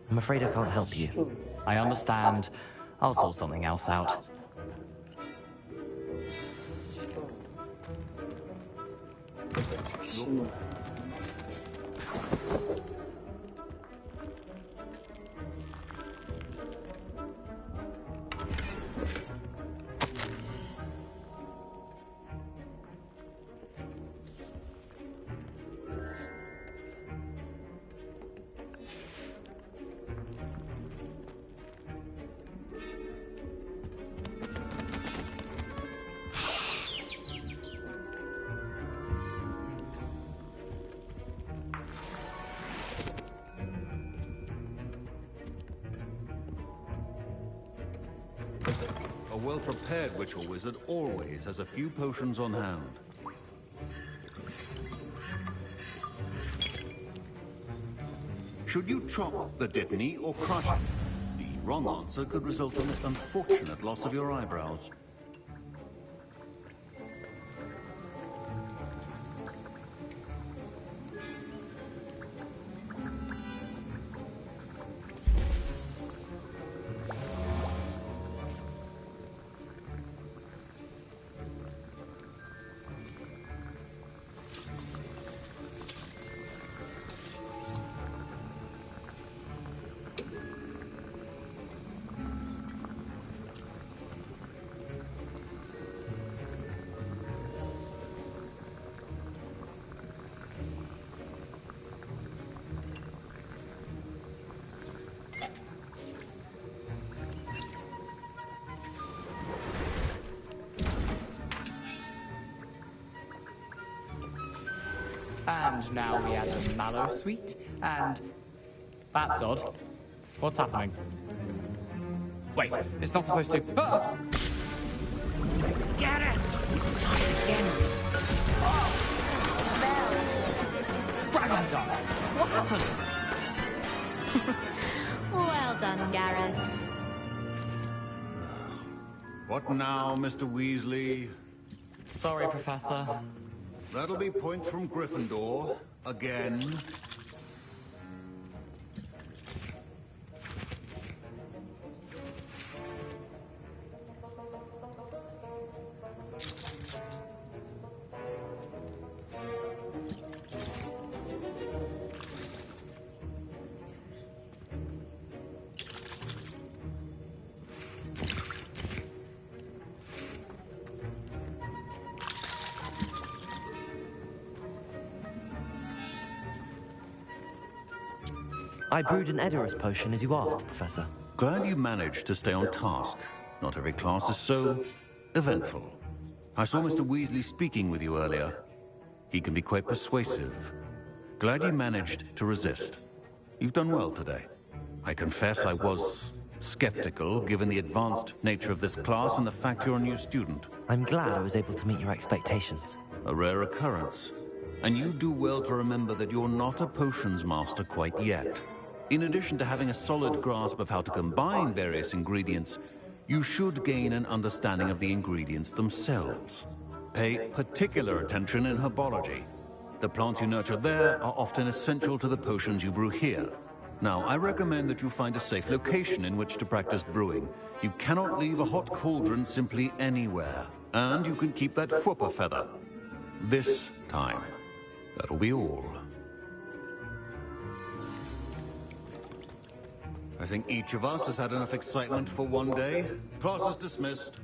I'm afraid I can't help you. I understand. I'll sort something else out. A well-prepared ritual wizard always has a few potions on hand. Should you chop the Dittany or crush it? The wrong answer could result in the unfortunate loss of your eyebrows. And now we add the mallow sweet, and... That's odd. What's happening? Wait, it's not supposed to... Ah! Get it! Dragon Dog! What happened? Well done, Gareth. What now, Mr. Weasley? Sorry, Professor. That'll be points from Gryffindor, again. I brewed an Edorus potion as you asked, Professor. Glad you managed to stay on task. Not every class is so eventful. I saw Mr. Weasley speaking with you earlier. He can be quite persuasive. Glad you managed to resist. You've done well today. I confess I was skeptical, given the advanced nature of this class and the fact you're a new student. I'm glad I was able to meet your expectations. A rare occurrence. And you do well to remember that you're not a potions master quite yet. In addition to having a solid grasp of how to combine various ingredients, you should gain an understanding of the ingredients themselves. Pay particular attention in herbology. The plants you nurture there are often essential to the potions you brew here. Now, I recommend that you find a safe location in which to practice brewing. You cannot leave a hot cauldron simply anywhere. And you can keep that Fwooper feather. This time. That'll be all. I think each of us has had enough excitement for one day. Class is dismissed.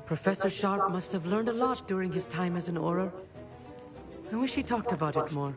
Professor Sharp must have learned a lot during his time as an Auror. I wish he talked about it more.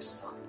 알겠어.